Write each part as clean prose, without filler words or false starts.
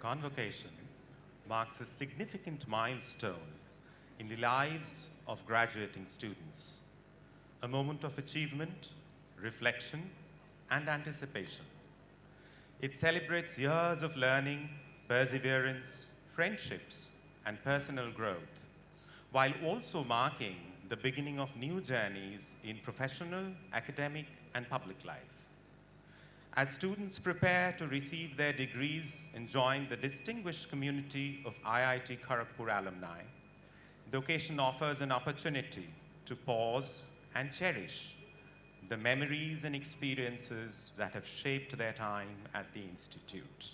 Convocation marks a significant milestone in the lives of graduating students, a moment of achievement, reflection, and anticipation. It celebrates years of learning, perseverance, friendships, and personal growth, while also marking the beginning of new journeys in professional, academic, and public life. As students prepare to receive their degrees and join the distinguished community of IIT Kharagpur alumni, the occasion offers an opportunity to pause and cherish the memories and experiences that have shaped their time at the institute,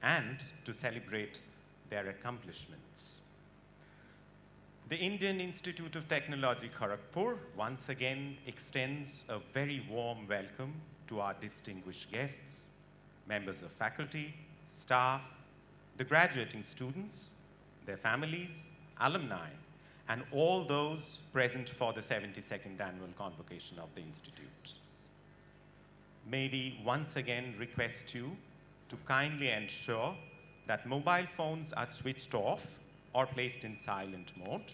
and to celebrate their accomplishments. The Indian Institute of Technology Kharagpur once again extends a very warm welcome to our distinguished guests, members of faculty, staff, the graduating students, their families, alumni, and all those present for the 72nd annual convocation of the Institute. May we once again request you to kindly ensure that mobile phones are switched off or placed in silent mode.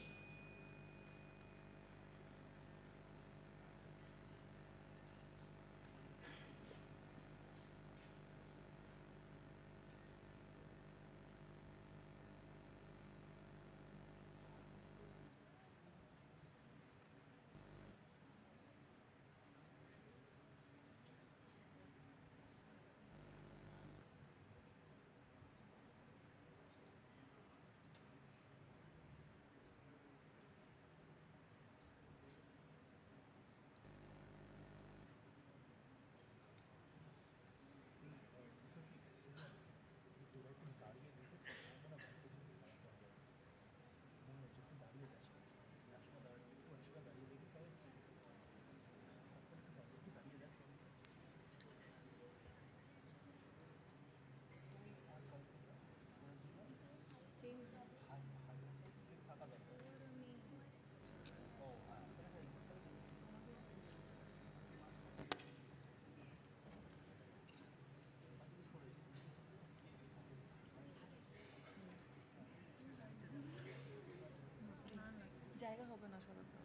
জায়গা হবে না সরাতে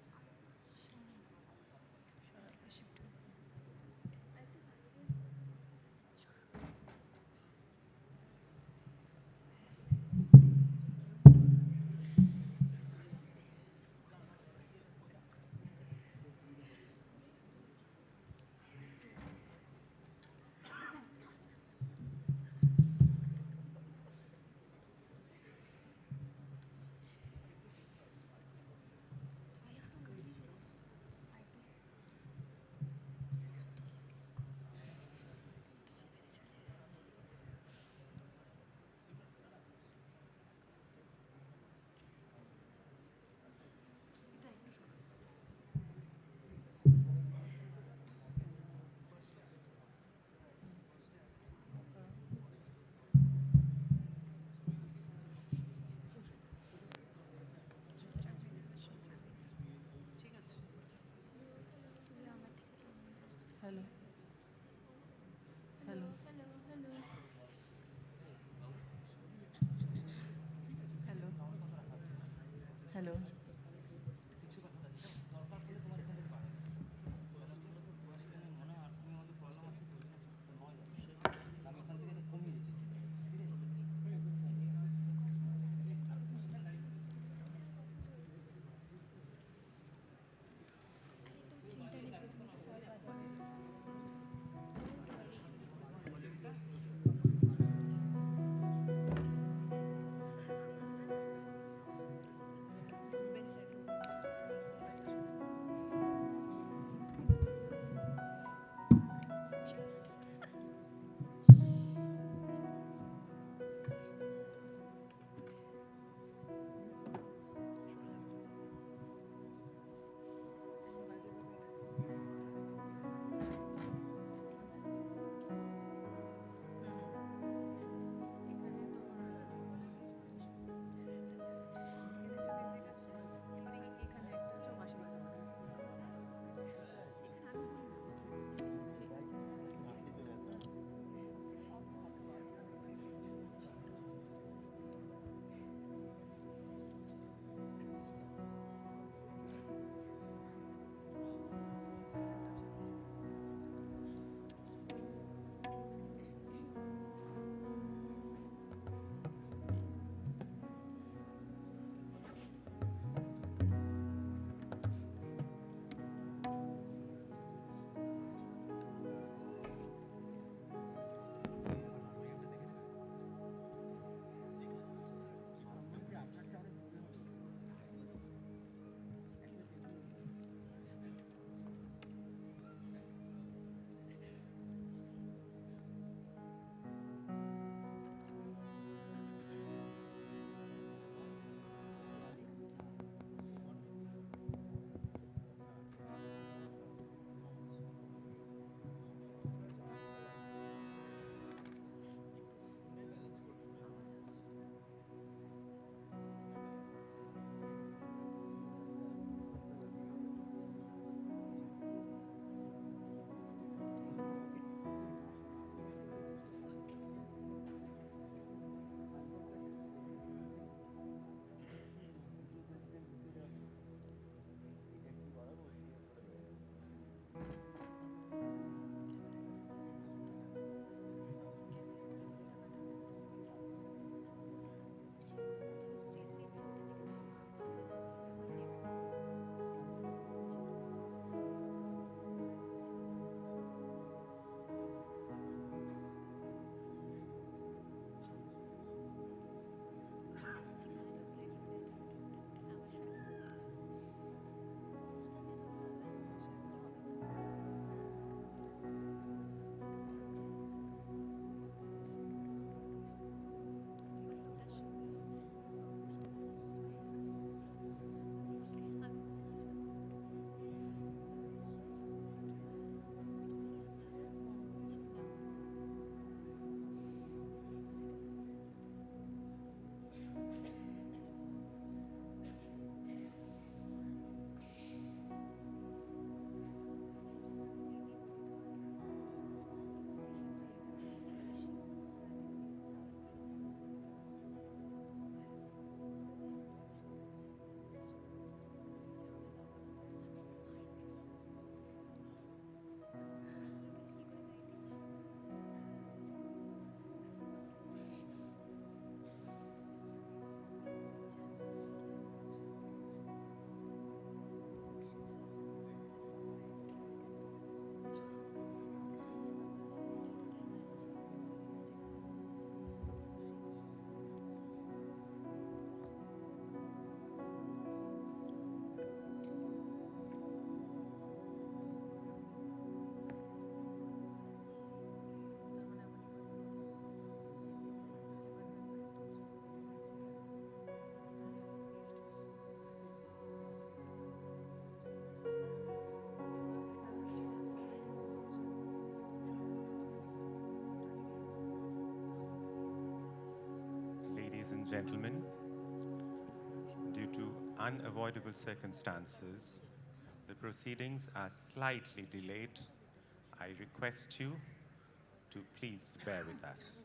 Hello. Hello. Hello. Hello. Hello. Hello. and gentlemen, due to unavoidable circumstances, the proceedings are slightly delayed. I request you to please bear with us.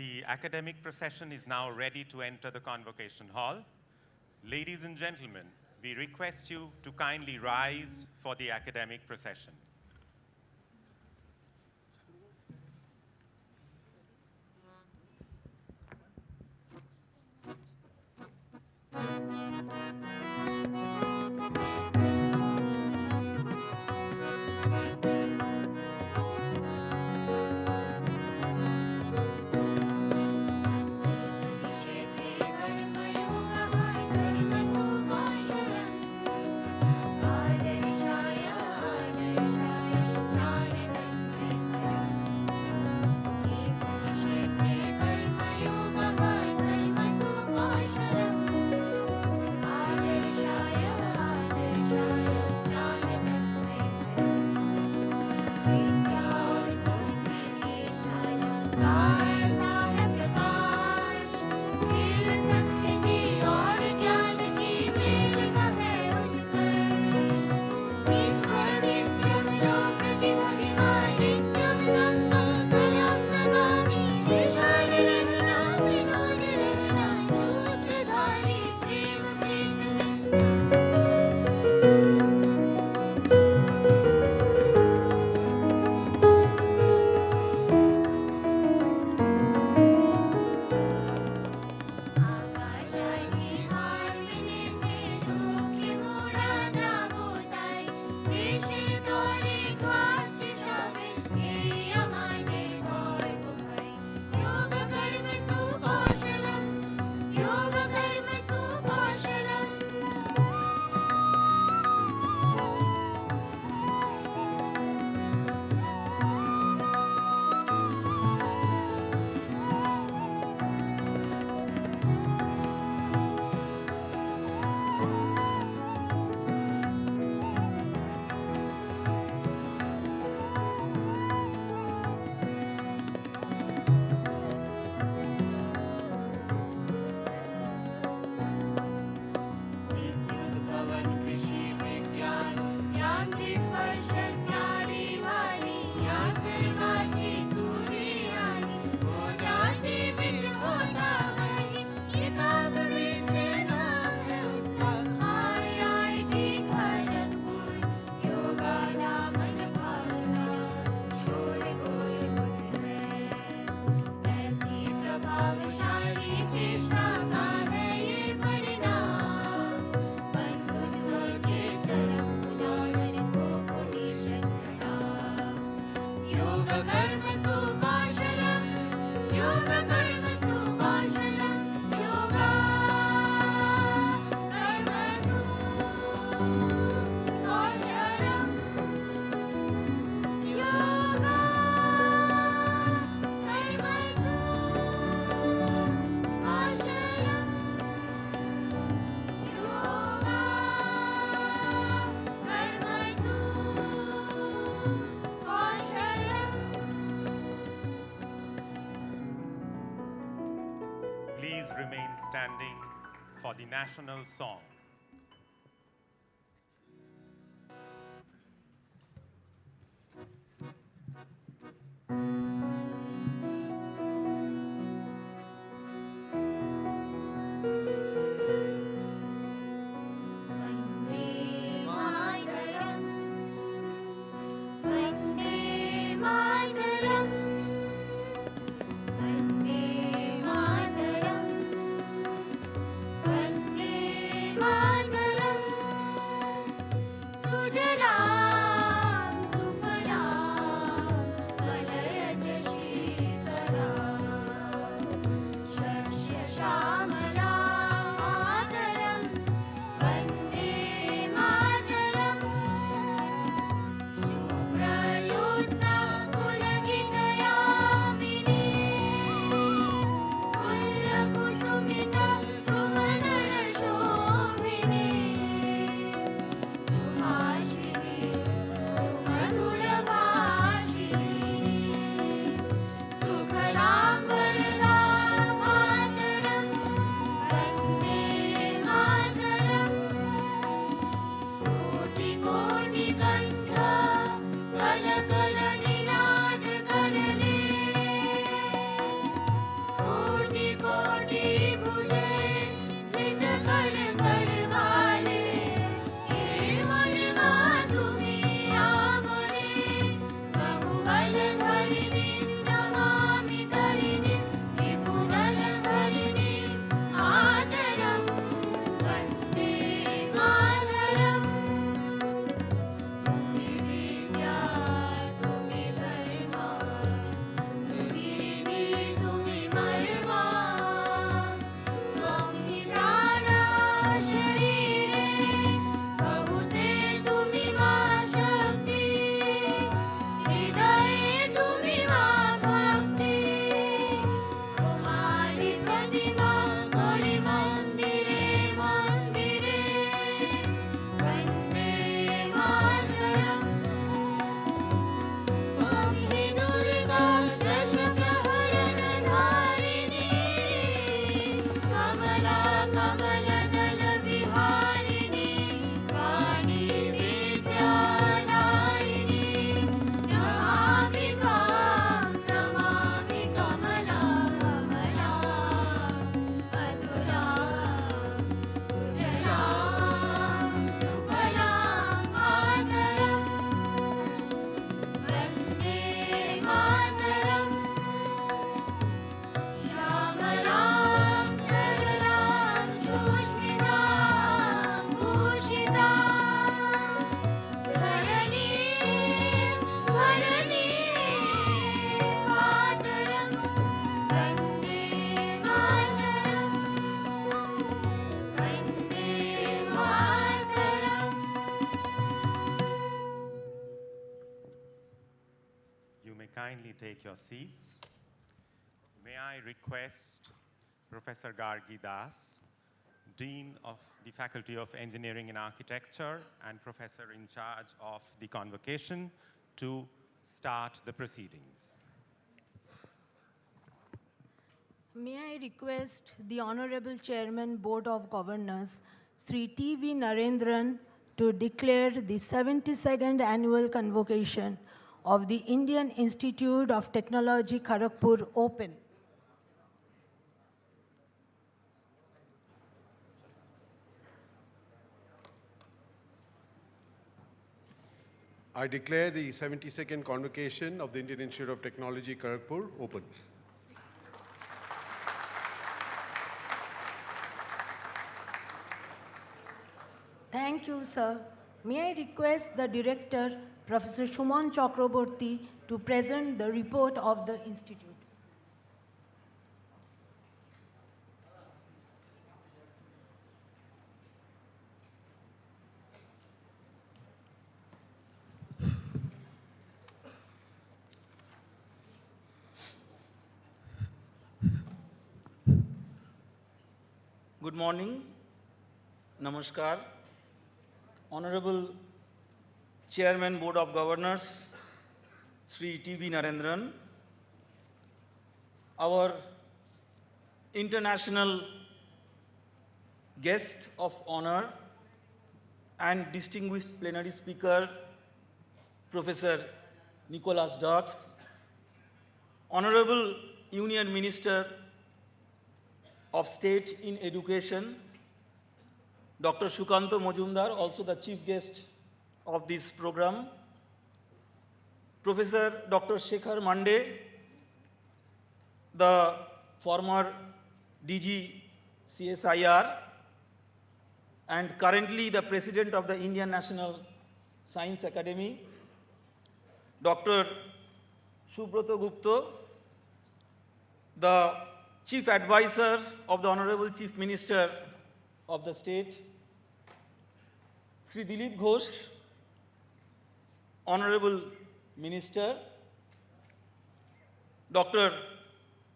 The academic procession is now ready to enter the Convocation Hall. Ladies and gentlemen, we request you to kindly rise for the academic procession. Please remain standing for the national song. Suhasini kindly take your seats. May I request Professor Gargi Das, Dean of the Faculty of Engineering and Architecture and Professor in charge of the Convocation, to start the proceedings. May I request the Honorable Chairman, Board of Governors, Sri T.V. Narendran, to declare the 72nd Annual Convocation of the Indian Institute of Technology Kharagpur open. I declare the 72nd Convocation of the Indian Institute of Technology Kharagpur open. Thank you, sir. May I request the Director, Professor Shuman Chakraborty, to present the report of the Institute. Good morning, Namaskar. Honorable Chairman, Board of Governors, Sri T.V. Narendran, our international guest of honor and distinguished plenary speaker, Professor Nicholas Dirks, Honorable Union Minister of State in Education, Dr. Shukanto Majumdar, also the chief guest of this program, Professor Dr. Shekhar Mande, the former DG CSIR and currently the President of the Indian National Science Academy, Dr. Subroto Gupta, the Chief Advisor of the Honorable Chief Minister of the State, Sri Dilip Ghosh, Honorable Minister, Dr.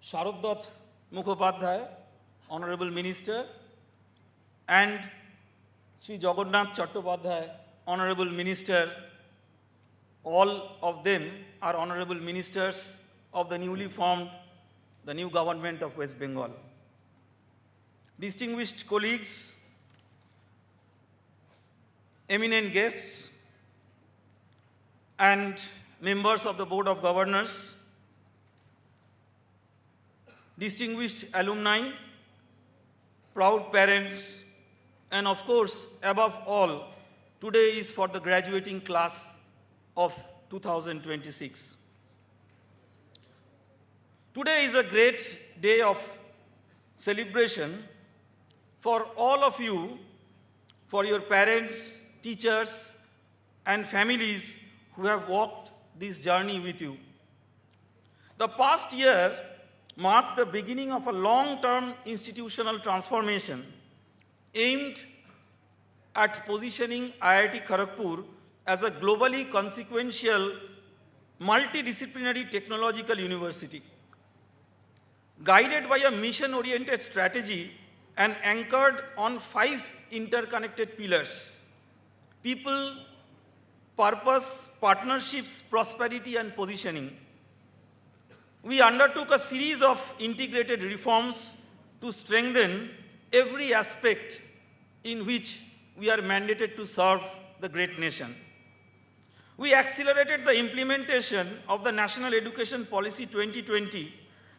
Sharoddat Mukhopadhyay, Honorable Minister, and Sri Jagannath Chattopadhyay, Honorable Minister. All of them are Honorable Ministers of the newly formed the new government of West Bengal. Distinguished colleagues, eminent guests, and members of the Board of Governors, distinguished alumni, proud parents, and of course, above all, today is for the graduating class of 2026. Today is a great day of celebration for all of you, for your parents, teachers, and families who have walked this journey with you. The past year marked the beginning of a long-term institutional transformation aimed at positioning IIT Kharagpur as a globally consequential, multidisciplinary technological university. Guided by a mission-oriented strategy and anchored on 5 interconnected pillars: people, purpose, partnerships, prosperity, and positioning. We undertook a series of integrated reforms to strengthen every aspect in which we are mandated to serve the great nation. We accelerated the implementation of the National Education Policy 2020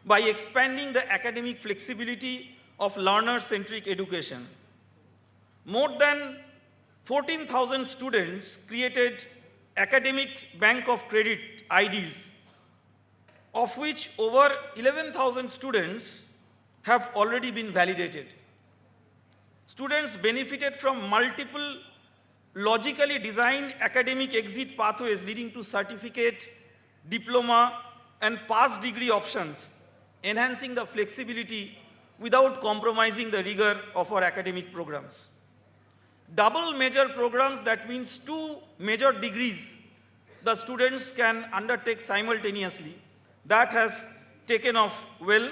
by expanding the academic flexibility of learner-centric education. More than 14,000 students created academic bank of credit IDs, of which over 11,000 students have already been validated. Students benefited from multiple logically designed academic exit pathways leading to certificate, diploma, and past degree options, enhancing the flexibility without compromising the rigor of our academic programs. Double major programs, that means 2 major degrees, the students can undertake simultaneously. That has taken off well.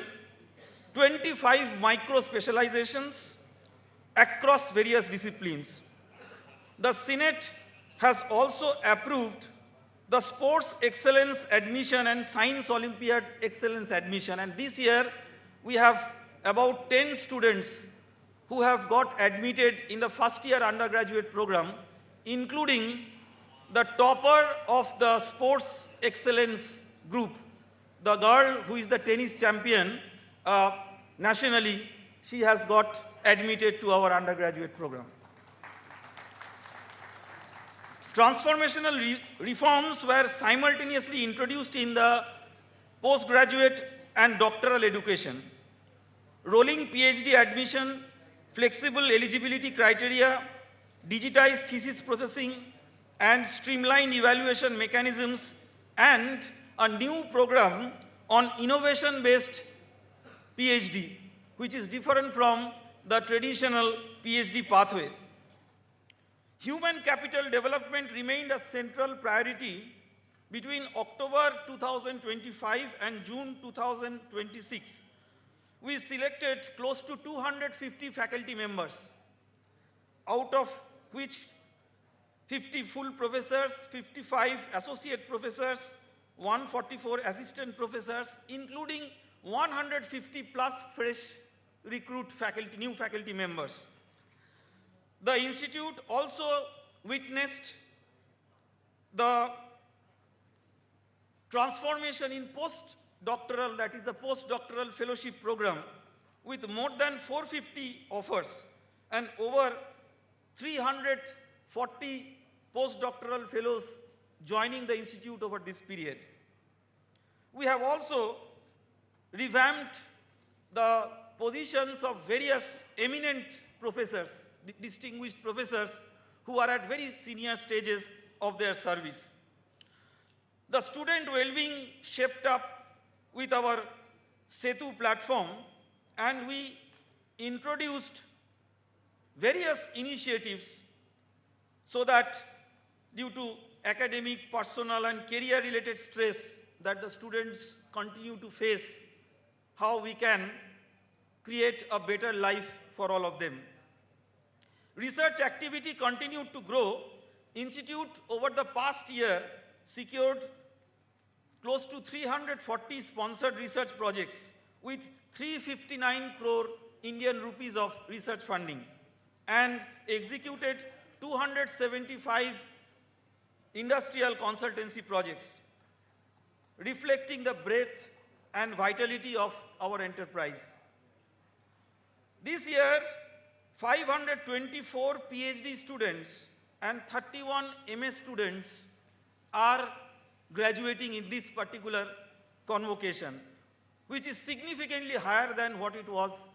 25 micro specializations across various disciplines. The Senate has also approved the Sports Excellence Admission and Science Olympiad Excellence Admission. And this year, we have about 10 students who have got admitted in the first year undergraduate program, including the topper of the Sports Excellence group, the girl who is the tennis champion nationally. She has got admitted to our undergraduate program. Transformational reforms were simultaneously introduced in the postgraduate and doctoral education. Rolling PhD admission, flexible eligibility criteria, digitized thesis processing, and streamlined evaluation mechanisms, and a new program on innovation-based PhD, which is different from the traditional PhD pathway. Human capital development remained a central priority between October 2025 and June 2026. We selected close to 250 faculty members, out of which 50 full professors, 55 associate professors, 144 assistant professors, including 150 plus fresh recruit faculty, new faculty members. The institute also witnessed the transformation in postdoctoral, that is the postdoctoral fellowship program, with more than 450 offers and over 340 postdoctoral fellows joining the institute over this period. We have also revamped the positions of various eminent professors, distinguished professors who are at very senior stages of their service. The student well-being shaped up with our Setu platform, and we introduced various initiatives so that due to academic, personal, and career-related stress that the students continue to face, how we can create a better life for all of them. Research activity continued to grow. Institute over the past year secured close to 340 sponsored research projects with 359 crore Indian rupees of research funding and executed 275 industrial consultancy projects, reflecting the breadth and vitality of our enterprise. This year, 524 PhD students and 31 MS students are graduating in this particular convocation, which is significantly higher than what it was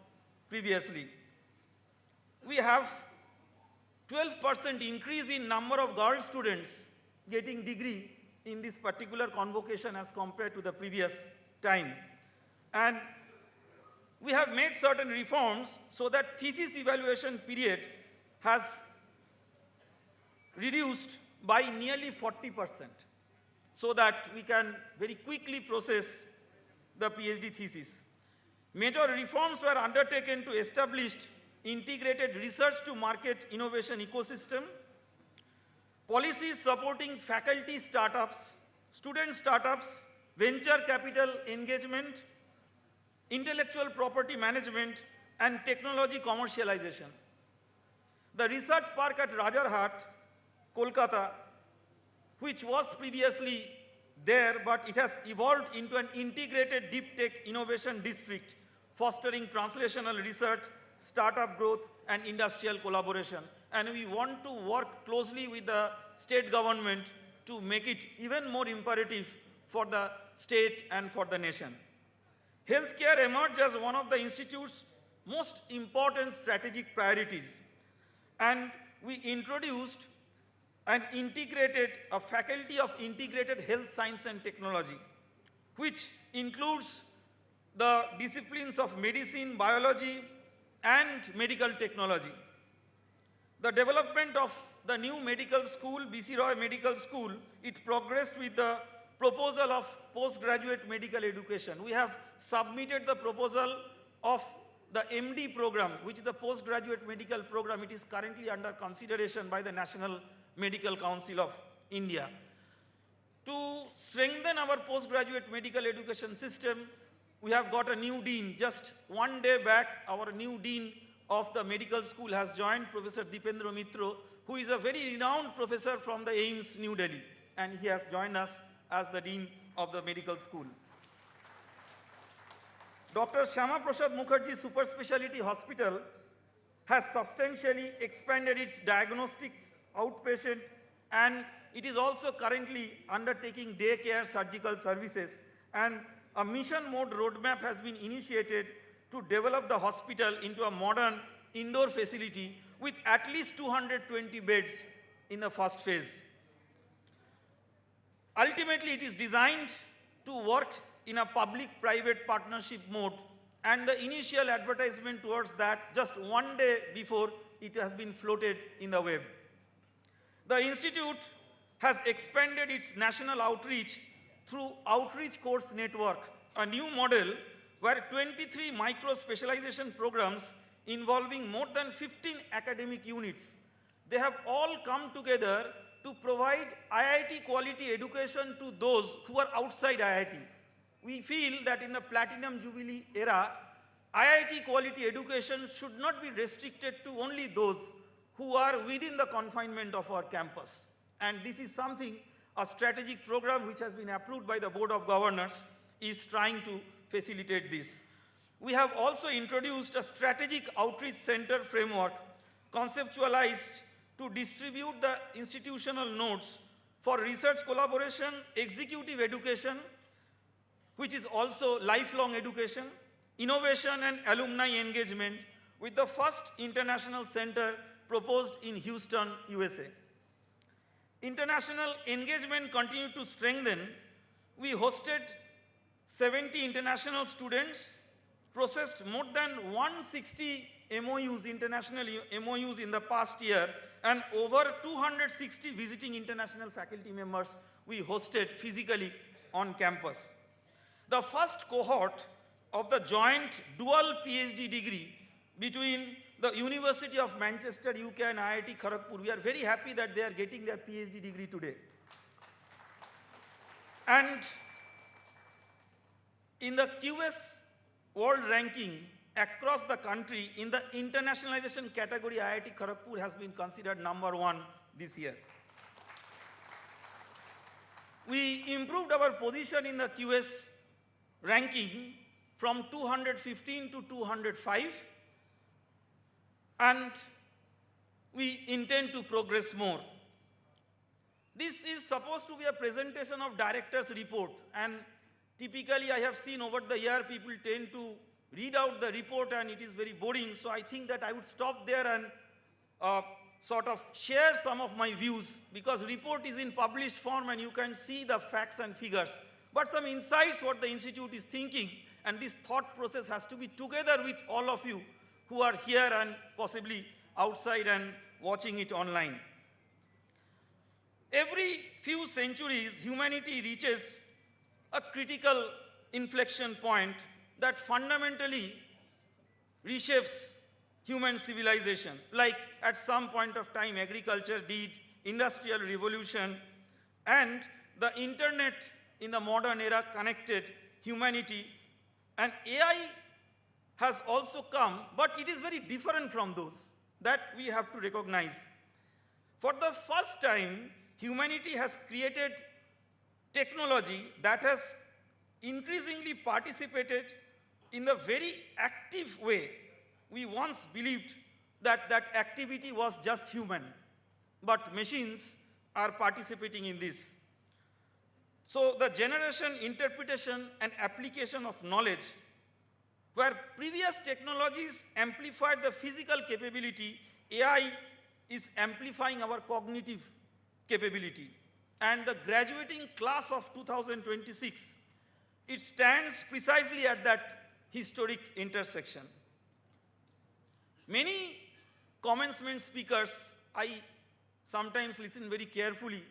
previously. We have 12% increase in number of girl students getting degree in this particular convocation as compared to the previous time. And we have made certain reforms so that thesis evaluation period has reduced by nearly 40%, so that we can very quickly process the PhD thesis. Major reforms were undertaken to establish integrated research to market innovation ecosystem, policies supporting faculty startups, student startups, venture capital engagement, intellectual property management, and technology commercialization. The research park at Rajarhat, Kolkata, which was previously there, but it has evolved into an integrated deep tech innovation district, fostering translational research, startup growth, and industrial collaboration. And we want to work closely with the state government to make it even more imperative for the state and for the nation. Healthcare emerged as one of the institute's most important strategic priorities, and we introduced a faculty of integrated health science and technology, which includes the disciplines of medicine, biology, and medical technology. The development of the new medical school, BC Roy Medical School, it progressed with the proposal of postgraduate medical education. We have submitted the proposal of the MD program, which is the postgraduate medical program. It is currently under consideration by the National Medical Council of India. To strengthen our postgraduate medical education system, we have got a new dean. Just one day back, our new dean of the medical school has joined, Professor Dipendra Mitro, who is a very renowned professor from the AIIMS, New Delhi. And he has joined us as the dean of the medical school. Dr. Shyama Prasad Mukherjee Super Speciality Hospital has substantially expanded its diagnostics, outpatient, and it is also currently undertaking daycare surgical services. And a mission mode roadmap has been initiated to develop the hospital into a modern indoor facility with at least 220 beds in the first phase. Ultimately, it is designed to work in a public-private partnership mode, and the initial advertisement towards that just one day before it has been floated in the web. The institute has expanded its national outreach through Outreach Course Network, a new model where 23 micro-specialization programs involving more than 15 academic units, they have all come together to provide IIT quality education to those who are outside IIT. We feel that in the Platinum Jubilee era, IIT quality education should not be restricted to only those who are within the confinement of our campus. And this is something, a strategic program which has been approved by the Board of Governors is trying to facilitate this. We have also introduced a strategic outreach center framework conceptualized to distribute the institutional nodes for research collaboration, executive education, which is also lifelong education, innovation and alumni engagement, with the first international center proposed in Houston, USA. International engagement continued to strengthen. We hosted 70 international students, processed more than 160 MOUs, international MOUs in the past year, and over 260 visiting international faculty members we hosted physically on campus. The first cohort of the joint dual PhD degree between the University of Manchester, UK and IIT Kharagpur, we are very happy that they are getting their PhD degree today. And in the QS world ranking across the country, in the internationalization category, IIT Kharagpur has been considered #1 this year. We improved our position in the QS ranking from 215 to 205, and we intend to progress more. This is supposed to be a presentation of director's report, and typically I have seen over the year people tend to read out the report and it is very boring, so I think that I would stop there and sort of share some of my views, because report is in published form and you can see the facts and figures. But some insights what the institute is thinking, and this thought process has to be together with all of you who are here and possibly outside and watching it online. Every few centuries, humanity reaches a critical inflection point that fundamentally reshapes human civilization. Like at some point of time, agriculture did, industrial revolution, and the internet in the modern era connected humanity, and AI has also come, but it is very different from those that we have to recognize. For the first time, humanity has created technology that has increasingly participated in the very active way. We once believed that that activity was just human, but machines are participating in this. So the generation, interpretation, and application of knowledge, where previous technologies amplified the physical capability, AI is amplifying our cognitive capability. And the graduating class of 2026, it stands precisely at that historic intersection. Many commencement speakers, I sometimes listen very carefully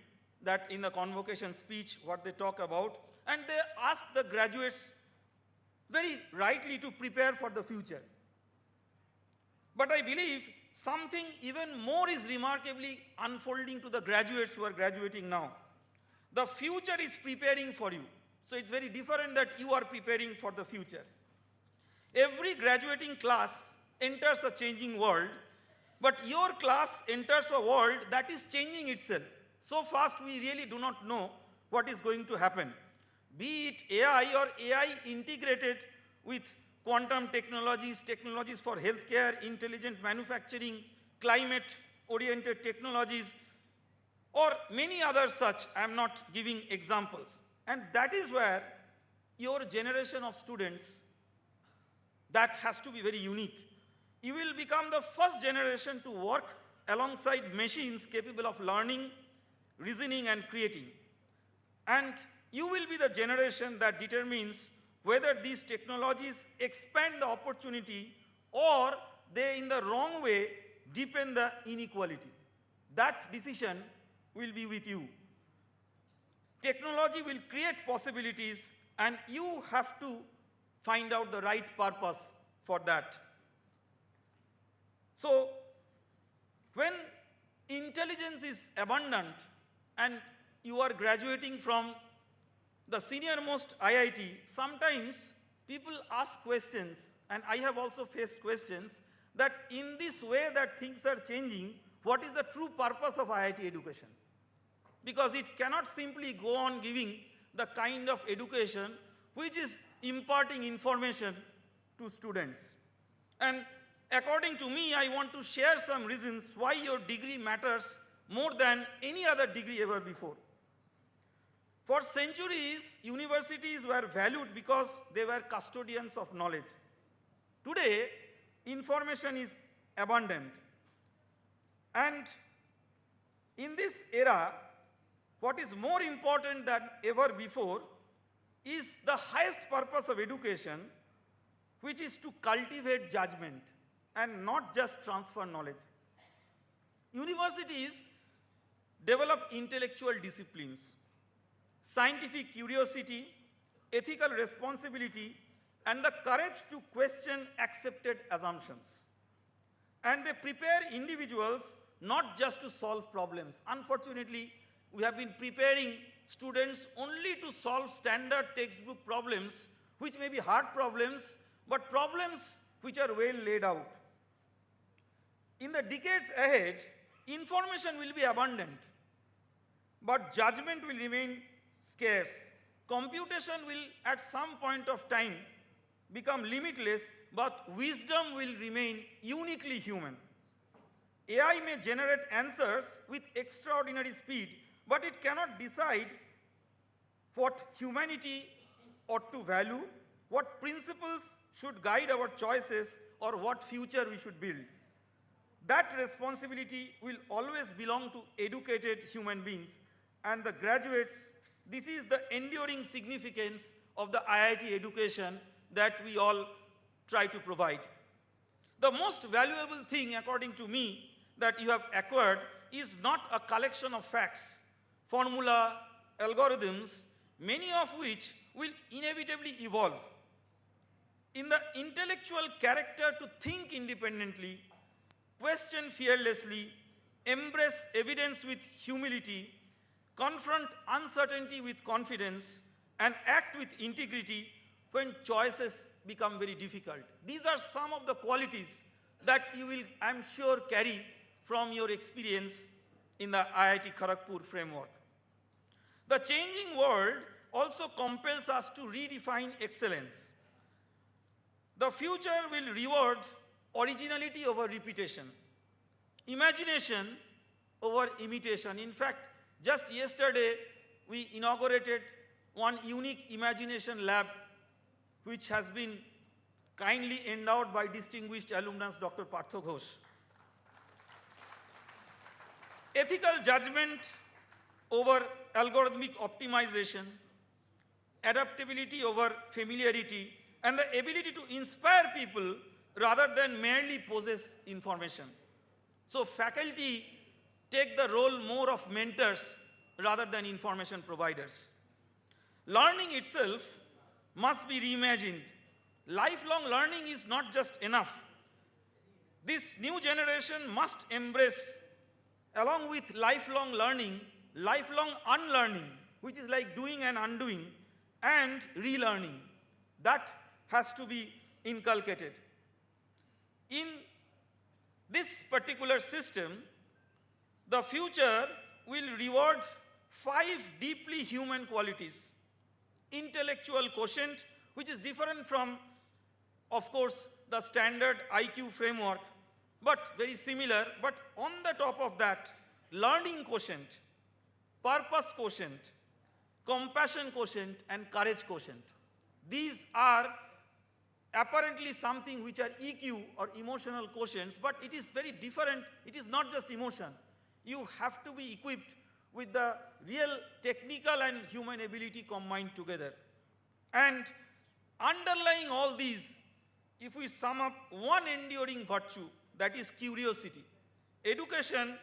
that in the convocation speech what they talk about, and they ask the graduates very rightly to prepare for the future. But I believe something even more is remarkably unfolding to the graduates who are graduating now. The future is preparing for you. So it's very different that you are preparing for the future. Every graduating class enters a changing world, but your class enters a world that is changing itself. So fast we really do not know what is going to happen. Be it AI or AI integrated with quantum technologies, technologies for healthcare, intelligent manufacturing, climate-oriented technologies, or many other such. I am not giving examples. And that is where your generation of students, that has to be very unique. You will become the first generation to work alongside machines capable of learning, reasoning, and creating. And you will be the generation that determines whether these technologies expand the opportunity or they, in the wrong way, deepen the inequality. That decision will be with you. Technology will create possibilities, and you have to find out the right purpose for that. So, when intelligence is abundant and you are graduating from the senior-most IIT, sometimes people ask questions, and I have also faced questions, that in this way that things are changing, what is the true purpose of IIT education? Because it cannot simply go on giving the kind of education which is imparting information to students. And according to me, I want to share some reasons why your degree matters more than any other degree ever before. For centuries, universities were valued because they were custodians of knowledge. Today, information is abundant. And in this era, what is more important than ever before is the highest purpose of education, which is to cultivate judgment and not just transfer knowledge. Universities develop intellectual disciplines, scientific curiosity, ethical responsibility, and the courage to question accepted assumptions. And they prepare individuals not just to solve problems. Unfortunately, we have been preparing students only to solve standard textbook problems, which may be hard problems, but problems which are well laid out. In the decades ahead, information will be abundant, but judgment will remain scarce. Computation will at some point of time become limitless, but wisdom will remain uniquely human. AI may generate answers with extraordinary speed, but it cannot decide what humanity ought to value, what principles should guide our choices, or what future we should build. That responsibility will always belong to educated human beings, and the graduates. This is the enduring significance of the IIT education that we all try to provide. The most valuable thing, according to me, that you have acquired is not a collection of facts, formula, algorithms, many of which will inevitably evolve. In the intellectual character to think independently, question fearlessly, embrace evidence with humility, confront uncertainty with confidence, and act with integrity when choices become very difficult. These are some of the qualities that you will, I'm sure, carry from your experience in the IIT Kharagpur framework. The changing world also compels us to redefine excellence. The future will reward originality over repetition, imagination over imitation. In fact, just yesterday, we inaugurated one unique imagination lab, which has been kindly endowed by distinguished alumnus Dr. Partho Ghosh. Ethical judgment over algorithmic optimization, adaptability over familiarity, and the ability to inspire people rather than merely possess information. So faculty take the role more of mentors rather than information providers. Learning itself must be reimagined. Lifelong learning is not just enough. This new generation must embrace, along with lifelong learning, lifelong unlearning, which is like doing and undoing, and relearning. That has to be inculcated. In this particular system, the future will reward 5 deeply human qualities. Intellectual quotient, which is different from, of course, the standard IQ framework, but very similar. But on the top of that, learning quotient, purpose quotient, compassion quotient, and courage quotient. These are apparently something which are EQ or emotional quotients, but it is very different. It is not just emotion. You have to be equipped with the real technical and human ability combined together. And underlying all these, if we sum up one enduring virtue, that is curiosity. Education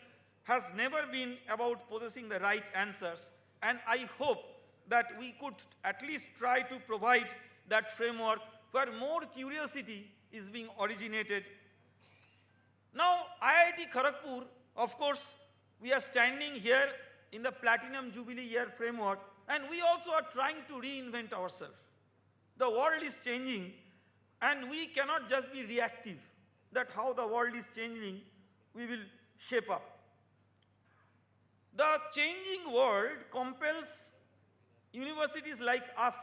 has never been about possessing the right answers, and I hope that we could at least try to provide that framework where more curiosity is being originated. Now, IIT Kharagpur, of course, we are standing here in the Platinum Jubilee Year framework, and we also are trying to reinvent ourselves. The world is changing, and we cannot just be reactive, that how the world is changing, we will shape up. The changing world compels universities like us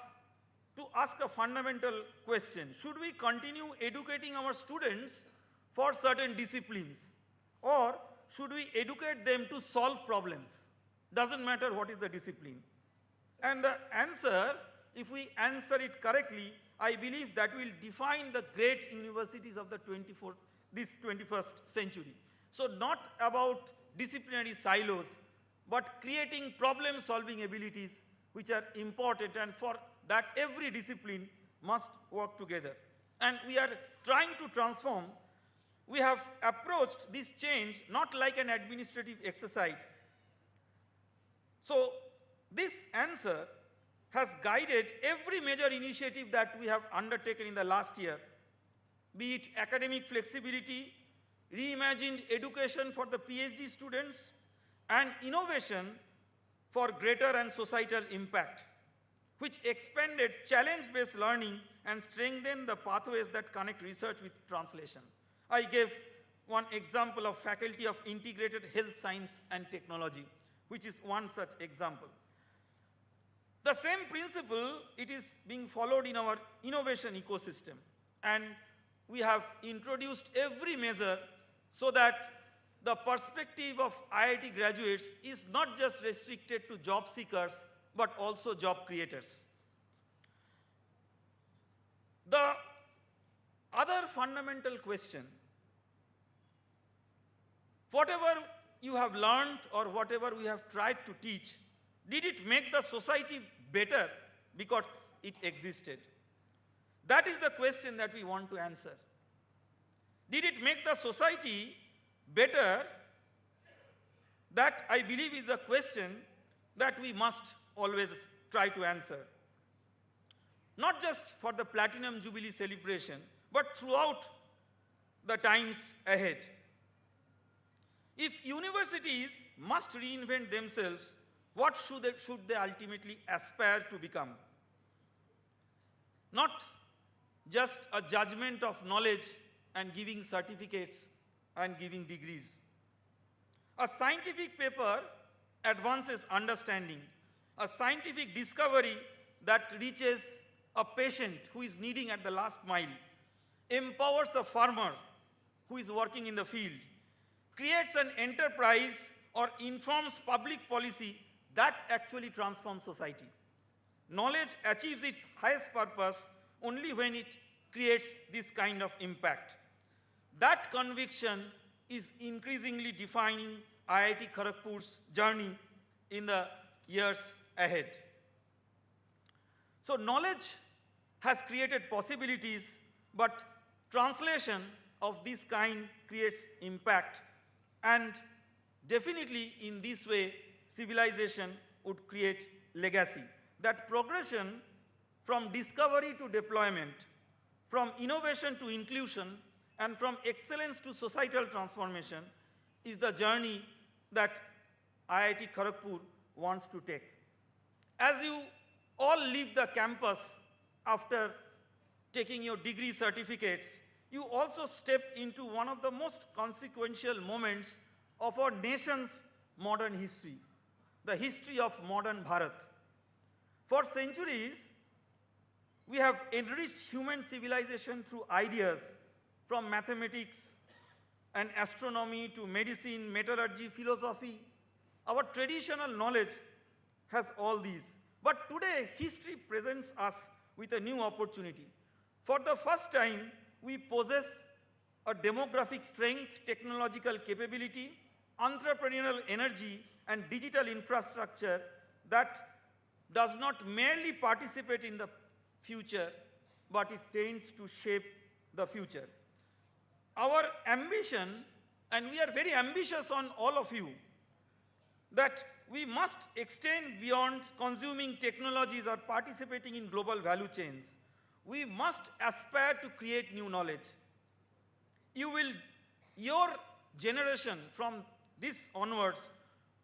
to ask a fundamental question. Should we continue educating our students for certain disciplines, or should we educate them to solve problems? Doesn't matter what is the discipline. And the answer, if we answer it correctly, I believe that will define the great universities of the 21st century. So not about disciplinary silos, but creating problem-solving abilities which are important, and for that every discipline must work together. And we are trying to transform. We have approached this change not like an administrative exercise. So this answer has guided every major initiative that we have undertaken in the last year, be it academic flexibility, reimagined education for the PhD students, and innovation for greater and societal impact, which expanded challenge-based learning and strengthened the pathways that connect research with translation. I gave one example of Faculty of Integrated Health Science and Technology, which is one such example. The same principle, it is being followed in our innovation ecosystem. And we have introduced every measure so that the perspective of IIT graduates is not just restricted to job seekers, but also job creators. The other fundamental question, whatever you have learned or whatever we have tried to teach, did it make the society better because it existed? That is the question that we want to answer. Did it make the society better? That, I believe, is the question that we must always try to answer. Not just for the Platinum Jubilee celebration, but throughout the times ahead. If universities must reinvent themselves, what should they ultimately aspire to become? Not just a judgment of knowledge and giving certificates and giving degrees. A scientific paper advances understanding. A scientific discovery that reaches a patient who is needing at the last mile, empowers a farmer who is working in the field, creates an enterprise or informs public policy that actually transforms society. Knowledge achieves its highest purpose only when it creates this kind of impact. That conviction is increasingly defining IIT Kharagpur's journey in the years ahead. So knowledge has created possibilities, but translation of this kind creates impact. And Definitely in this way, civilization would create legacy. That progression from discovery to deployment, from innovation to inclusion, and from excellence to societal transformation is the journey that IIT Kharagpur wants to take. As you all leave the campus after taking your degree certificates, you also step into one of the most consequential moments of our nation's modern history, the history of modern Bharat. For centuries, we have enriched human civilization through ideas from mathematics and astronomy to medicine, metallurgy, philosophy. Our traditional knowledge has all these. But today, history presents us with a new opportunity. For the first time, we possess a demographic strength, technological capability, entrepreneurial energy, and digital infrastructure that does not merely participate in the future, but it tends to shape the future. Our ambition, and we are very ambitious on all of you, that we must extend beyond consuming technologies or participating in global value chains. We must aspire to create new knowledge. Your generation from this onwards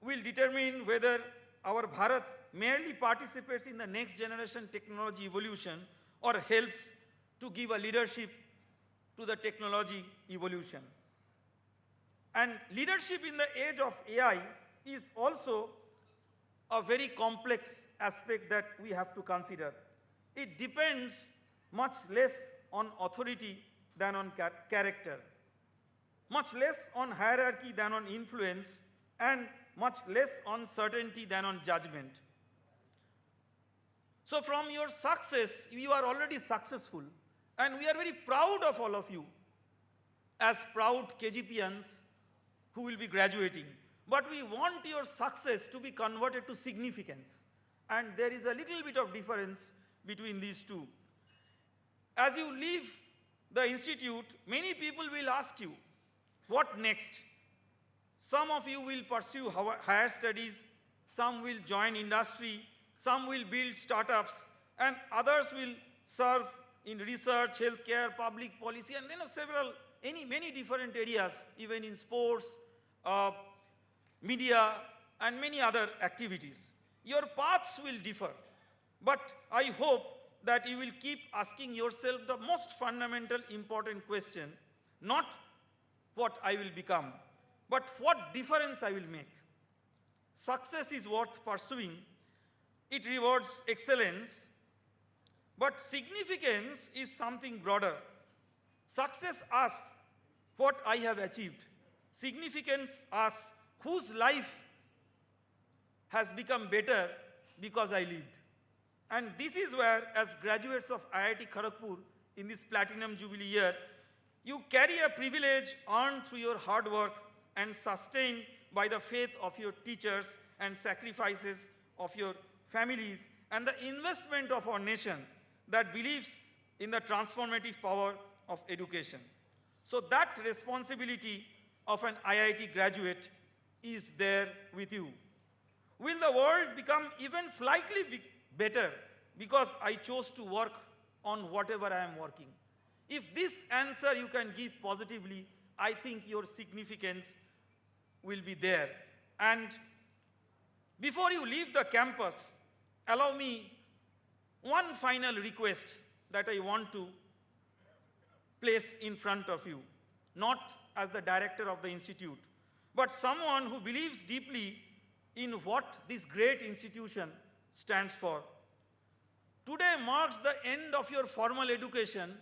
will determine whether our Bharat merely participates in the next generation technology evolution or helps to give a leadership to the technology evolution. And leadership in the age of AI is also a very complex aspect that we have to consider. It depends much less on authority than on character, much less on hierarchy than on influence, and much less on certainty than on judgment. So from your success, you are already successful, and we are very proud of all of you as proud KGPians who will be graduating. But we want your success to be converted to significance, and there is a little bit of difference between these two. As you leave the institute, many people will ask you, what next? Some of you will pursue higher studies, some will join industry, some will build startups, and others will serve in research, healthcare, public policy, and many different areas, even in sports, media, and many other activities. Your paths will differ, but I hope that you will keep asking yourself the most fundamental important question, not what I will become, but what difference I will make. Success is worth pursuing. It rewards excellence, but significance is something broader. Success asks what I have achieved. Significance asks whose life has become better because I lived. And this is where, as graduates of IIT Kharagpur in this Platinum Jubilee year, you carry a privilege earned through your hard work and sustained by the faith of your teachers and sacrifices of your families and the investment of our nation that believes in the transformative power of education. So that responsibility of an IIT graduate is there with you. Will the world become even slightly better because I chose to work on whatever I am working? If this answer you can give positively, I think your significance will be there. And before you leave the campus, allow me one final request that I want to place in front of you, not as the director of the institute, but someone who believes deeply in what this great institution stands for. Today marks the end of your formal education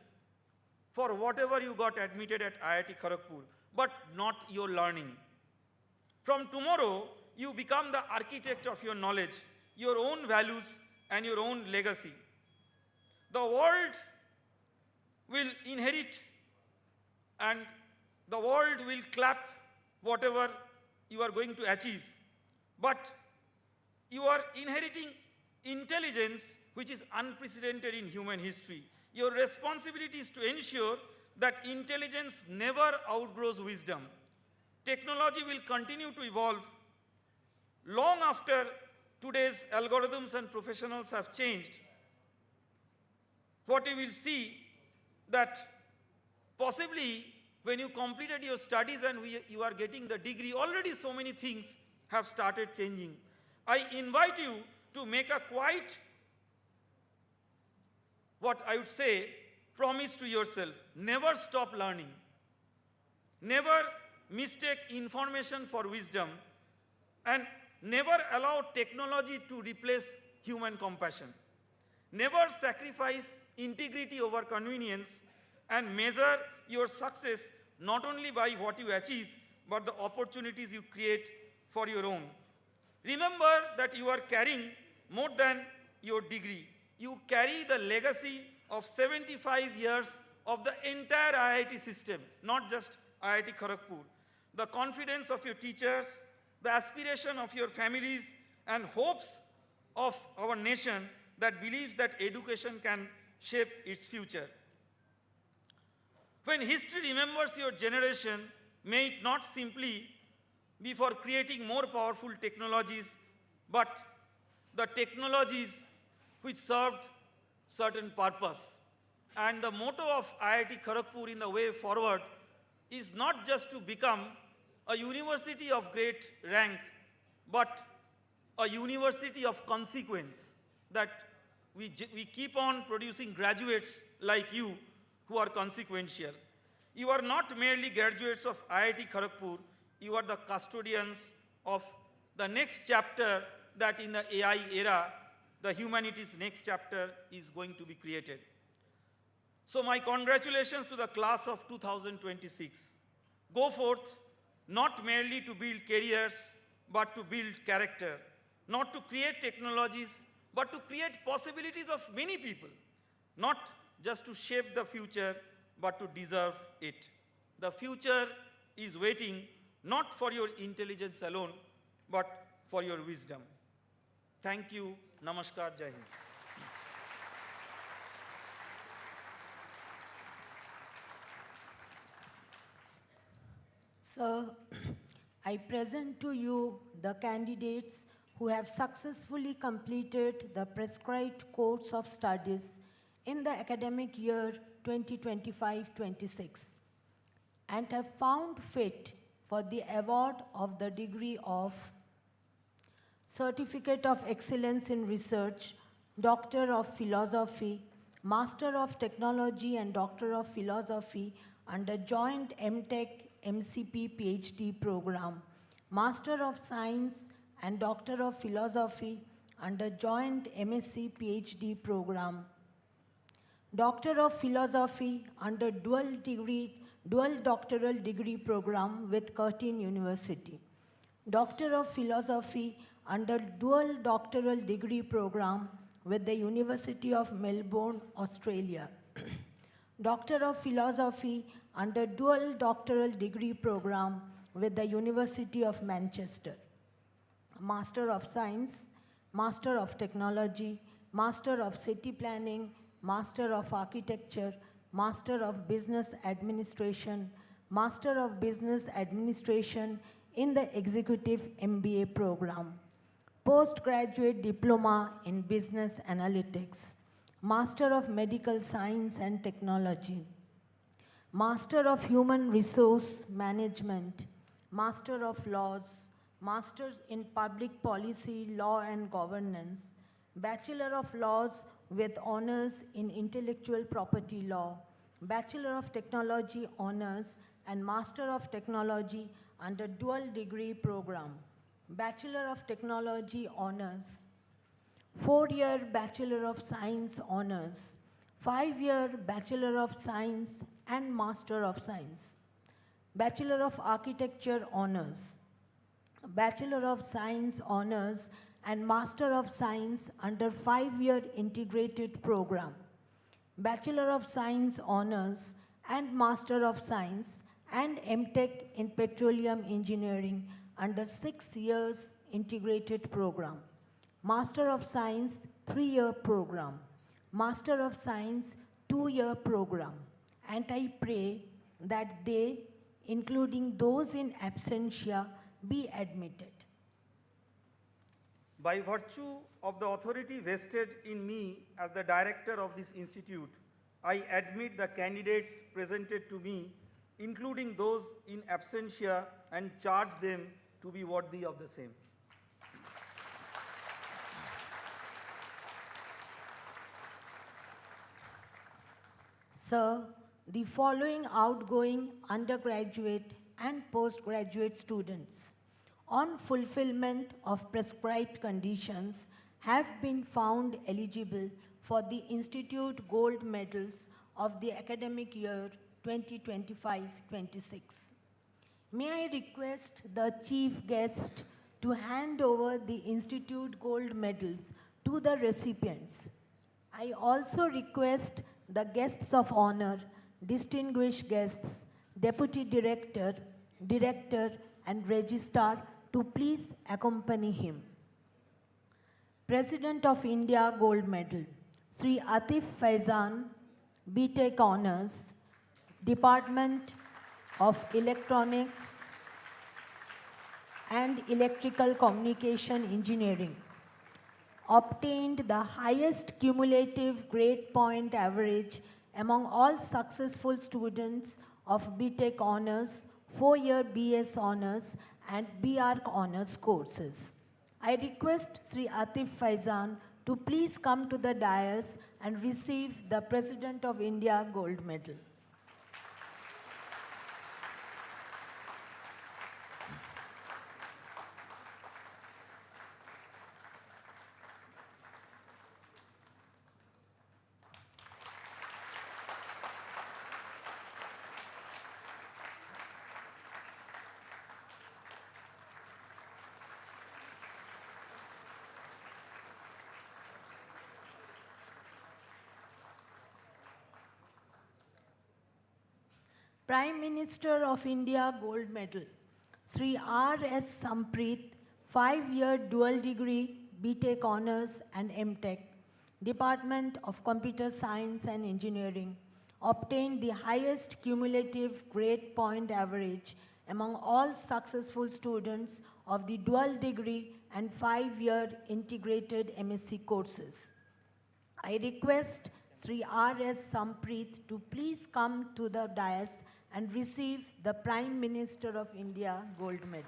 for whatever you got admitted at IIT Kharagpur, but not your learning. From tomorrow, you become the architect of your knowledge, your own values, and your own legacy. The world will inherit and the world will clap whatever you are going to achieve. But you are inheriting intelligence which is unprecedented in human history. Your responsibility is to ensure that intelligence never outgrows wisdom. technology will continue to evolve long after today's algorithms and professionals have changed. What you will see that possibly when you completed your studies and you are getting the degree, already so many things have started changing. I invite you to make a quite, what I would say, promise to yourself. Never stop learning. Never mistake information for wisdom, and never allow technology to replace human compassion. Never sacrifice integrity over convenience, and measure your success not only by what you achieve, but the opportunities you create for your own. Remember that you are carrying more than your degree. You carry the legacy of 75 years of the entire IIT system, not just IIT Kharagpur. The confidence of your teachers, the aspiration of your families, and hopes of our nation that believes that education can shape its future. When history remembers your generation, may it not simply be for creating more powerful technologies, but the technologies which served certain purpose. And the motto of IIT Kharagpur in the way forward is not just to become a university of great rank, but a university of consequence, that we keep on producing graduates like you who are consequential. You are not merely graduates of IIT Kharagpur, you are the custodians of the next chapter that in the AI era, the humanities next chapter is going to be created. So my congratulations to the class of 2026. Go forth, not merely to build careers, but to build character. Not to create technologies, but to create possibilities of many people. Not just to shape the future, but to deserve it. The future is waiting not for your intelligence alone, but for your wisdom. Thank you. Namaskar. Jai Hind. Sir, I present to you the candidates who have successfully completed the prescribed course of studies in the academic year 2025-26 and have found fit for the award of the degree of Certificate of Excellence in Research, Doctor of Philosophy, Master of Technology and Doctor of Philosophy under Joint MTech MCP PhD program, Master of Science and Doctor of Philosophy under Joint MSc PhD program, Doctor of Philosophy under dual doctoral degree program with Curtin University, Doctor of Philosophy under dual doctoral degree program with the University of Melbourne, Australia, Doctor of Philosophy under dual doctoral degree program with the University of Manchester, Master of Science, Master of Technology, Master of City Planning, Master of Architecture, Master of Business Administration, Master of Business Administration in the Executive MBA program, Postgraduate Diploma in Business Analytics, Master of Medical Science and Technology, Master of Human Resource Management, Master of Laws, Masters in Public Policy, Law and Governance, Bachelor of Laws with honors in Intellectual Property Law, Bachelor of Technology honors and Master of Technology under dual degree program, Bachelor of Technology honors, 4-year Bachelor of Science honors, 5-year Bachelor of Science and Master of Science, Bachelor of Architecture honors, Bachelor of Science honors and Master of Science under 5-year integrated program, Bachelor of Science honors and Master of Science and MTech in Petroleum Engineering under 6 years integrated program, Master of Science 3-year program, Master of Science 2-year program, and I pray that they, including those in absentia, be admitted. By virtue of the authority vested in me as the director of this institute, I admit the candidates presented to me, including those in absentia, and charge them to be worthy of the same. Sir, the following outgoing undergraduate and postgraduate students, on fulfillment of prescribed conditions, have been found eligible for the Institute Gold Medals of the academic year 2025-26. May I request the chief guest to hand over the Institute Gold Medals to the recipients. I also request the guests of honor, distinguished guests, Deputy Director, Director and Registrar to please accompany him. President of India Gold Medal, Sri Atif Faizan, BTech Honours, Department of Electronics and Electrical Communication Engineering, obtained the highest cumulative grade point average among all successful students of BTech Honours, 4-year BS Honours and BArch Honours courses. I request Sri Atif Faizan to please come to the dais and receive the President of India Gold Medal. Prime Minister of India Gold Medal, Sri R.S. Sampreet, 5-year dual degree, BTech Honours and MTech, Department of Computer Science and Engineering, obtained the highest cumulative grade point average among all successful students of the dual degree and 5-year integrated MSc courses. I request Sri R.S. Sampreet to please come to the dais and receive the Prime Minister of India Gold Medal.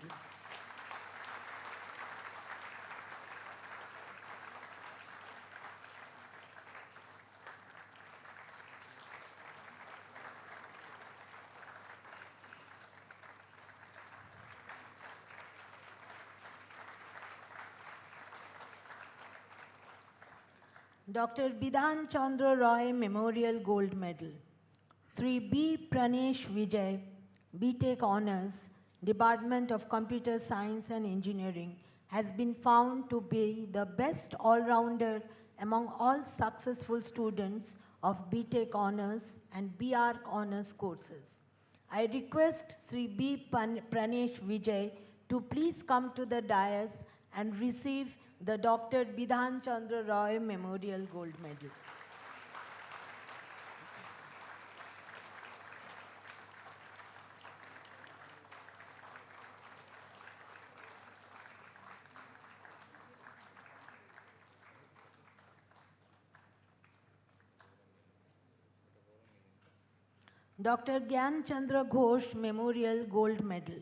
Dr. Bidhan Chandra Roy Memorial Gold Medal, Sri B. Pranesh Vijay, BTech Honours, Department of Computer Science and Engineering, has been found to be the best all-rounder among all successful students of BTech Honours and BArch Honours courses. I request Sri B. Pranesh Vijay to please come to the dais and receive the Dr. Bidhan Chandra Roy Memorial Gold Medal. Dr. Gyan Chandra Ghosh Memorial Gold Medal,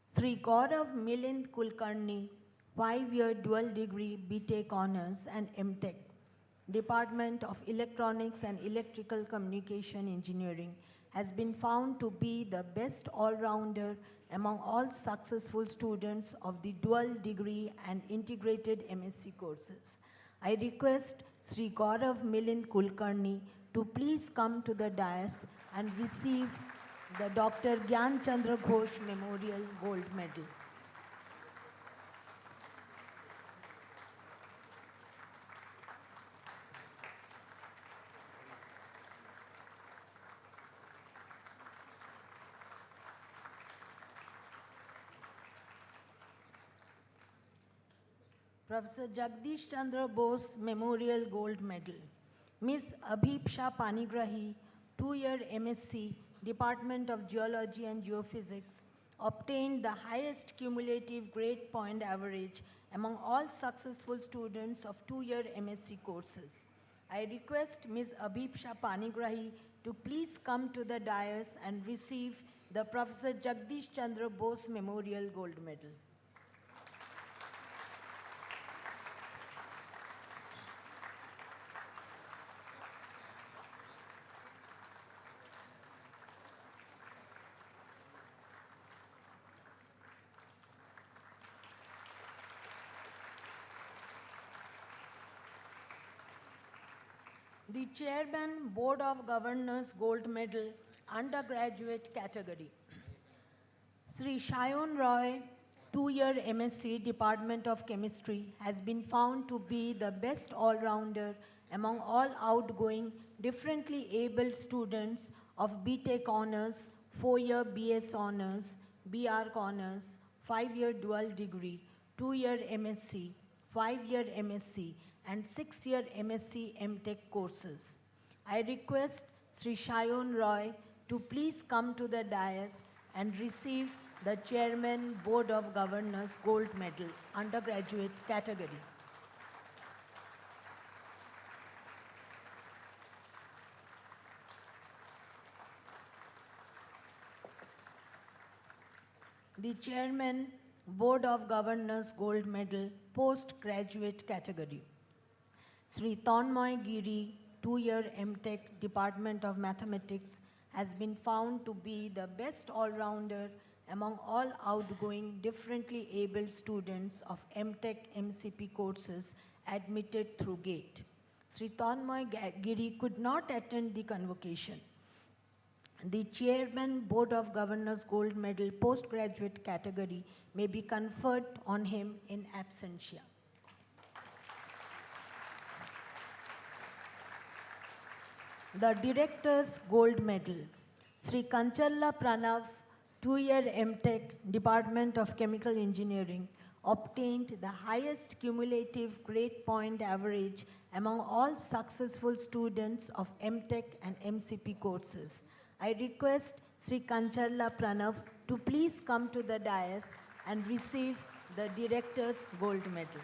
Sri Gaurav Milind Kulkarni, 5-year dual degree BTech Honours and MTech, Department of Electronics and Electrical Communication Engineering, has been found to be the best all-rounder among all successful students of the dual degree and integrated MSc courses. I request Sri Gaurav Milind Kulkarni to please come to the dais and receive the Dr. Gyan Chandra Ghosh Memorial Gold Medal. Professor Jagdish Chandra Bose Memorial Gold Medal, Ms. Abhipsha Panigrahi, 2-year MSc, Department of Geology and Geophysics, obtained the highest cumulative grade point average among all successful students of two-year MSc courses. I request Ms. Abhipsha Panigrahi to please come to the dais and receive the Professor Jagdish Chandra Bose Memorial Gold Medal. The Chairman, Board of Governors Gold Medal, undergraduate category. Sri Shayon Roy, two-year MSc, Department of Chemistry, has been found to be the best all-rounder among all outgoing, differently abled students of BTech Honors, 4-year BS Honors, BArch Honors, 5-year dual degree, 2-year MSc, 5-year MSc, and 6-year MSc MTech courses. I request Sri Shayon Roy to please come to the dais and receive the Chairman, Board of Governors Gold Medal, undergraduate category. The Chairman, Board of Governors Gold Medal, postgraduate category. Sri Tanmoy Giri, two-year MTech, Department of Mathematics, has been found to be the best all-rounder among all outgoing, differently abled students of MTech MCP courses admitted through GATE. Sri Tanmoy Giri could not attend the convocation. The Chairman, Board of Governors Gold Medal, postgraduate category may be conferred on him in absentia. The Director's Gold Medal. Sri Kanchalla Pranav, two-year MTech, Department of Chemical Engineering, obtained the highest cumulative grade point average among all successful students of MTech and MCP courses. I request Sri Kanchalla Pranav to please come to the dais and receive the Director's Gold Medal.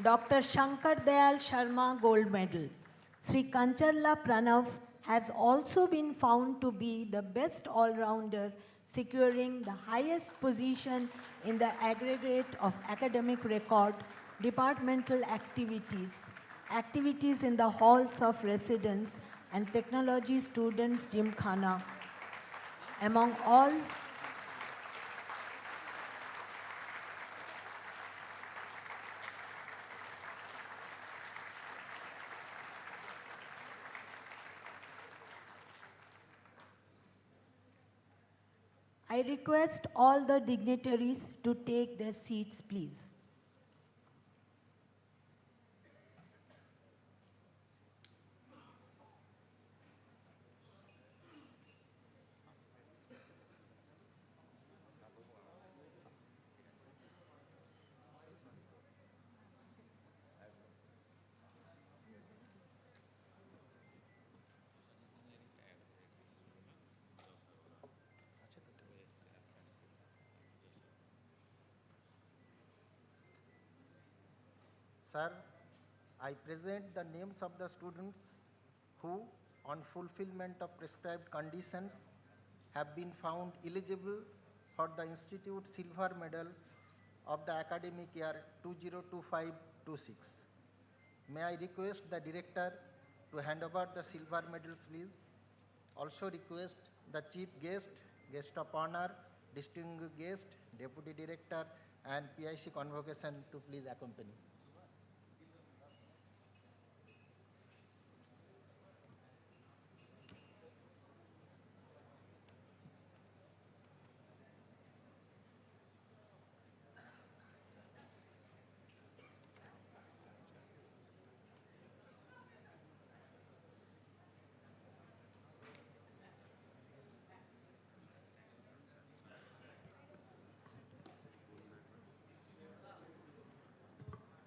Dr. Shankar Dayal Sharma Gold Medal. Sri Kanchalla Pranav has also been found to be the best all-rounder, securing the highest position in the aggregate of academic record, departmental activities, activities in the halls of residence, and technology students' gymkhana. Among all I request all the dignitaries to take their seats, please. Sir, I present the names of the students who, on fulfillment of prescribed conditions, have been found eligible for the Institute Silver Medals of the academic year 2025-26. May I request the Director to hand over the silver medals, please? Also request the Chief Guest, Guest of Honor, Distinguished Guest, Deputy Director, and PIC Convocation to please accompany.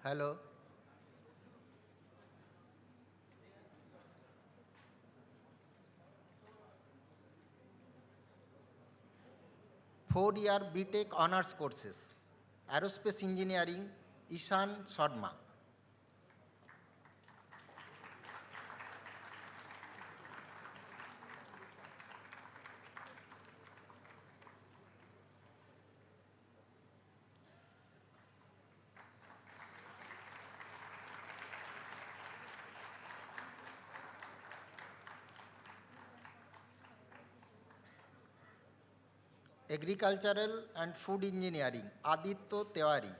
Hello. Four-year BTech honors courses. Aerospace Engineering, Ishan Sharma. Agricultural and Food Engineering, Aditya Tewari.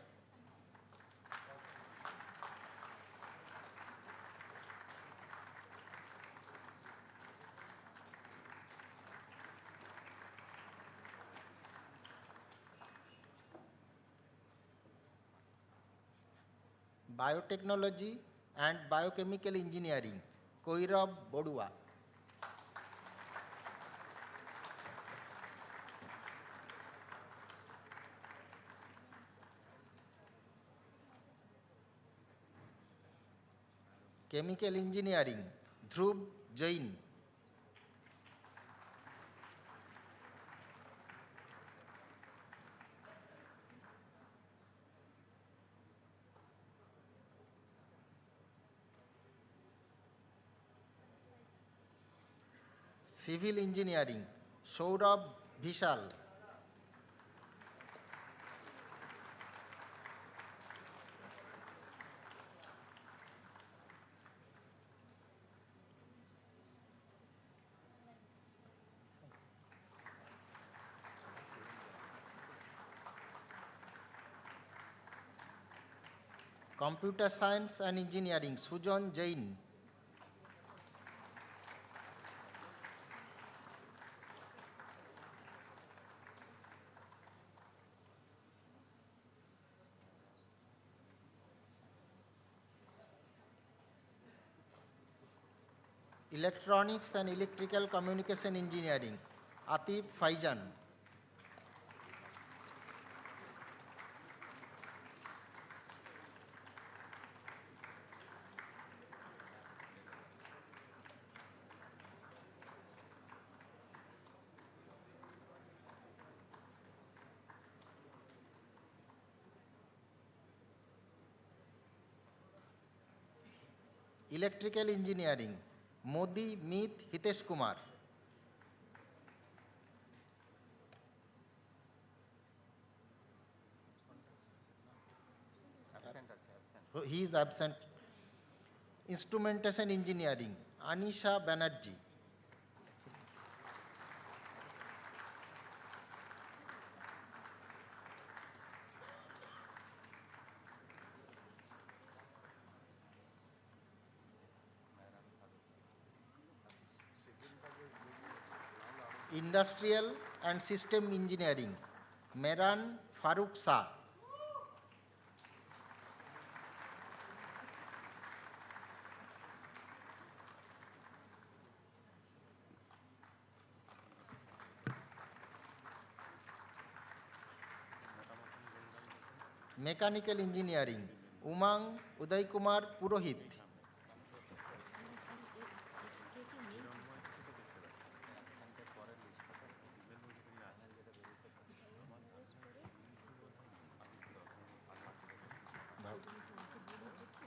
Biotechnology and Biochemical Engineering, Koirav Bodua. Chemical Engineering, Dhruv Jain. Civil Engineering, Saurabh Vishal. Computer Science and Engineering, Sujan Jain. Electronics and Electrical Communication Engineering, Atif Faizan. Electrical Engineering, Modi Meet Hitesh Kumar. He is absent. Instrumentation Engineering, Anisha Banerjee. Industrial and System Engineering, Mehran Farooq Shah. Mechanical Engineering, Umang Uday Kumar Purohit.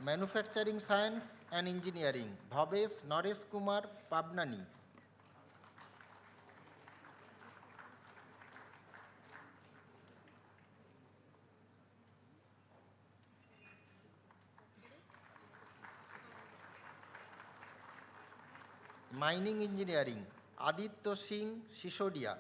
Manufacturing Science and Engineering, Bhavesh Naresh Kumar Pabnani. Mining Engineering, Aditya Singh Sisodia.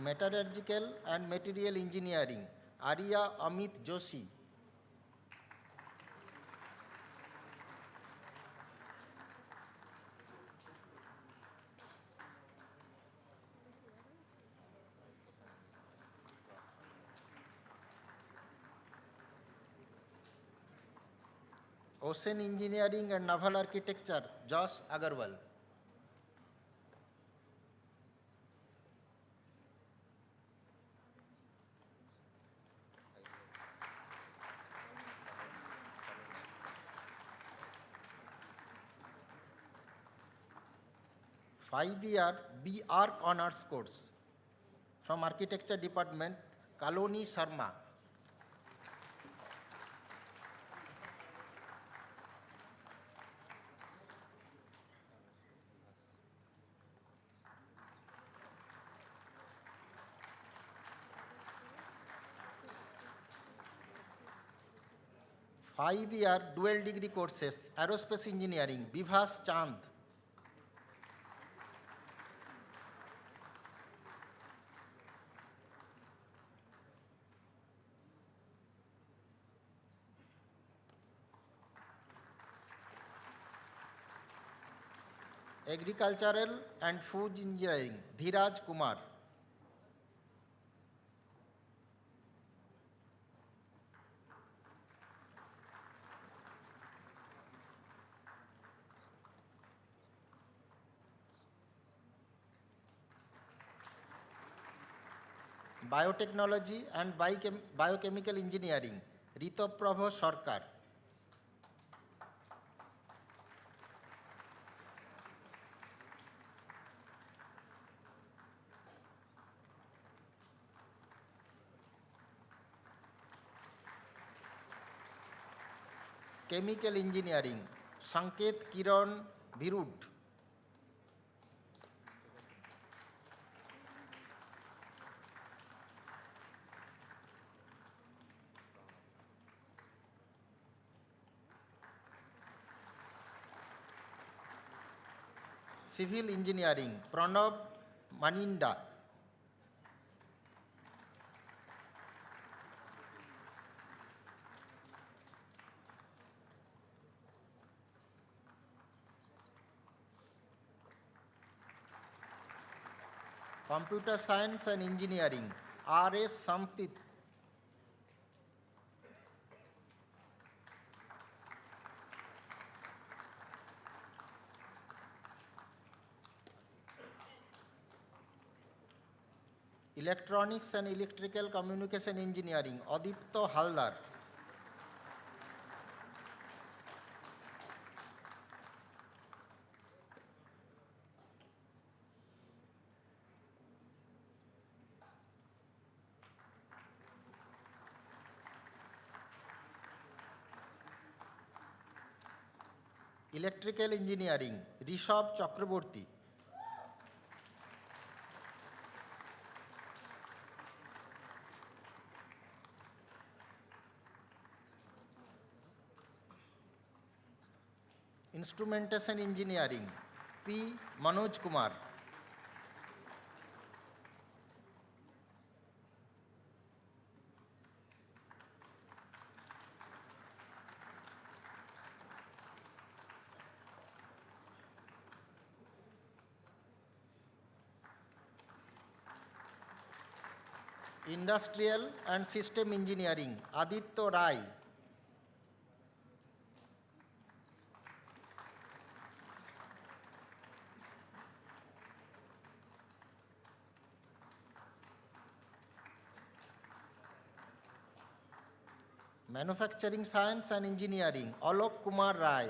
Metallurgical and Material Engineering, Arya Amit Joshi. Ocean Engineering and Naval Architecture, Josh Agarwal. Five-year B.Arch Honors Course from Architecture Department, Kaloni Sharma. Five-year dual degree courses, Aerospace Engineering, Bivas Chand. Agricultural and Food Engineering, Dhiraj Kumar. Biotechnology and Biochemical Engineering, Ritoprabha Sarkar. Chemical Engineering, Sanket Kiran Virud. Civil Engineering, Pranav Maninda. Computer Science and Engineering, R.S. Sampit. Electronics and Electrical Communication Engineering, Adipto Haldar. Electrical Engineering, Rishabh Chakraborty. Instrumentation Engineering, P. Manoj Kumar. Industrial and System Engineering, Aditya Rai. Manufacturing Science and Engineering, Alok Kumar Rai.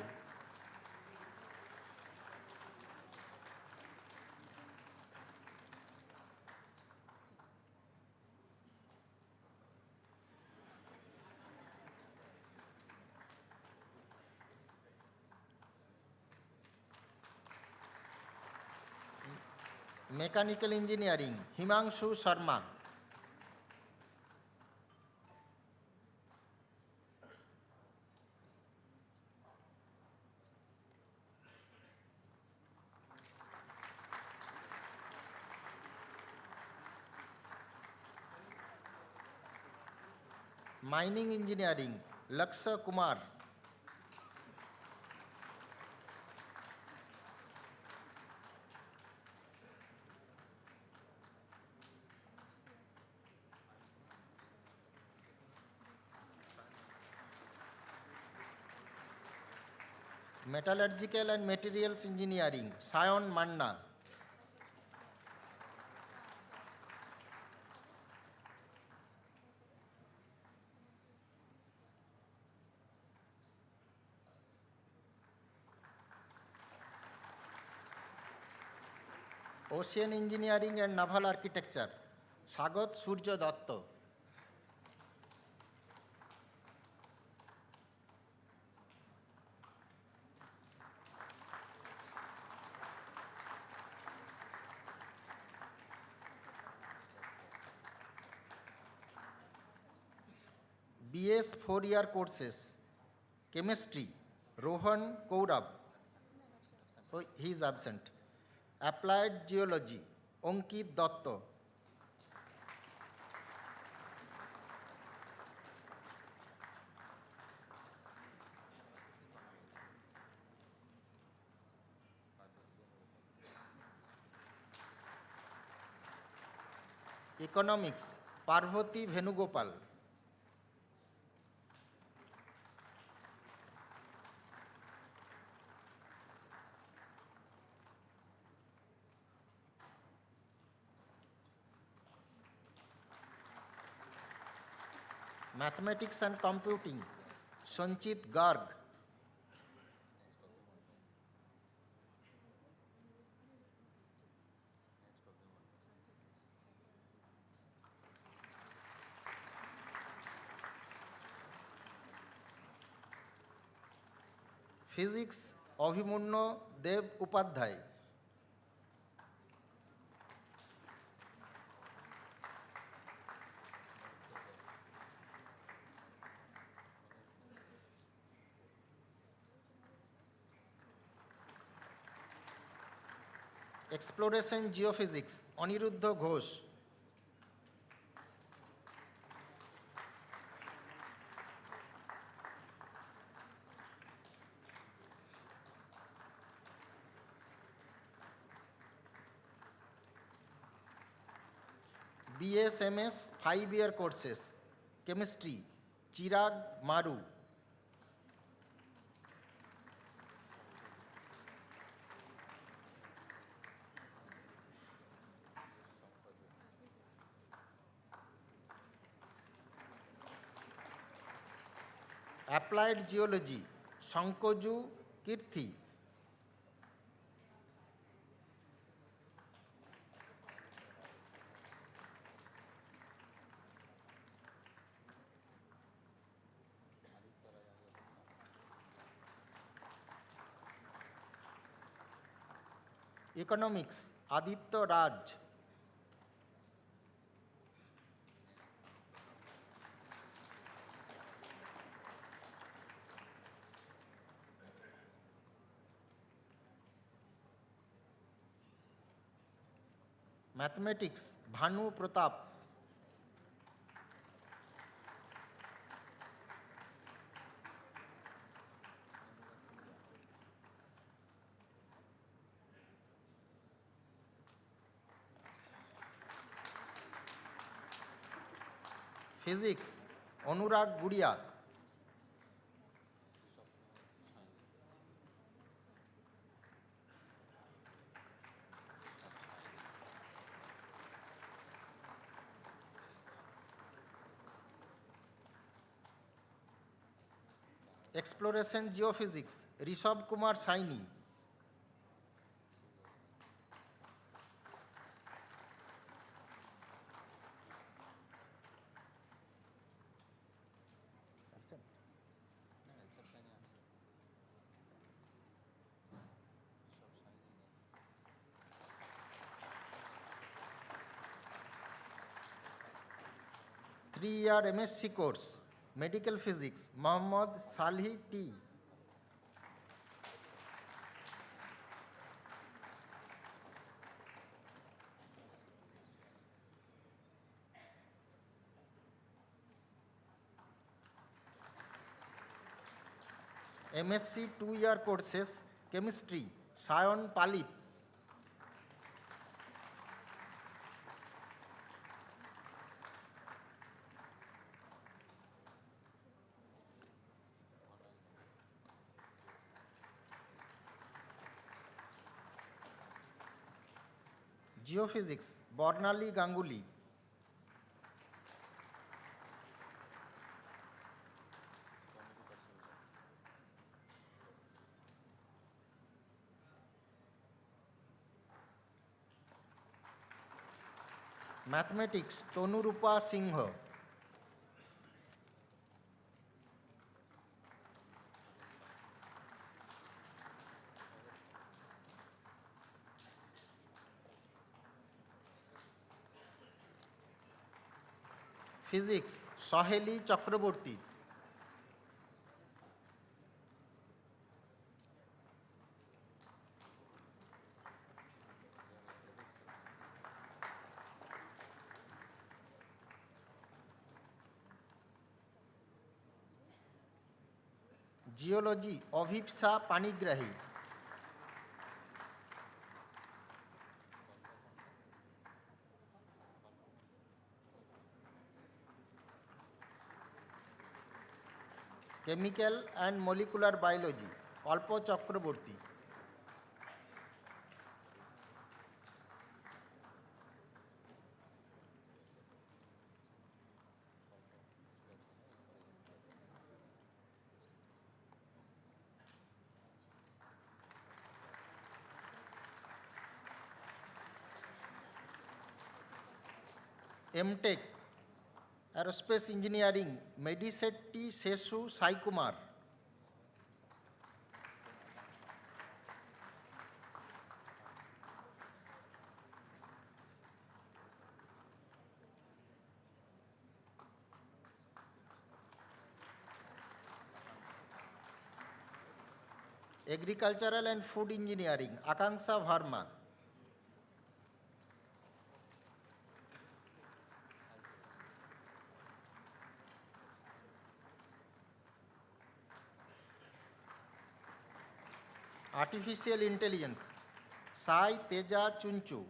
Mechanical Engineering, Himanshu Sharma. Mining Engineering, Laksha Kumar. Metallurgical and Materials Engineering, Sayon Manna. Ocean Engineering and Naval Architecture, Sagat Surya Datta. BS 4-year courses, Chemistry, Rohan Kourav. Oh, he is absent. Applied Geology, Ankit Datta. Economics, Parvati Venugopal. Mathematics and Computing, Sanchit Garg. Physics, Abhimanyu Dev Upadhyay. Exploration Geophysics, Aniruddha Ghosh. BSMS 5-year courses, Chemistry, Chirag Maru. Applied Geology, Sankoju Kirthi. Economics, Aditya Raj. Mathematics, Bhanu Pratap. Physics, Anurag Gudia. Exploration Geophysics, Rishabh Kumar Saini. Three-year MSc course, Medical Physics, Mohammad Salhi T. MSc 2-year courses, Chemistry, Sayon Palit. Geophysics, Bornali Ganguly. Mathematics, Tonurupa Singh. Physics, Saheli Chakraborty. Geology, Avipsa Panigrahi. Chemical and Molecular Biology, Alpo Chakraborty. MTech, Aerospace Engineering, Medisetti Sesu Sai Kumar. Agricultural and Food Engineering, Akanksha Verma. Artificial Intelligence, Sai Teja Chunchu.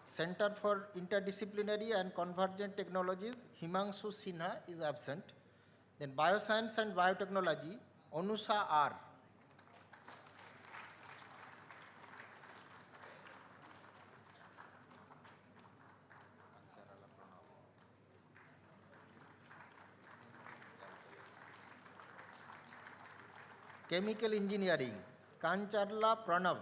Center for Interdisciplinary and Convergent Technologies, Himangshu Sinha is absent. Then Bioscience and Biotechnology, Onusha R. Chemical Engineering, Kancharla Pranav.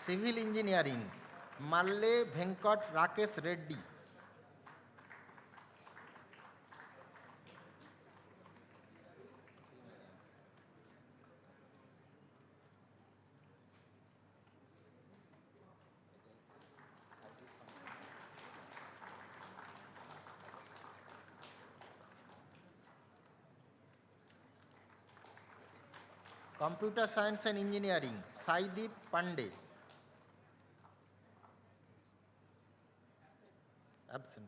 Civil Engineering, Malle Venkat Rakesh Reddy. Computer Science and Engineering, Saideep Pandey. Absent.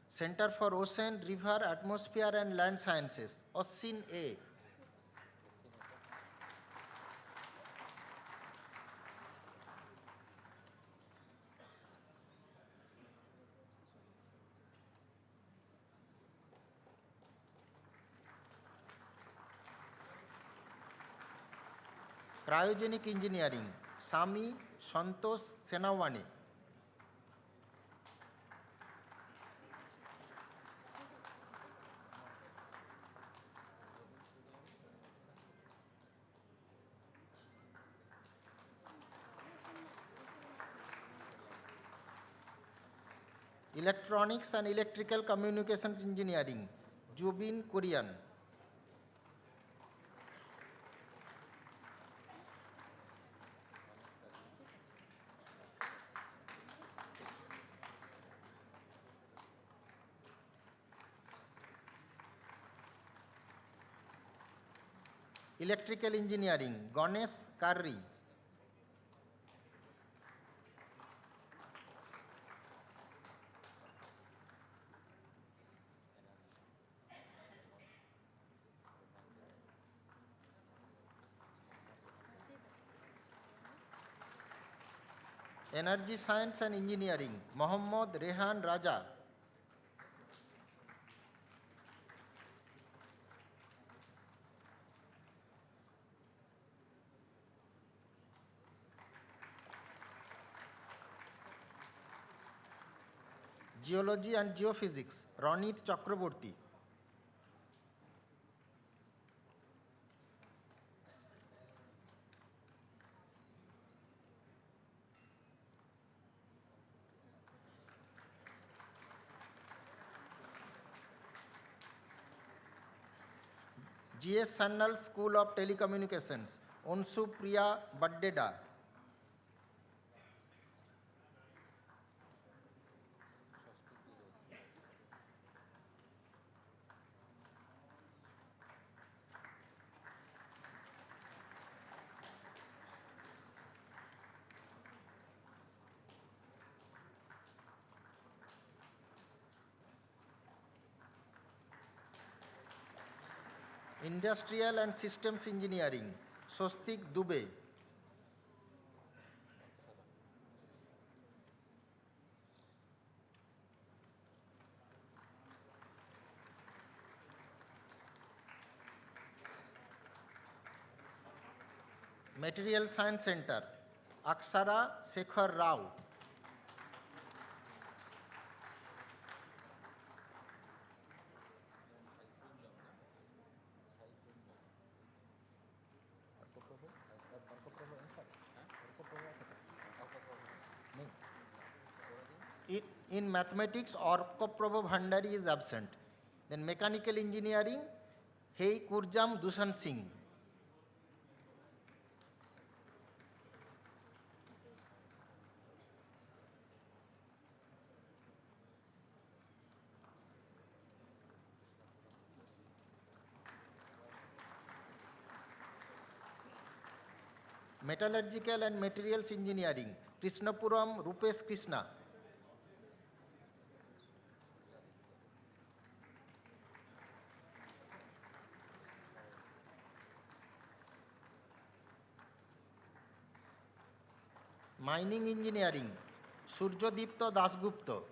Center for Ocean, River, Atmosphere and Land Sciences, Ossin A. Cryogenic Engineering, Sami Santosh Senawani. Electronics and Electrical Communications Engineering, Jubin Korean. Electrical Engineering, Ganesh Karri. Energy Science and Engineering, Mohammad Rehan Raja. Geology and Geophysics, Ronit Chakraborty. GS Sannal School of Telecommunications, Onsu Priya Baddeda. Industrial and Systems Engineering, Swastik Dubey. Material Science Center, Aksara Shekhar Rao. In mathematics, Orkoprabha Bhandari is absent. Then mechanical engineering, Hey Kurjam Dushan Singh. Metallurgical and materials engineering, Krishnapuram Rupesh Krishna. Mining engineering, Surjodipto Dasgupta.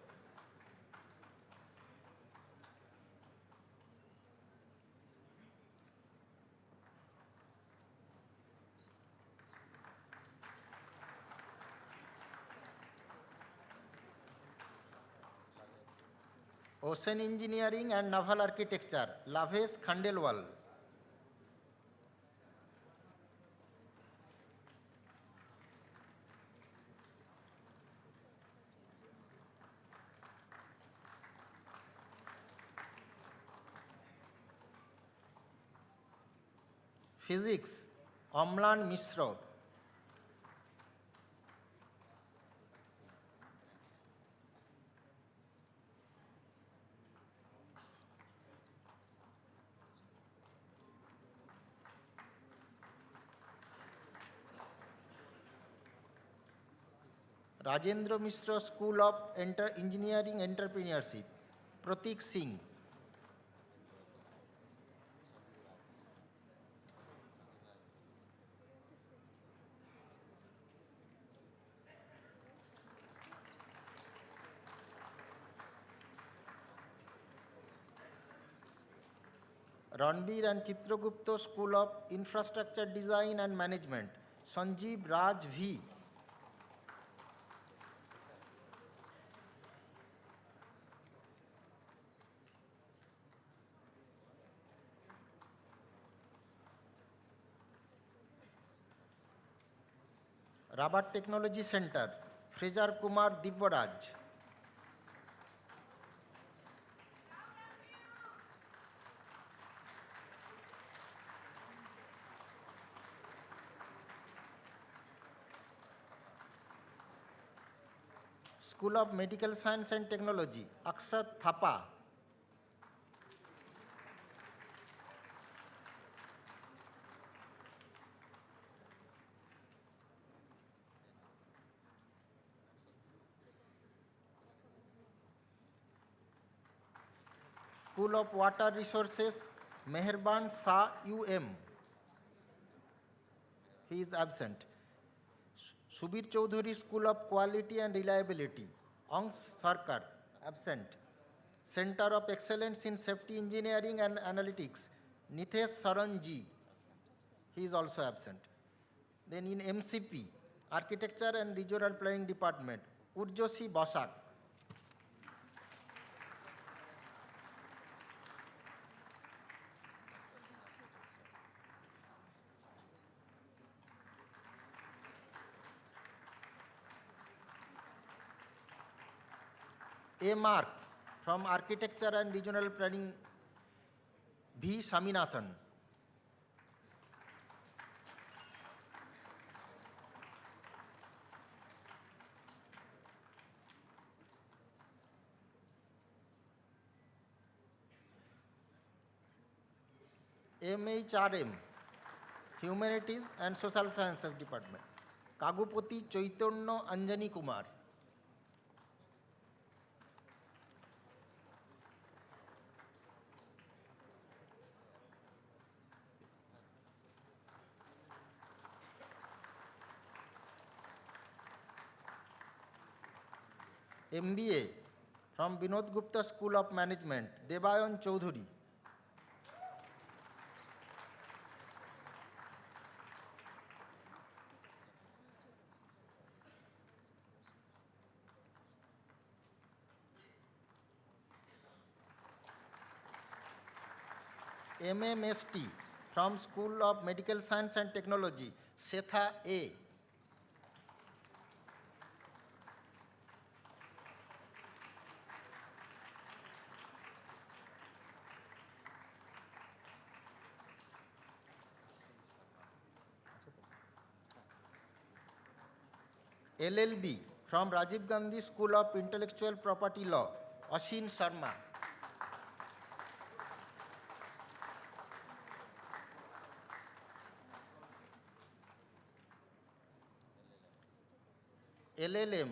Ocean engineering and naval architecture, Lavesh Khandelwal. Physics, Amlan Mishra. Rajendra Mishra School of Engineering Entrepreneurship, Pratik Singh. Ranbir and Chitragupta School of Infrastructure Design and Management, Sanjeev Raj V. Rabat Technology Center, Fraser Kumar Dibbaraj. School of Medical Science and Technology, Akshat Thapa. School of Water Resources, Meherban Shah UM. He is absent. Subir Chaudhary, School of Quality and Reliability, Ansh Sarkar, absent. Center of Excellence in Safety Engineering and Analytics, Nitesh Saranji, he is also absent. Then in MCP, Architecture and Regional Planning Department, Urjoshi Basak. A Mark from Architecture and Regional Planning, V. Saminathan. MHRM, Humanities and Social Sciences Department, Kagupati Chaitanya Anjani Kumar. MBA from Binod Gupta School of Management, Debayan Chaudhuri. MMST from School of Medical Science and Technology, Setha A. LLB from Rajiv Gandhi School of Intellectual Property Law, Ashin Sharma. LLM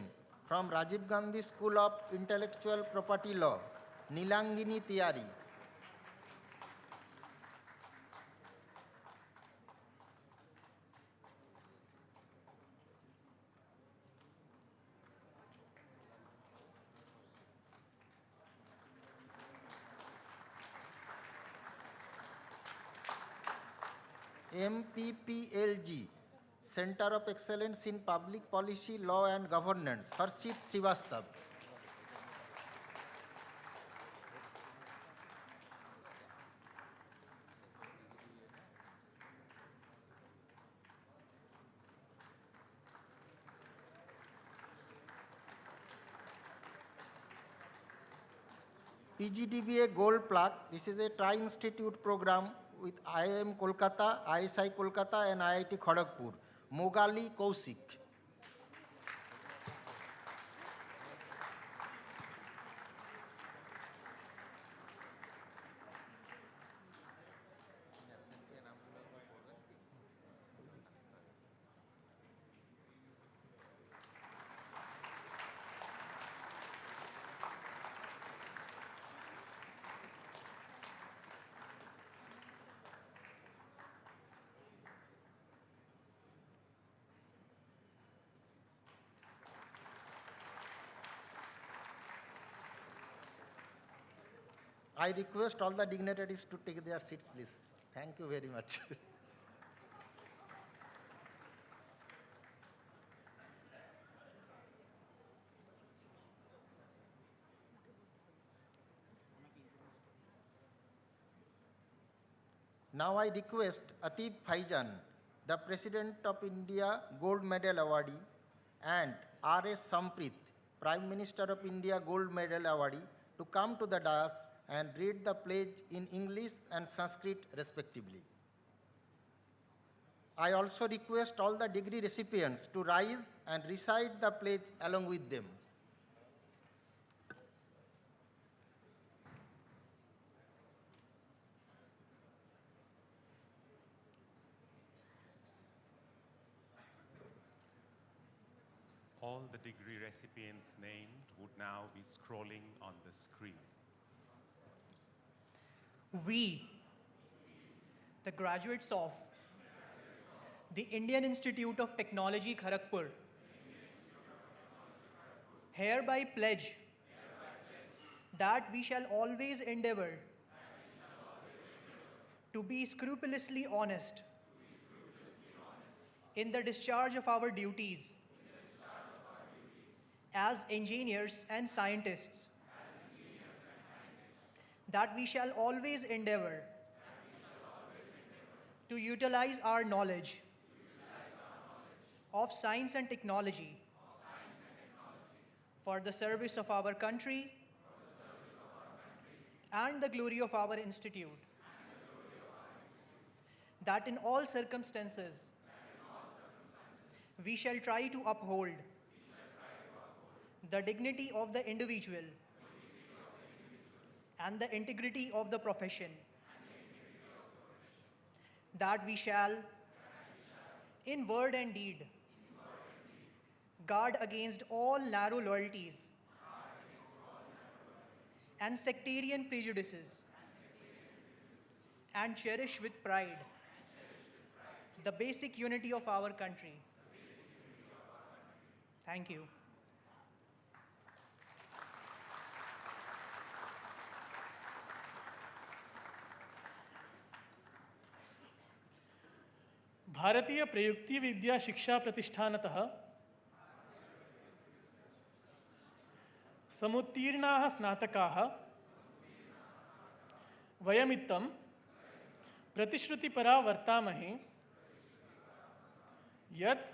from Rajiv Gandhi School of Intellectual Property Law, Nilangini Tiwari. MPPLG, Center of Excellence in Public Policy, Law and Governance, Harshit Srivastav. PGDBA Gold Plaque, this is a tri-institute program with IIM Kolkata, ISI Kolkata and IIT Kharagpur, Mogali Kaushik. I request all the dignitaries to take their seats, please. Thank you very much. Now I request Atif Faizan, the President of India Gold Medal Awardee, and R.S. Samprit, Prime Minister of India Gold Medal Awardee, to come to the dais and read the pledge in English and Sanskrit respectively. I also request all the degree recipients to rise and recite the pledge along with them. All the degree recipients named would now be scrolling on the screen. We, the graduates of the Indian Institute of Technology Kharagpur, hereby pledge that we shall always endeavor to be scrupulously honest in the discharge of our duties as engineers and scientists, that we shall always endeavor to utilize our knowledge of science and technology for the service of our country and the glory of our institute, that in all circumstances we shall try to uphold the dignity of the individual and the integrity of the profession, that we shall, in word and deed, guard against all narrow loyalties and sectarian prejudices, and cherish with pride the basic unity of our country. Thank you. भारतीय प्रयुक्ति विद्या शिक्षा प्रतिष्ठानतः समुत्तीर्णाः स्नातकाः वयमित्थं प्रतिश्रुतिपरा वर्तामहे यत्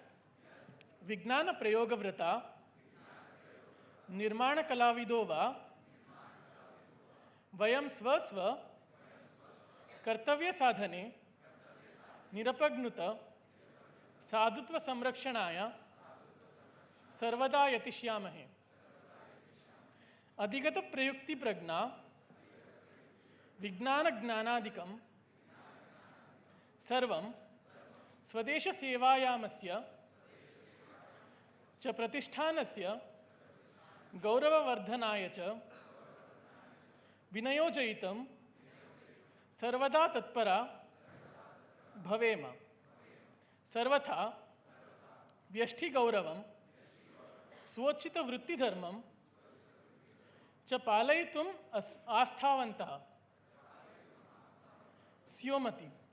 विज्ञानप्रयोगव्रता निर्माणकलाविदो वा वयं स्वस्व कर्तव्यसाधने निरपग्नुत साधुत्व संरक्षणाय सर्वदा यतिष्यामहे। अधिगत प्रयुक्ति प्रज्ञा विज्ञान ज्ञानादिकं सर्वं स्वदेश सेवायामस्य च प्रतिष्ठानस्य गौरववर्धनाय च विनियोजयितुं सर्वदा तत्परा भवेम। सर्वथा व्यष्टिगौरवं स्वोचितवृत्तिधर्मं च पालयितुम् आस्थावन्तः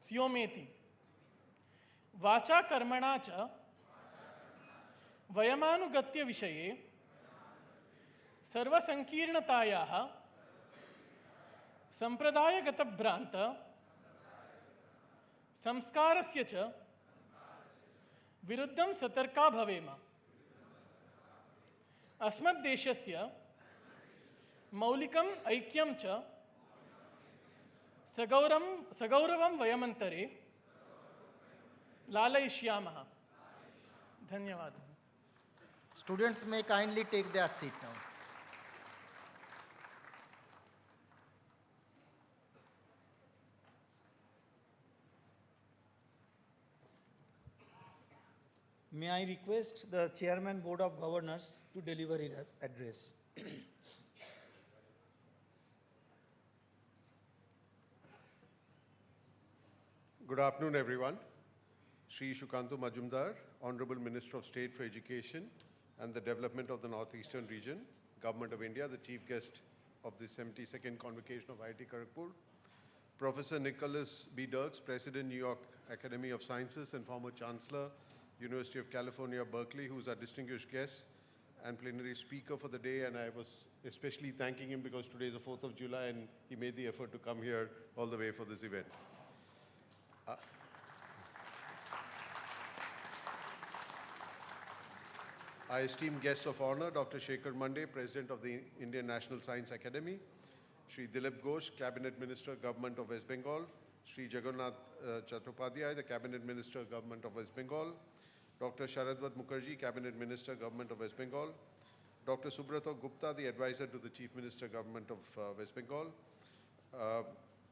स्योमेति। वाचा कर्मणा च वयमानुगत्य विषये सर्वसंकीर्णतायाः संप्रदायगतभ्रान्त संस्कारस्य च विरुद्धं सतर्का भवेम। अस्मद्देशस्य मौलिकम् ऐक्यं च सगौरवं वयमन्तरे लालयिष्यामः। धन्यवादः। Students may kindly take their seat now. May I request the Chairman Board of Governors to deliver his address. Good afternoon, everyone. Shri Shukantu Majumdar, Honorable Minister of State for Education and the Development of the Northeastern Region, Government of India, the Chief Guest of the 72nd Convocation of IIT Kharagpur, Professor Nicholas B. Dirks, President, New York Academy of Sciences and former Chancellor, University of California, Berkeley, who's our distinguished guest and plenary speaker for the day. And I was especially thanking him because today is the 4th of July and he made the effort to come here all the way for this event. Our esteemed guests of honor, Dr. Shekhar Mande, President of the Indian National Science Academy, Shri Dilip Ghosh, Cabinet Minister, Government of West Bengal, Shri Jagannath Chattopadhyay, the Cabinet Minister, Government of West Bengal, Dr. Sharadvat Mukherjee, Cabinet Minister, Government of West Bengal, Dr. Subrata Gupta, the Advisor to the Chief Minister, Government of West Bengal,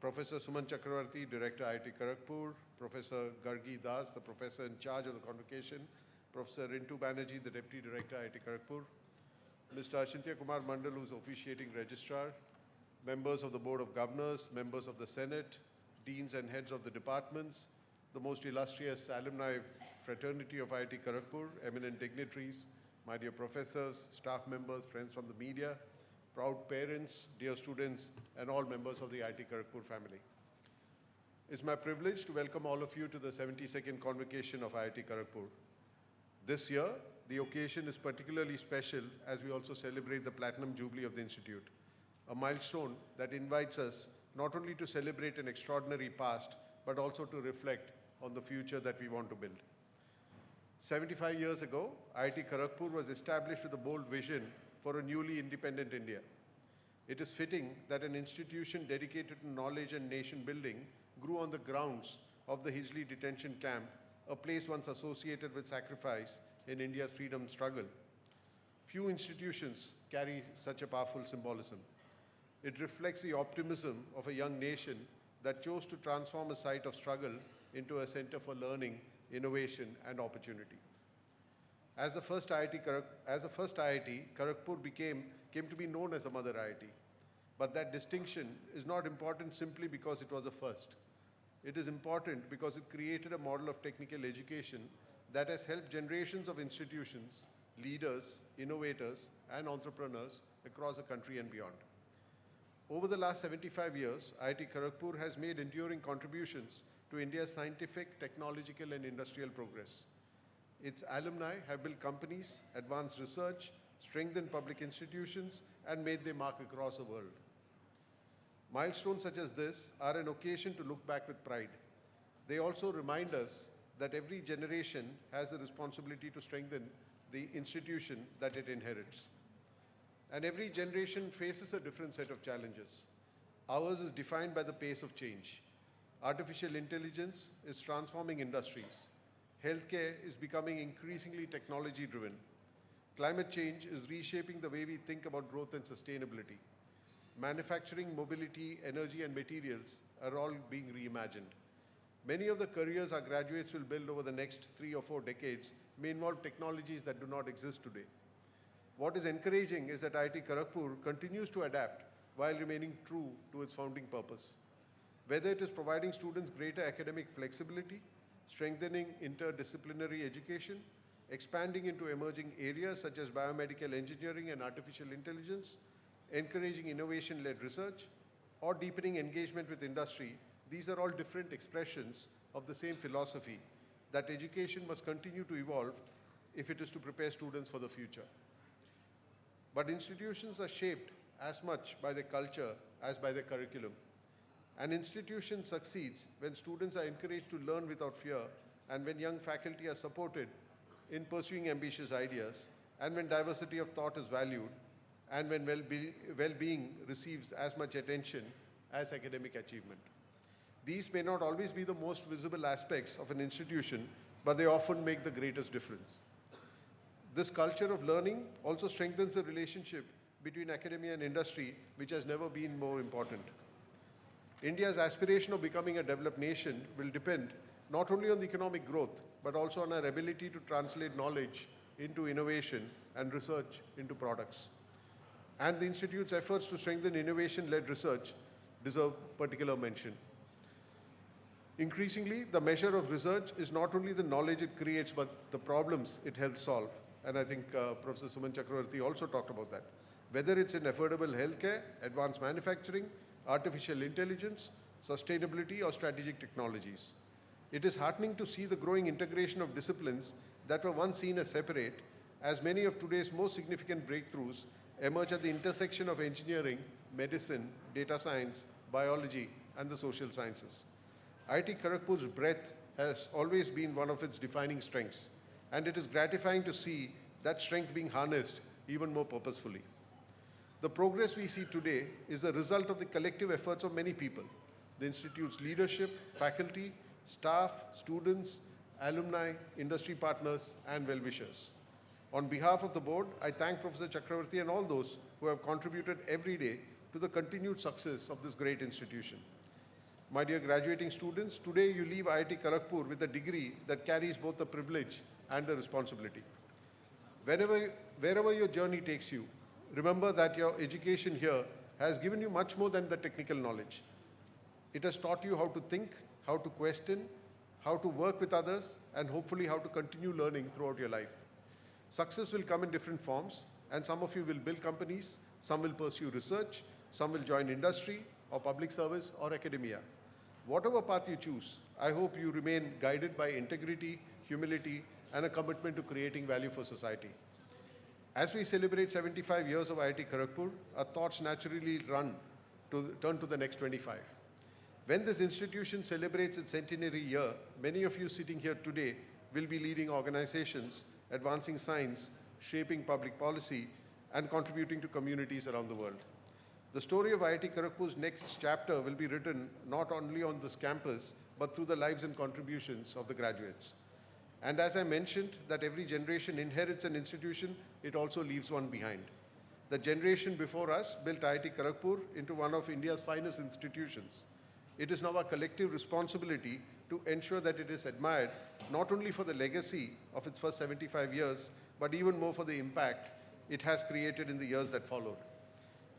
Professor Suman Chakravarti, Director, IIT Kharagpur, Professor Gargi Das, the Professor in charge of the Convocation, Professor Rintu Banerjee, the Deputy Director, IIT Kharagpur, Mr. Ashintya Kumar Mandal, who's officiating Registrar, members of the Board of Governors, members of the Senate, deans and heads of the departments, the most illustrious alumni fraternity of IIT Kharagpur, eminent dignitaries, my dear professors, staff members, friends from the media, proud parents, dear students, and all members of the IIT Kharagpur family. It's my privilege to welcome all of you to the 72nd Convocation of IIT Kharagpur. This year, the occasion is particularly special as we also celebrate the Platinum Jubilee of the Institute, a milestone that invites us not only to celebrate an extraordinary past, but also to reflect on the future that we want to build. 75 years ago, IIT Kharagpur was established with a bold vision for a newly independent India. It is fitting that an institution dedicated to knowledge and nation building grew on the grounds of the Hijli detention camp, a place once associated with sacrifice in India's freedom struggle. Few institutions carry such a powerful symbolism. It reflects the optimism of a young nation that chose to transform a site of struggle into a center for learning, innovation, and opportunity. As the first IIT, Kharagpur came to be known as a mother IIT. But that distinction is not important simply because it was the first. It is important because it created a model of technical education that has helped generations of institutions, leaders, innovators, and entrepreneurs across the country and beyond. Over the last 75 years, IIT Kharagpur has made enduring contributions to India's scientific, technological, and industrial progress. Its alumni have built companies, advanced research, strengthened public institutions, and made their mark across the world. Milestones such as this are an occasion to look back with pride. They also remind us that every generation has a responsibility to strengthen the institution that it inherits. And every generation faces a different set of challenges. Ours is defined by the pace of change. Artificial intelligence is transforming industries. Healthcare is becoming increasingly technology-driven. Climate change is reshaping the way we think about growth and sustainability. Manufacturing, mobility, energy, and materials are all being reimagined. Many of the careers our graduates will build over the next 3 or 4 decades may involve technologies that do not exist today. What is encouraging is that IIT Kharagpur continues to adapt while remaining true to its founding purpose. Whether it is providing students greater academic flexibility, strengthening interdisciplinary education, expanding into emerging areas such as biomedical engineering and artificial intelligence, encouraging innovation-led research, or deepening engagement with industry, these are all different expressions of the same philosophy that education must continue to evolve if it is to prepare students for the future. But institutions are shaped as much by their culture as by their curriculum. An institution succeeds when students are encouraged to learn without fear, and when young faculty are supported in pursuing ambitious ideas, and when diversity of thought is valued, and when well-being receives as much attention as academic achievement. These may not always be the most visible aspects of an institution, but they often make the greatest difference. This culture of learning also strengthens the relationship between academia and industry, which has never been more important. India's aspiration of becoming a developed nation will depend not only on the economic growth, but also on our ability to translate knowledge into innovation and research into products. And the Institute's efforts to strengthen innovation-led research deserve particular mention. Increasingly, the measure of research is not only the knowledge it creates, but the problems it helps solve. And I think Professor Suman Chakravarti also talked about that. Whether it's in affordable healthcare, advanced manufacturing, artificial intelligence, sustainability, or strategic technologies. It is heartening to see the growing integration of disciplines that were once seen as separate, as many of today's most significant breakthroughs emerge at the intersection of engineering, medicine, data science, biology, and the social sciences. IIT Kharagpur's breadth has always been one of its defining strengths, and it is gratifying to see that strength being harnessed even more purposefully. The progress we see today is the result of the collective efforts of many people: the Institute's leadership, faculty, staff, students, alumni, industry partners, and well-wishers. On behalf of the board, I thank Professor Chakravarti and all those who have contributed every day to the continued success of this great institution. My dear graduating students, today you leave IIT Kharagpur with a degree that carries both a privilege and a responsibility. Wherever your journey takes you, remember that your education here has given you much more than the technical knowledge. It has taught you how to think, how to question, how to work with others, and hopefully how to continue learning throughout your life. Success will come in different forms, and some of you will build companies, some will pursue research, some will join industry or public service or academia. Whatever path you choose, I hope you remain guided by integrity, humility, and a commitment to creating value for society. As we celebrate 75 years of IIT Kharagpur, our thoughts naturally turn to the next 25. When this institution celebrates its centenary year, many of you sitting here today will be leading organizations, advancing science, shaping public policy, and contributing to communities around the world. The story of IIT Kharagpur's next chapter will be written not only on this campus, but through the lives and contributions of the graduates. And as I mentioned, that every generation inherits an institution, it also leaves one behind. The generation before us built IIT Kharagpur into one of India's finest institutions. It is now our collective responsibility to ensure that it is admired not only for the legacy of its first 75 years, but even more for the impact it has created in the years that followed.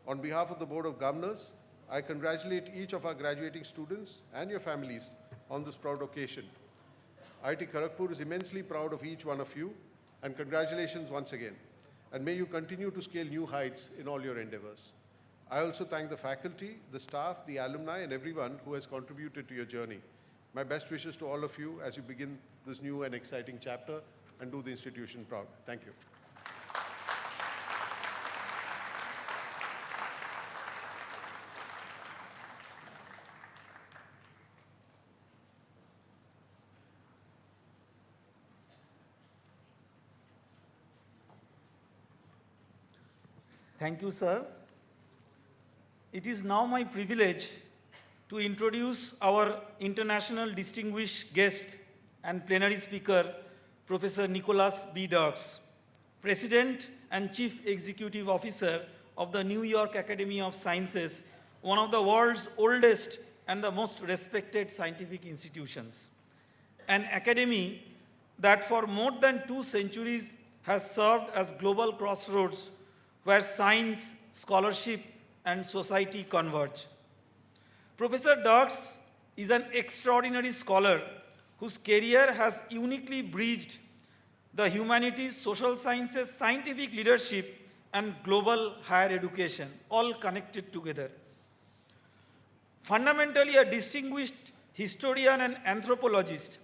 On behalf of the Board of Governors, I congratulate each of our graduating students and your families on this proud occasion. IIT Kharagpur is immensely proud of each one of you, and congratulations once again. And may you continue to scale new heights in all your endeavors. I also thank the faculty, the staff, the alumni, and everyone who has contributed to your journey. My best wishes to all of you as you begin this new and exciting chapter and do the institution proud. Thank you. Thank you, sir. It is now my privilege to introduce our international distinguished guest and plenary speaker, Professor Nicholas B. Dirks, President and Chief Executive Officer of the New York Academy of Sciences, one of the world's oldest and the most respected scientific institutions. An academy that for more than 2 centuries has served as global crossroads where science, scholarship, and society converge. Professor Dirks is an extraordinary scholar whose career has uniquely bridged the humanities, social sciences, scientific leadership, and global higher education, all connected together. Fundamentally a distinguished historian and anthropologist,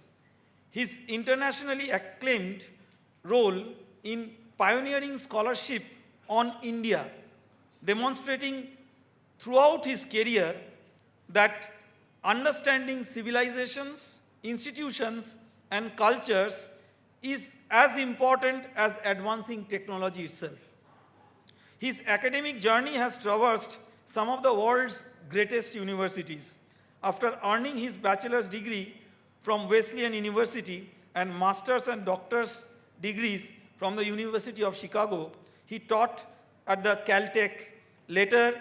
his internationally acclaimed role in pioneering scholarship on India, demonstrating throughout his career that understanding civilizations, institutions, and cultures is as important as advancing technology itself. His academic journey has traversed some of the world's greatest universities. After earning his bachelor's degree from Wesleyan University and master's and doctor's degrees from the University of Chicago, he taught at the Caltech, later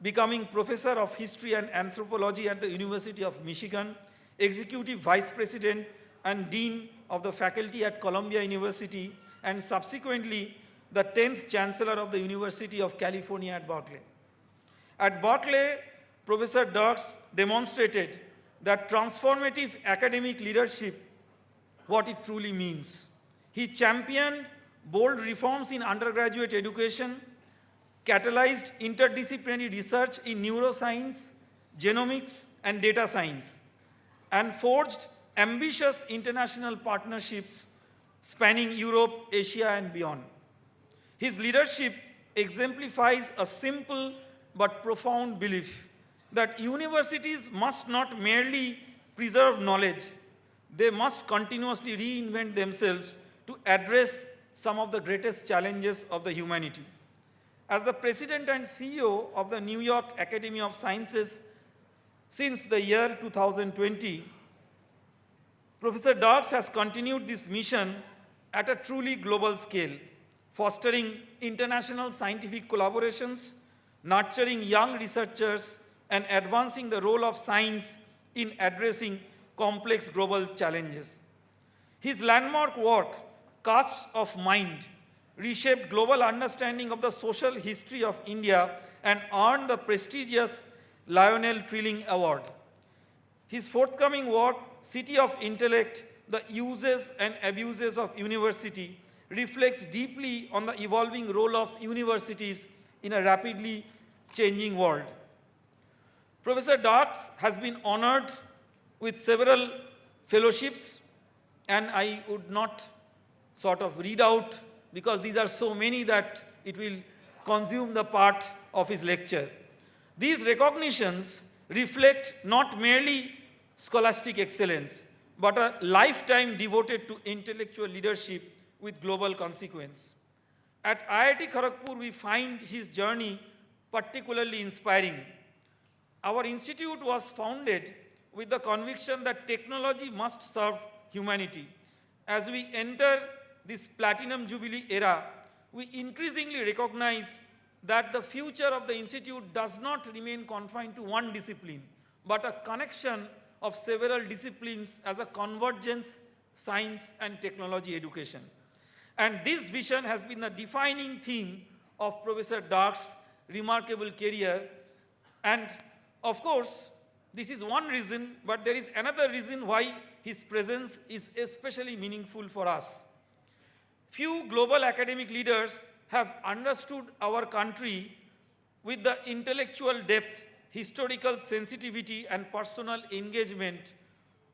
becoming professor of history and anthropology at the University of Michigan, executive vice president and dean of the faculty at Columbia University, and subsequently the 10th chancellor of the University of California at Berkeley. At Berkeley, Professor Dirks demonstrated that transformative academic leadership, what it truly means. He championed bold reforms in undergraduate education, catalyzed interdisciplinary research in neuroscience, genomics, and data science, and forged ambitious international partnerships spanning Europe, Asia, and beyond. His leadership exemplifies a simple but profound belief that universities must not merely preserve knowledge, they must continuously reinvent themselves to address some of the greatest challenges of the humanity. As the President and CEO of the New York Academy of Sciences since the year 2020, Professor Dirks has continued this mission at a truly global scale, fostering international scientific collaborations, nurturing young researchers, and advancing the role of science in addressing complex global challenges. His landmark work, Casts of Mind, reshaped global understanding of the social history of India and earned the prestigious Lionel Trilling Award. His forthcoming work, City of Intellect, The Uses and Abuses of University, reflects deeply on the evolving role of universities in a rapidly changing world. Professor Darts has been honored with several fellowships, and I would not sort of read out because these are so many that it will consume the part of his lecture. These recognitions reflect not merely scholastic excellence, but a lifetime devoted to intellectual leadership with global consequence. At IIT Kharagpur, we find his journey particularly inspiring. Our institute was founded with the conviction that technology must serve humanity. As we enter this Platinum Jubilee era, we increasingly recognize that the future of the institute does not remain confined to one discipline, but a connection of several disciplines as a convergence, science and technology education. And this vision has been the defining theme of Professor Dart's remarkable career. And of course, this is one reason, but there is another reason why his presence is especially meaningful for us. Few global academic leaders have understood our country with the intellectual depth, historical sensitivity, and personal engagement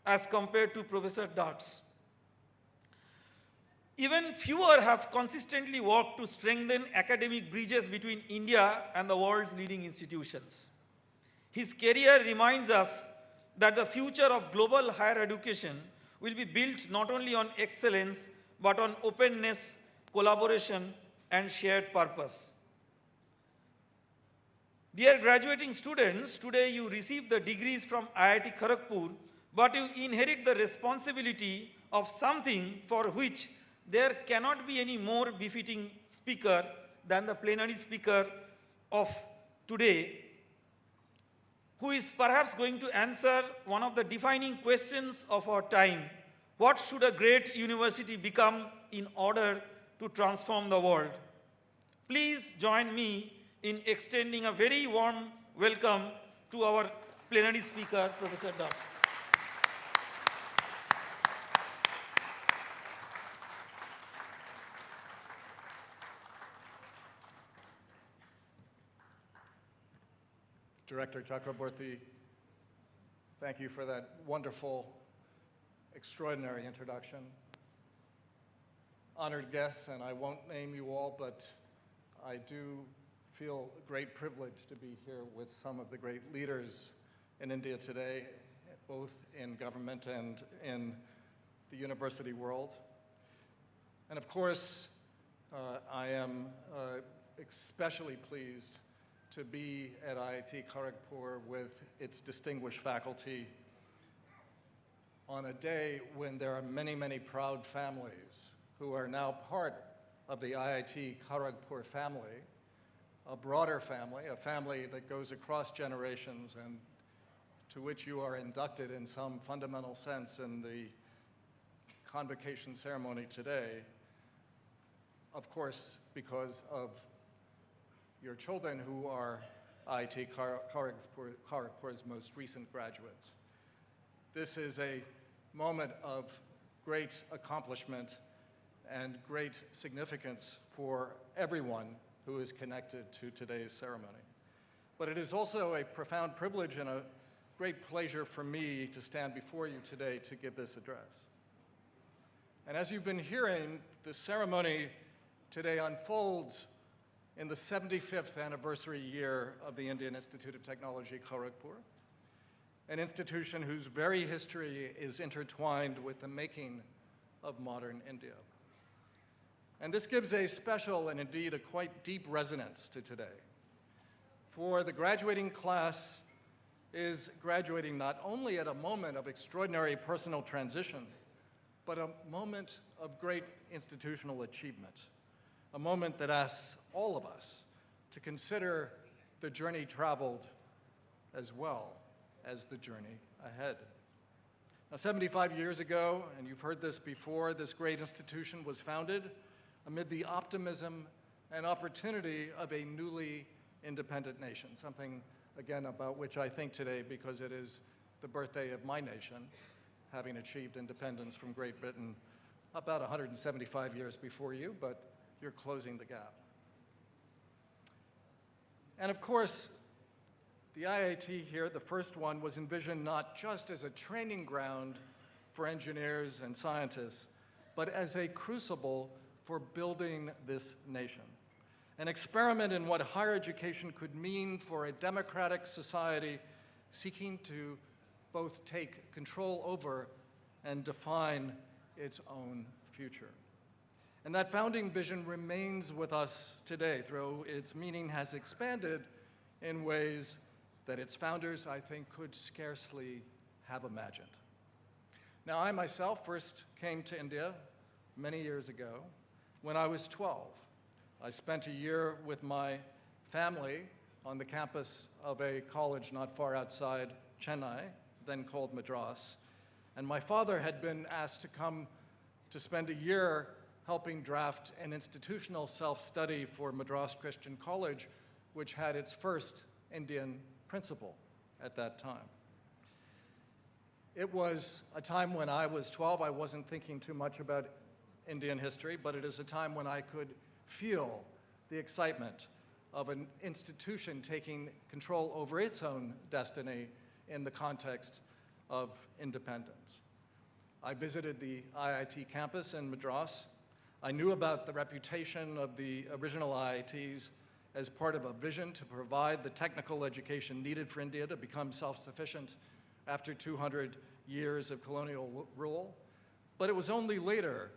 as compared to Professor Darts. Even fewer have consistently worked to strengthen academic bridges between India and the world's leading institutions. His career reminds us that the future of global higher education will be built not only on excellence, but on openness, collaboration, and shared purpose. Dear graduating students, today you receive the degrees from IIT Kharagpur, but you inherit the responsibility of something for which there cannot be any more befitting speaker than the plenary speaker of today, who is perhaps going to answer one of the defining questions of our time. What should a great university become in order to transform the world? Please join me in extending a very warm welcome to our plenary speaker, Professor Darts. Director Chakraborty, thank you for that wonderful, extraordinary introduction. Honored guests, and I won't name you all, but I do feel a great privilege to be here with some of the great leaders in India today, both in government and in the university world. And of course, I am especially pleased to be at IIT Kharagpur with its distinguished faculty on a day when there are many, many proud families who are now part of the IIT Kharagpur family, a broader family, a family that goes across generations and to which you are inducted in some fundamental sense in the convocation ceremony today, of course, because of your children who are IIT Kharagpur's most recent graduates. This is a moment of great accomplishment and great significance for everyone who is connected to today's ceremony. But it is also a profound privilege and a great pleasure for me to stand before you today to give this address. And as you've been hearing, the ceremony today unfolds in the 75th anniversary year of the Indian Institute of Technology, Kharagpur, an institution whose very history is intertwined with the making of modern India. And this gives a special and indeed a quite deep resonance to today. For the graduating class is graduating not only at a moment of extraordinary personal transition, but a moment of great institutional achievement. A moment that asks all of us to consider the journey traveled as well as the journey ahead. Now, 75 years ago, and you've heard this before, this great institution was founded amid the optimism and opportunity of a newly independent nation, something, again, about which I think today because it is the birthday of my nation, having achieved independence from Great Britain about 175 years before you, but you're closing the gap. And of course, the IIT here, the first one, was envisioned not just as a training ground for engineers and scientists, but as a crucible for building this nation. An experiment in what higher education could mean for a democratic society seeking to both take control over and define its own future. And that founding vision remains with us today, though its meaning has expanded in ways that its founders, I think, could scarcely have imagined. Now, I myself first came to India many years ago when I was 12. I spent a year with my family on the campus of a college not far outside Chennai, then called Madras. And my father had been asked to come to spend a year helping draft an institutional self-study for Madras Christian College, which had its first Indian principal at that time. It was a time when I was 12. I wasn't thinking too much about Indian history, but it is a time when I could feel the excitement of an institution taking control over its own destiny in the context of independence. I visited the IIT campus in Madras. I knew about the reputation of the original IITs as part of a vision to provide the technical education needed for India to become self-sufficient after 200 years of colonial rule. But it was only later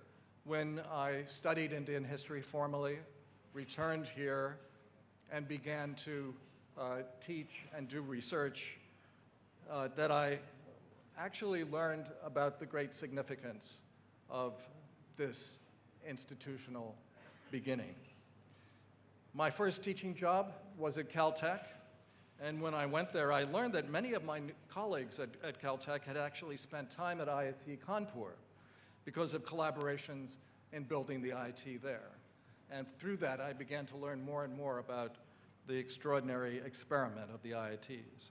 when I studied Indian history formally, returned here, and began to teach and do research that I actually learned about the great significance of this institutional beginning. My first teaching job was at Caltech, and when I went there, I learned that many of my colleagues at Caltech had actually spent time at IIT Kanpur because of collaborations in building the IIT there. And through that, I began to learn more and more about the extraordinary experiment of the IITs.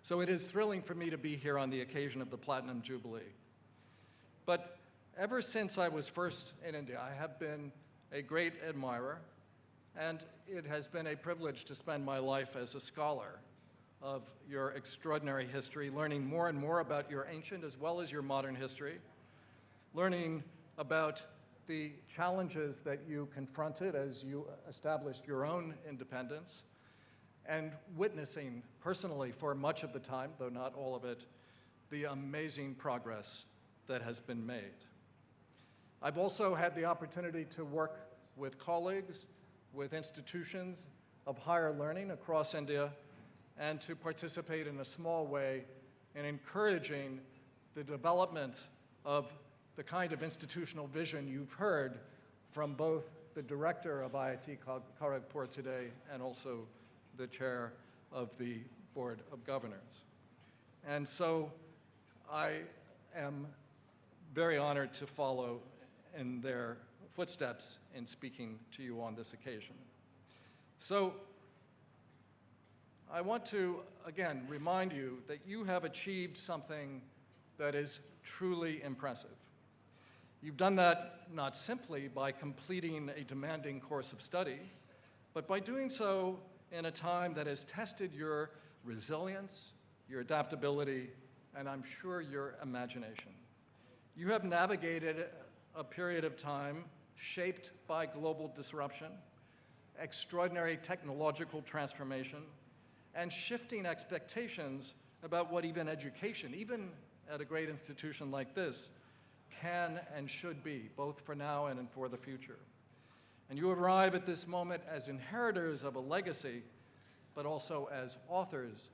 So it is thrilling for me to be here on the occasion of the Platinum Jubilee. But ever since I was first in India, I have been a great admirer, and it has been a privilege to spend my life as a scholar of your extraordinary history, learning more and more about your ancient as well as your modern history, learning about the challenges that you confronted as you established your own independence, and witnessing personally for much of the time, though not all of it, the amazing progress that has been made. I've also had the opportunity to work with colleagues, with institutions of higher learning across India, and to participate in a small way in encouraging the development of the kind of institutional vision you've heard from both the director of IIT Kharagpur today and also the chair of the Board of Governors. And so I am very honored to follow in their footsteps in speaking to you on this occasion. So I want to, again, remind you that you have achieved something that is truly impressive. You've done that not simply by completing a demanding course of study, but by doing so in a time that has tested your resilience, your adaptability, and I'm sure your imagination. You have navigated a period of time shaped by global disruption, extraordinary technological transformation, and shifting expectations about what even education, even at a great institution like this, can and should be, both for now and for the future. And you arrive at this moment as inheritors of a legacy, but also as authors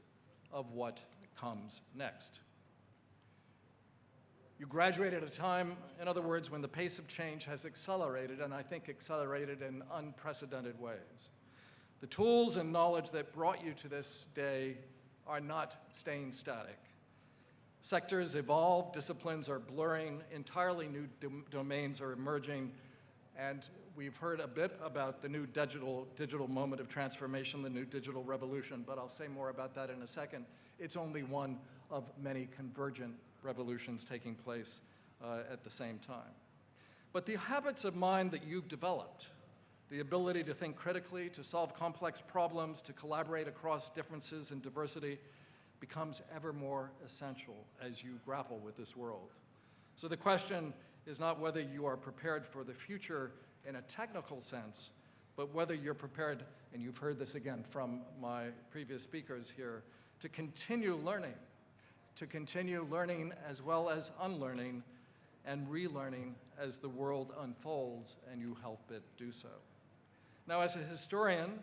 of what comes next. You graduate at a time, in other words, when the pace of change has accelerated, and I think accelerated in unprecedented ways. The tools and knowledge that brought you to this day are not staying static. Sectors evolve, disciplines are blurring, entirely new domains are emerging, And we've heard a bit about the new digital moment of transformation, the new digital revolution, but I'll say more about that in a second. It's only one of many convergent revolutions taking place at the same time. But the habits of mind that you've developed, the ability to think critically, to solve complex problems, to collaborate across differences and diversity, becomes ever more essential as you grapple with this world. So the question is not whether you are prepared for the future in a technical sense, but whether you're prepared, and you've heard this again from my previous speakers here, to continue learning as well as unlearning and relearning as the world unfolds and you help it do so. Now, as a historian,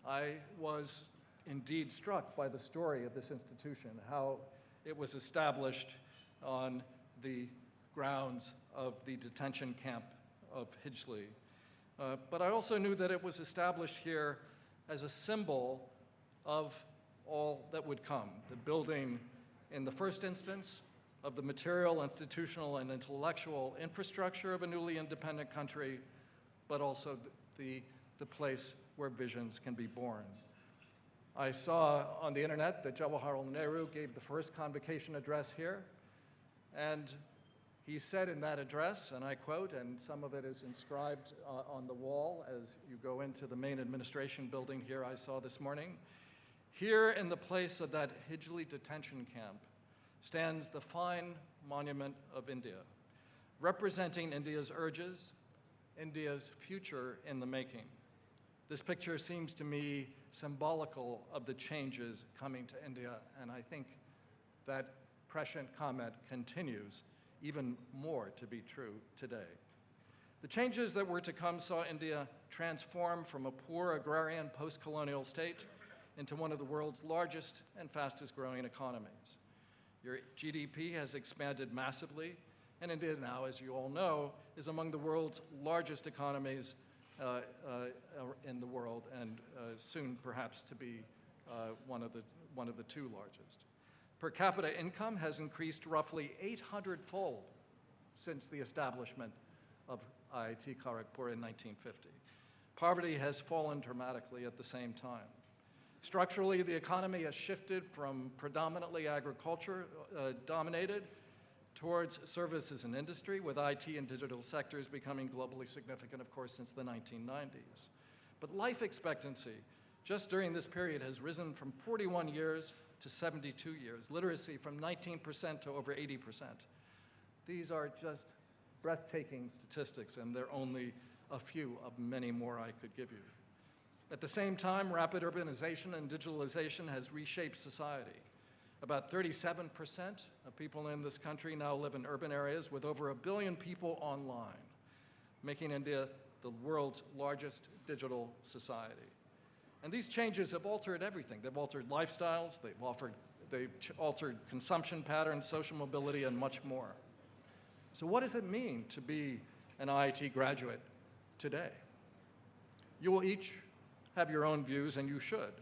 I was indeed struck by the story of this institution, how it was established on the grounds of the detention camp of Hijli. But I also knew that it was established here as a symbol of all that would come, the building in the first instance of the material, institutional, and intellectual infrastructure of a newly independent country, but also the place where visions can be born. I saw on the internet that Jawaharlal Nehru gave the first convocation address here, and he said in that address, and I quote, and some of it is inscribed on the wall as you go into the main administration building here I saw this morning, "Here in the place of that Hijli detention camp stands the fine monument of India, representing India's urges, India's future in the making. This picture seems to me symbolical of the changes coming to India, and I think that prescient comment continues even more to be true today. The changes that were to come saw India transform from a poor agrarian post-colonial state into one of the world's largest and fastest growing economies. Your GDP has expanded massively, and India now, as you all know, is among the world's largest economies in the world, and soon perhaps to be one of the two largest. Per capita income has increased roughly 800-fold since the establishment of IIT Kharagpur in 1950. Poverty has fallen dramatically at the same time. Structurally, the economy has shifted from predominantly agriculture dominated towards services and industry, with IT and digital sectors becoming globally significant, of course, since the 1990s. But life expectancy, just during this period, has risen from 41 years to 72 years. Literacy from 19% to over 80%. These are just breathtaking statistics, and they're only a few of many more I could give you. At the same time, rapid urbanization and digitalization has reshaped society. About 37% of people in this country now live in urban areas, with over 1 billion people online, making India the world's largest digital society. And these changes have altered everything. They've altered lifestyles, they've altered consumption patterns, social mobility, and much more. So what does it mean to be an IIT graduate today? You will each have your own views, and you should.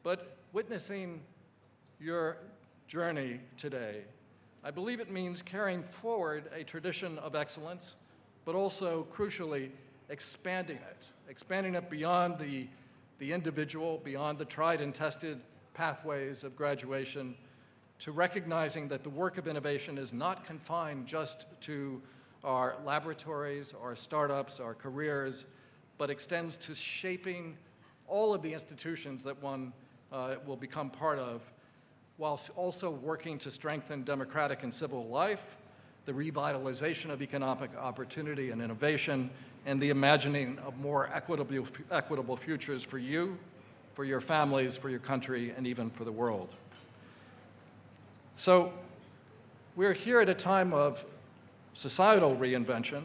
But witnessing your journey today, I believe it means carrying forward a tradition of excellence, but also, crucially, expanding it beyond the individual, beyond the tried and tested pathways of graduation, to recognizing that the work of innovation is not confined just to our laboratories, our startups, our careers, but extends to shaping all of the institutions that one will become part of, whilst also working to strengthen democratic and civil life, the revitalization of economic opportunity and innovation, and the imagining of more equitable futures for you, for your families, for your country, and even for the world. So we're here at a time of societal reinvention.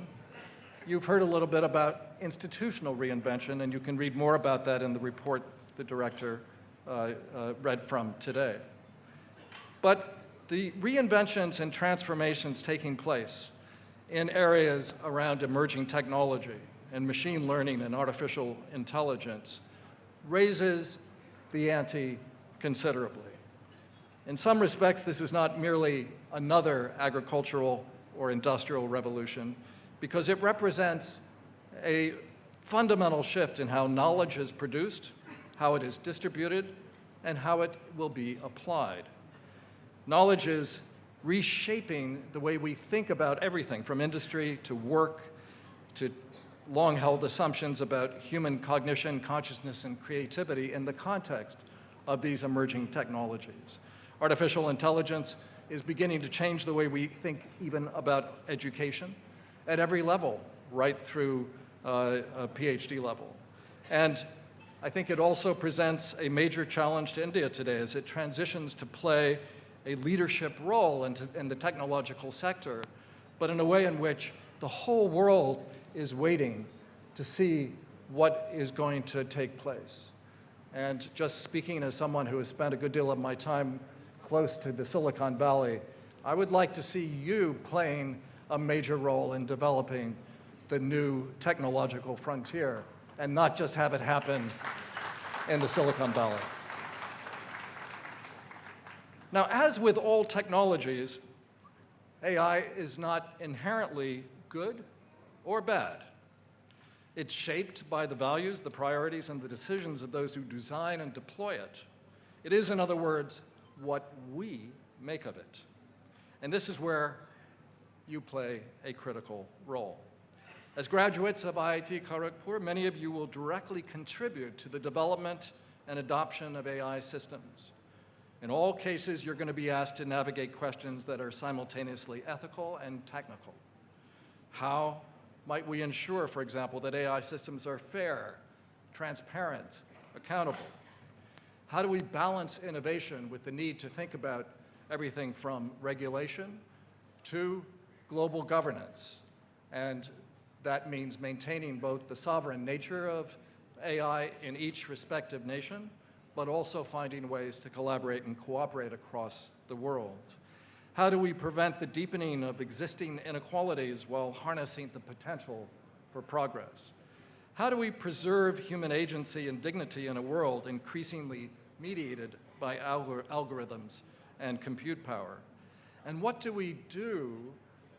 You've heard a little bit about institutional reinvention, and you can read more about that in the report the director read from today. But the reinventions and transformations taking place in areas around emerging technology and machine learning and artificial intelligence raises the ante considerably. In some respects, this is not merely another agricultural or industrial revolution, because it represents a fundamental shift in how knowledge is produced, how it is distributed, and how it will be applied. Knowledge is reshaping the way we think about everything, from industry to work to long-held assumptions about human cognition, consciousness, and creativity in the context of these emerging technologies. Artificial intelligence is beginning to change the way we think even about education at every level, right through a PhD level. And I think it also presents a major challenge to India today as it transitions to play a leadership role in the technological sector, but in a way in which the whole world is waiting to see what is going to take place. And just speaking as someone who has spent a good deal of my time close to the Silicon Valley, I would like to see you playing a major role in developing the new technological frontier and not just have it happen in the Silicon Valley. Now, as with all technologies, AI is not inherently good or bad. It's shaped by the values, the priorities, and the decisions of those who design and deploy it. It is, in other words, what we make of it. And this is where you play a critical role. As graduates of IIT Kharagpur, many of you will directly contribute to the development and adoption of AI systems. In all cases, you're going to be asked to navigate questions that are simultaneously ethical and technical. How might we ensure, for example, that AI systems are fair, transparent, accountable? How do we balance innovation with the need to think about everything from regulation to global governance? And that means maintaining both the sovereign nature of AI in each respective nation, but also finding ways to collaborate and cooperate across the world. How do we prevent the deepening of existing inequalities while harnessing the potential for progress? How do we preserve human agency and dignity in a world increasingly mediated by algorithms and compute power? And what do we do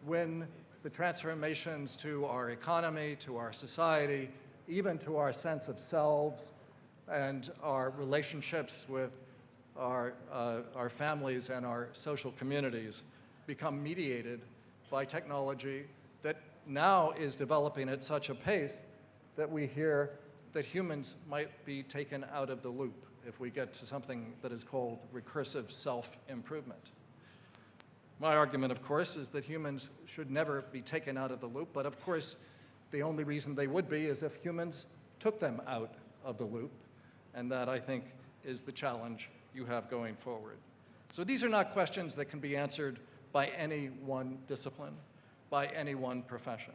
when the transformations to our economy, to our society, even to our sense of selves and our relationships with our families and our social communities become mediated by technology that now is developing at such a pace that we hear that humans might be taken out of the loop if we get to something that is called recursive self-improvement. My argument, of course, is that humans should never be taken out of the loop, but of course, the only reason they would be is if humans took them out of the loop, and that, I think, is the challenge you have going forward. So these are not questions that can be answered by any one discipline, by any one profession.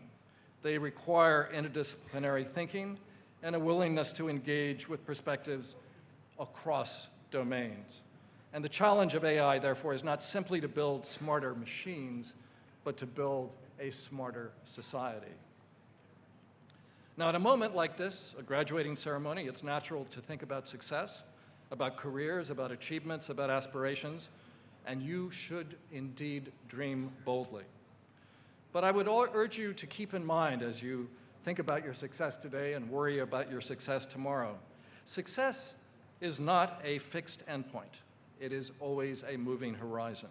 They require interdisciplinary thinking and a willingness to engage with perspectives across domains. And the challenge of AI, therefore, is not simply to build smarter machines, but to build a smarter society. Now, at a moment like this, a graduating ceremony, it's natural to think about success, about careers, about achievements, about aspirations, and you should indeed dream boldly. But I would urge you to keep in mind as you think about your success today and worry about your success tomorrow, success is not a fixed endpoint. It is always a moving horizon.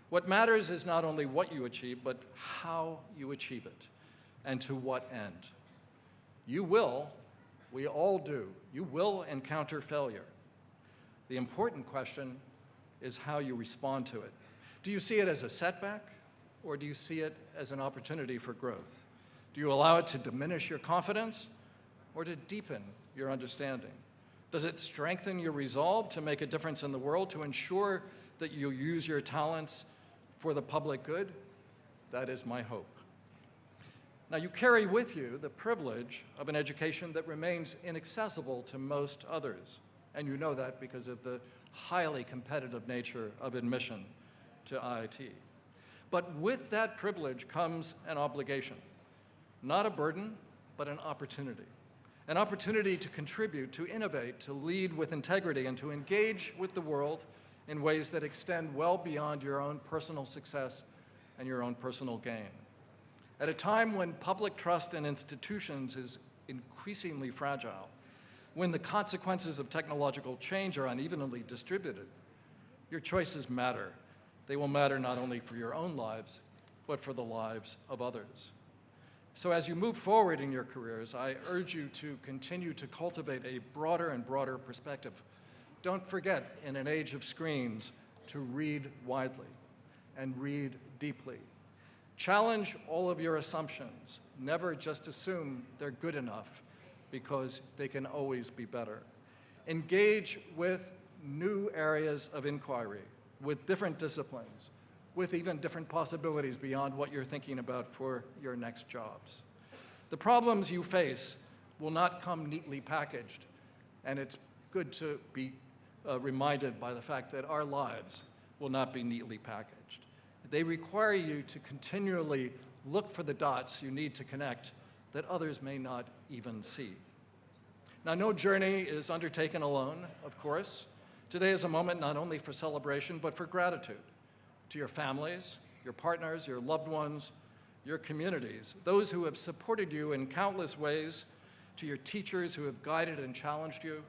What matters is not only what you achieve, but how you achieve it, and to what end. You will, we all do, you will encounter failure. The important question is how you respond to it. Do you see it as a setback, or do you see it as an opportunity for growth? Do you allow it to diminish your confidence, or to deepen your understanding? Does it strengthen your resolve to make a difference in the world, to ensure that you use your talents for the public good? That is my hope. Now, you carry with you the privilege of an education that remains inaccessible to most others, and you know that because of the highly competitive nature of admission to IIT. But with that privilege comes an obligation, not a burden, but an opportunity. An opportunity to contribute, to innovate, to lead with integrity, and to engage with the world in ways that extend well beyond your own personal success and your own personal gain. At a time when public trust in institutions is increasingly fragile, when the consequences of technological change are unevenly distributed, your choices matter. They will matter not only for your own lives, but for the lives of others. So as you move forward in your careers, I urge you to continue to cultivate a broader and broader perspective. Don't forget, in an age of screens, to read widely and read deeply. Challenge all of your assumptions. Never just assume they're good enough, because they can always be better. Engage with new areas of inquiry, with different disciplines, with even different possibilities beyond what you're thinking about for your next jobs. The problems you face will not come neatly packaged, and it's good to be reminded by the fact that our lives will not be neatly packaged. They require you to continually look for the dots you need to connect that others may not even see. Now, no journey is undertaken alone, of course. Today is a moment not only for celebration, but for gratitude to your families, your partners, your loved ones, your communities, those who have supported you in countless ways, to your teachers who have guided and challenged you,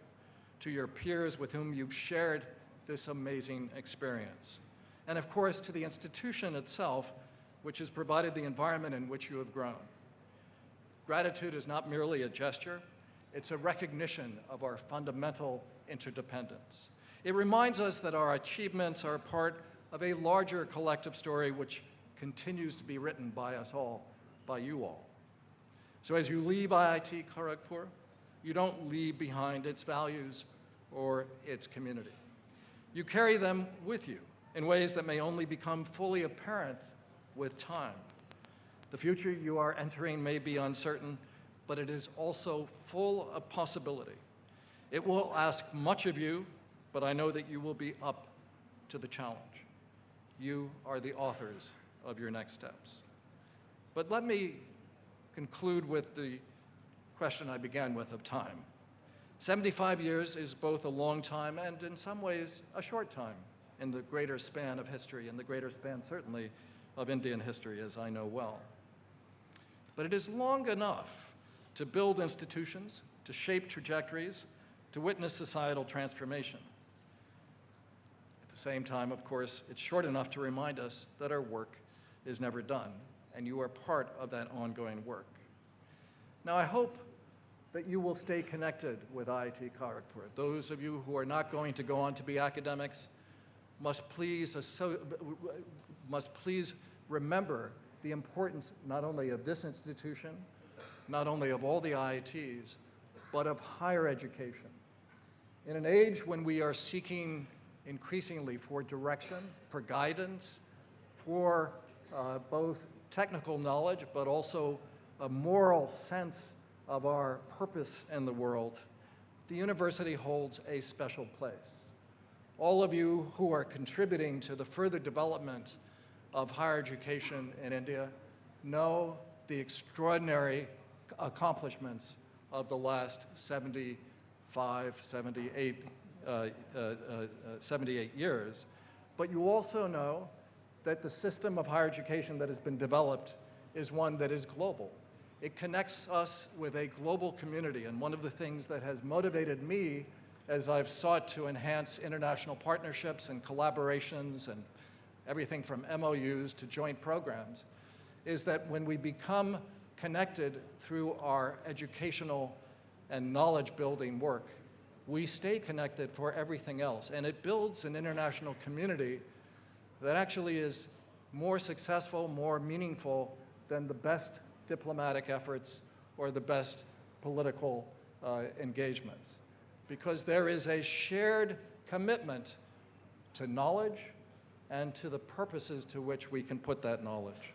to your peers with whom you've shared this amazing experience. And of course, to the institution itself, which has provided the environment in which you have grown. Gratitude is not merely a gesture, it's a recognition of our fundamental interdependence. It reminds us that our achievements are part of a larger collective story which continues to be written by us all, by you all. So as you leave IIT Kharagpur, you don't leave behind its values or its community. You carry them with you in ways that may only become fully apparent with time. The future you are entering may be uncertain, but it is also full of possibility. It will ask much of you, but I know that you will be up to the challenge. You are the authors of your next steps. But let me conclude with the question I began with of time. 75 years is both a long time and in some ways a short time in the greater span of history, and the greater span certainly of Indian history, as I know well. But it is long enough to build institutions, to shape trajectories, to witness societal transformation. At the same time, of course, it's short enough to remind us that our work is never done, and you are part of that ongoing work. Now, I hope that you will stay connected with IIT Kharagpur. Those of you who are not going to go on to be academics must please remember the importance not only of this institution, not only of all the IITs, but of higher education. In an age when we are seeking increasingly for direction, for guidance, for both technical knowledge, but also a moral sense of our purpose in the world, the university holds a special place. All of you who are contributing to the further development of higher education in India know the extraordinary accomplishments of the last 78 years. But you also know that the system of higher education that has been developed is one that is global. It connects us with a global community, and one of the things that has motivated me as I've sought to enhance international partnerships and collaborations and everything from MOUs to joint programs, is that when we become connected through our educational and knowledge-building work, we stay connected for everything else. And it builds an international community that actually is more successful, more meaningful than the best diplomatic efforts or the best political engagements. Because there is a shared commitment to knowledge and to the purposes to which we can put that knowledge.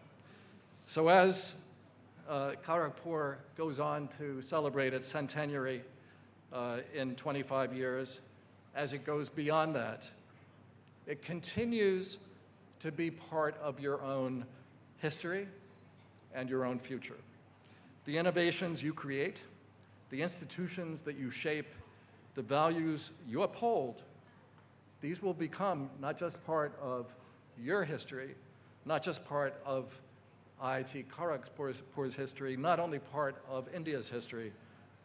So as Kharagpur goes on to celebrate its centenary in 25 years, as it goes beyond that, it continues to be part of your own history and your own future. The innovations you create, the institutions that you shape, the values you uphold, these will become not just part of your history, not just part of IIT Kharagpur's history, not only part of India's history,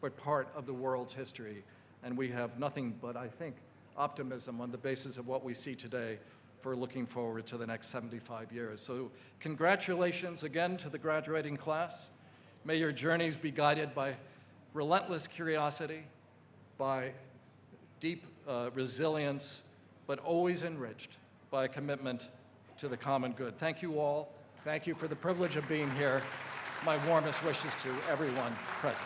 but part of the world's history. And we have nothing but, I think, optimism on the basis of what we see today for looking forward to the next 75 years. So congratulations again to the graduating class. May your journeys be guided by relentless curiosity, by deep resilience, but always enriched by a commitment to the common good. Thank you all. Thank you for the privilege of being here. My warmest wishes to everyone present.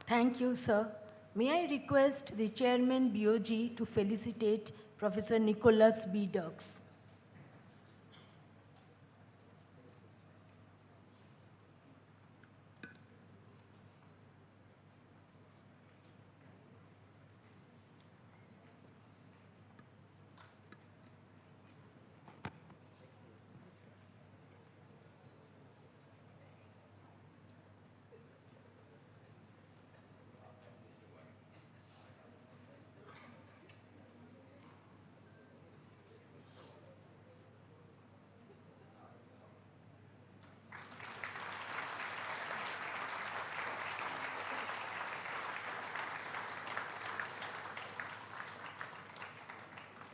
Thank you, sir. May I request the Chairman BOG to felicitate Professor Nicholas B. Dirks.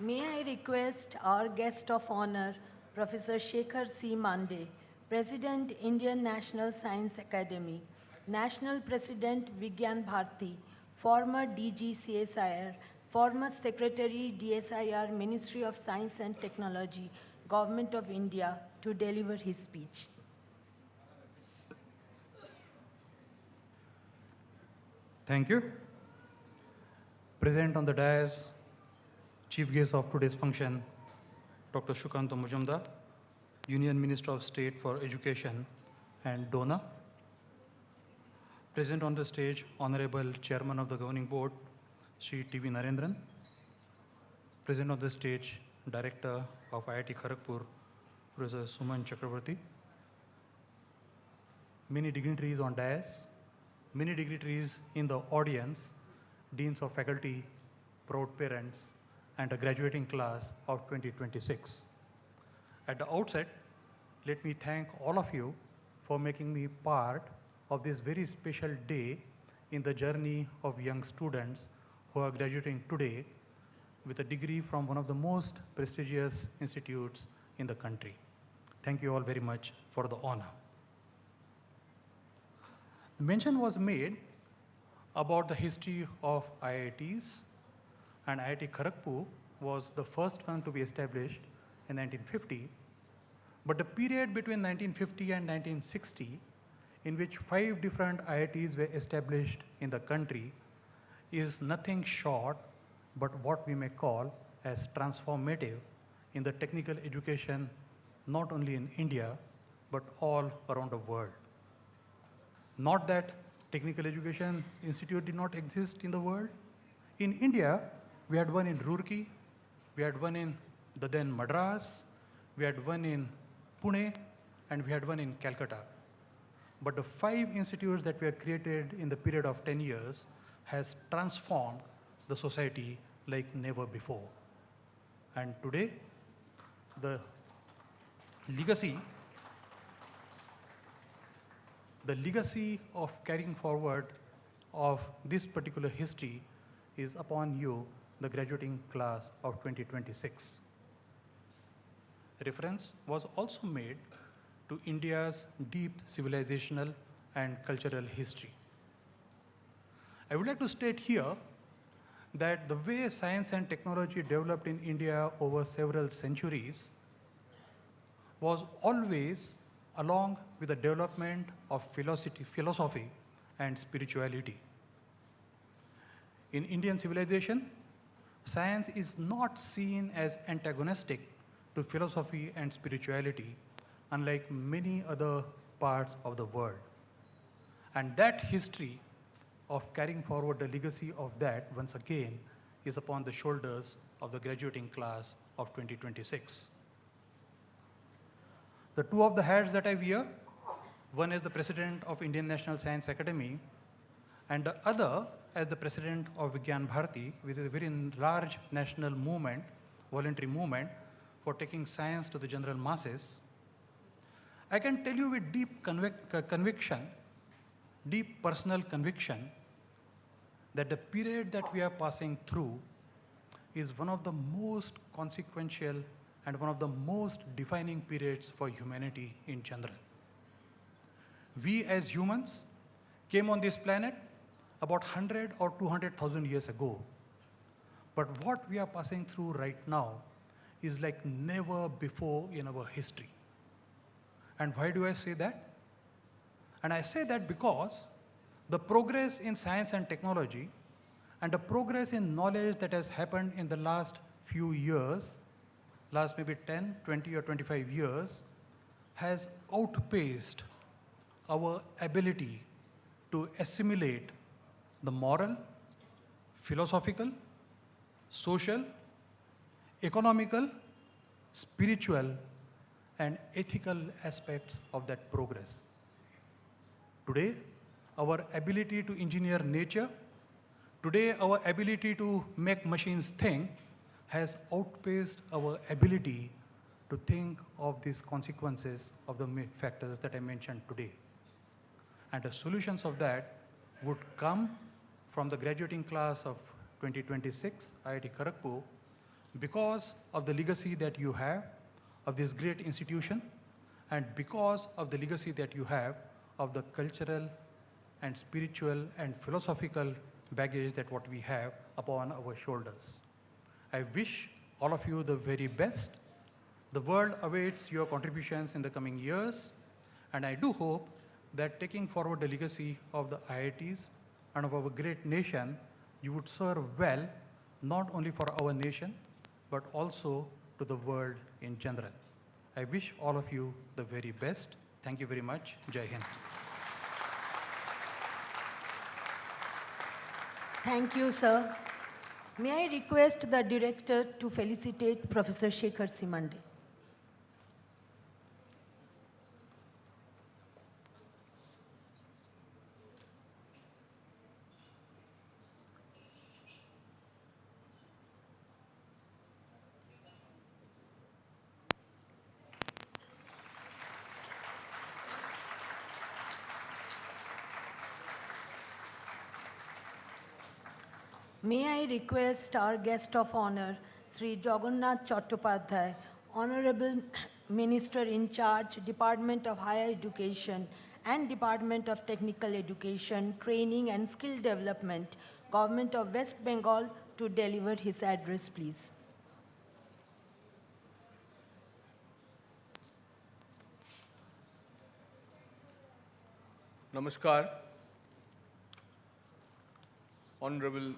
May I request our guest of honor, Professor Shekhar C. Mande, President, Indian National Science Academy, National President, Vigyan Bharti, former DG CSIR, former Secretary, DSIR, Ministry of Science and Technology, Government of India, to deliver his speech. Thank you. Present on the dais, Chief Guest of today's function, Dr. Shukanta Mujumdar, Union Minister of State for Education and donor. Present on the stage, Honorable Chairman of the Governing Board, Shri T.V. Narendran. Present on the stage, Director of IIT Kharagpur, Professor Suman Chakravarti. Many dignitaries on dais, many dignitaries in the audience, deans of faculty, proud parents, and a graduating class of 2026. At the outset, let me thank all of you for making me part of this very special day in the journey of young students who are graduating today with a degree from one of the most prestigious institutes in the country. Thank you all very much for the honor. The mention was made about the history of IITs, and IIT Kharagpur was the first one to be established in 1950. But the period between 1950 and 1960, in which 5 different IITs were established in the country, is nothing short but what we may call as transformative in the technical education, not only in India, but all around the world. Not that technical education institute did not exist in the world. In India, we had one in Roorkee, we had one in the then Madras, we had one in Pune, and we had one in Calcutta. But the 5 institutes that were created in the period of 10 years has transformed the society like never before. And today, the legacy of carrying forward of this particular history is upon you, the graduating class of 2026. Reference was also made to India's deep civilizational and cultural history. I would like to state here that the way science and technology developed in India over several centuries was always along with the development of philosophy and spirituality. In Indian civilization, science is not seen as antagonistic to philosophy and spirituality, unlike many other parts of the world. And that history of carrying forward the legacy of that, once again, is upon the shoulders of the graduating class of 2026. The 2 of the hats that I wear, one is the President of Indian National Science Academy, and the other as the President of Vigyan Bharti, which is a very large national movement voluntary movement for taking science to the general masses, I can tell you with deep conviction, deep personal conviction, that the period that we are passing through is one of the most consequential and one of the most defining periods for humanity in general. We as humans came on this planet about 100 or 200,000 years ago. But what we are passing through right now is like never before in our history. And why do I say that? And I say that because the progress in science and technology and the progress in knowledge that has happened in the last few years, last maybe 10, 20 or 25 years, has outpaced our ability to assimilate the moral, philosophical, social, economical, spiritual, and ethical aspects of that progress. Today, our ability to engineer nature, today our ability to make machines think has outpaced our ability to think of these consequences of the factors that I mentioned today. And the solutions of that would come from the graduating class of 2026, IIT Kharagpur, because of the legacy that you have of this great institution, and because of the legacy that you have of the cultural and spiritual and philosophical baggage that what we have upon our shoulders. I wish all of you the very best. The world awaits your contributions in the coming years, and I do hope that taking forward the legacy of the IITs and of our great nation, you would serve well, not only for our nation, but also to the world in general. I wish all of you the very best. Thank you very much. Jai Hind. Thank you, sir. May I request the director to felicitate Professor Shekhar Simande. May I request our guest of honor, Sri Jagannath Chattopadhyay, Honorable Minister in charge, Department of Higher Education and Department of Technical Education, Training and Skill Development, Government of West Bengal, to deliver his address, please. Namaskar. Honorable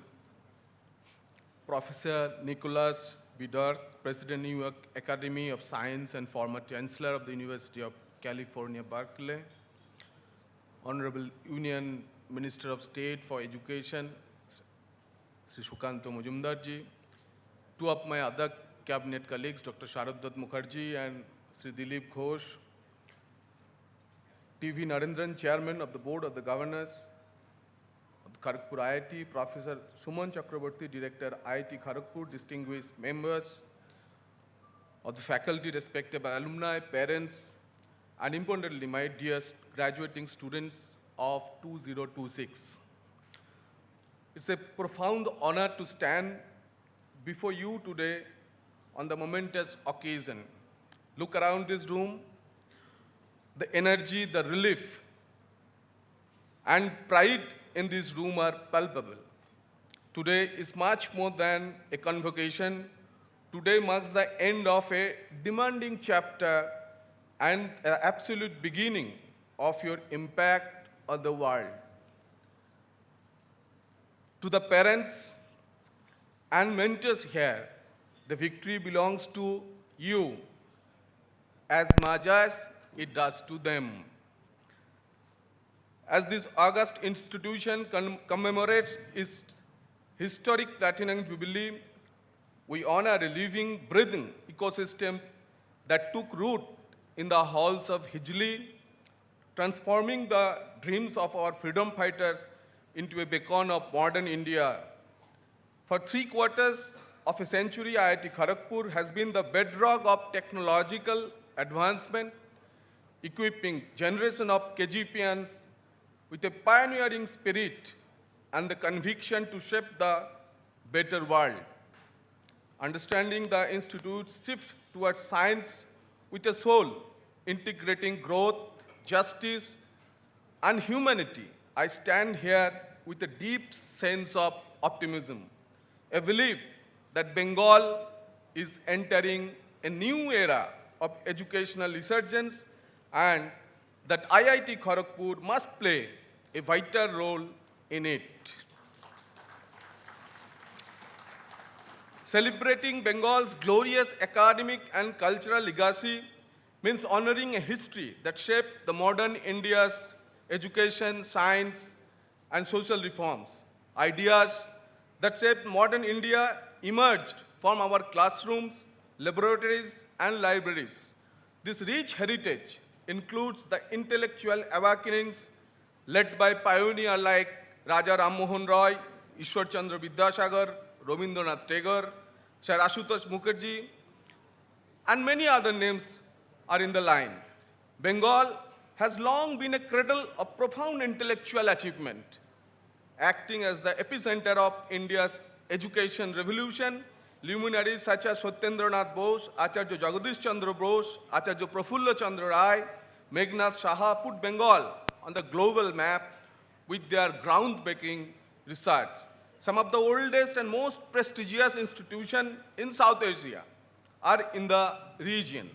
Professor Nicholas Bidart, President, New York Academy of Science and former Chancellor of the University of California, Berkeley. Honorable Union Minister of State for Education, Sri Shukanto Majumdarji. Two of my other cabinet colleagues, Dr. Sharaddat Mukherjee and Sri Dilip Ghosh. T.V. Narendran, Chairman of the Board of the Governors of Kharagpur IIT, Professor Suman Chakraborty, Director IIT Kharagpur, distinguished members of the faculty, respected alumni, parents, and importantly, my dear graduating students of 2026. It's a profound honor to stand before you today on the momentous occasion. Look around this room. The energy, the relief, and pride in this room are palpable. Today is much more than a convocation. Today marks the end of a demanding chapter and an absolute beginning of your impact on the world. To the parents and mentors here, the victory belongs to you as much as it does to them. As this august institution commemorates its historic platinum jubilee, we honor a living, breathing ecosystem that took root in the halls of Hijli, transforming the dreams of our freedom fighters into a beacon of modern India. For 3 quarters of a century, IIT Kharagpur has been the bedrock of technological advancement, equipping generation of KGPians with a pioneering spirit and the conviction to shape the better world. Understanding the Institute's shift towards science with a soul, integrating growth, justice, and humanity, I stand here with a deep sense of optimism, a belief that Bengal is entering a new era of educational resurgence and that IIT Kharagpur must play a vital role in it. Celebrating Bengal's glorious academic and cultural legacy means honoring a history that shaped the modern India's education, science, and social reforms. Ideas that shaped modern India emerged from our classrooms, laboratories, and libraries. This rich heritage includes the intellectual awakenings led by pioneers like Raja Ram Mohan Roy, Ishwar Chandra Vidyasagar, Rabindranath Tagore, Sir Ashutosh Mukherjee, and many other names are in the line. Bengal has long been a cradle of profound intellectual achievement, acting as the epicenter of India's education revolution. Luminaries such as Satyendranath Bose, Acharya Jagadish Chandra Bose, Acharya Prafulla Chandra Rai, Meghnad Saha put Bengal on the global map with their groundbreaking research. Some of the oldest and most prestigious institutions in South Asia are in the region,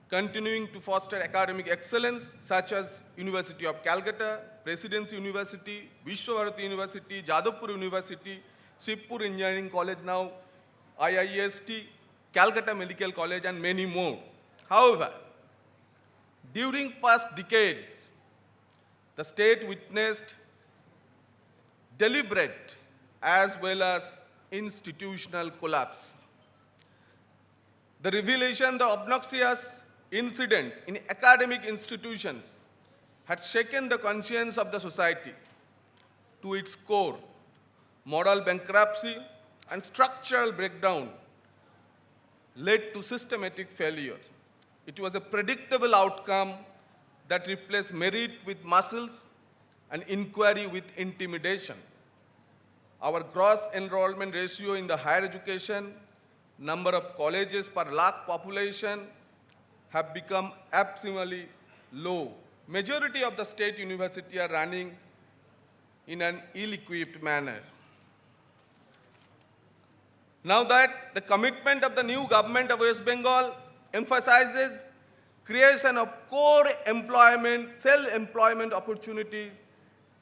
continuing to foster academic excellence such as University of Calcutta, Presidency University, Vishwabharati University, Jadavpur University, Shivpur Engineering College now, IIST, Calcutta Medical College, and many more. However, during past decades, the state witnessed deliberate as well as institutional collapse. The revelation, the obnoxious incident in academic institutions had shaken the conscience of the society to its core. Moral bankruptcy and structural breakdown led to systematic failure. It was a predictable outcome that replaced merit with muscles and inquiry with intimidation. Our gross enrollment ratio in the higher education, number of colleges per lakh population, have become abysmally low. Majority of the state universities are running in an ill-equipped manner. Now that the commitment of the new government of West Bengal emphasizes creation of core employment, self-employment opportunities,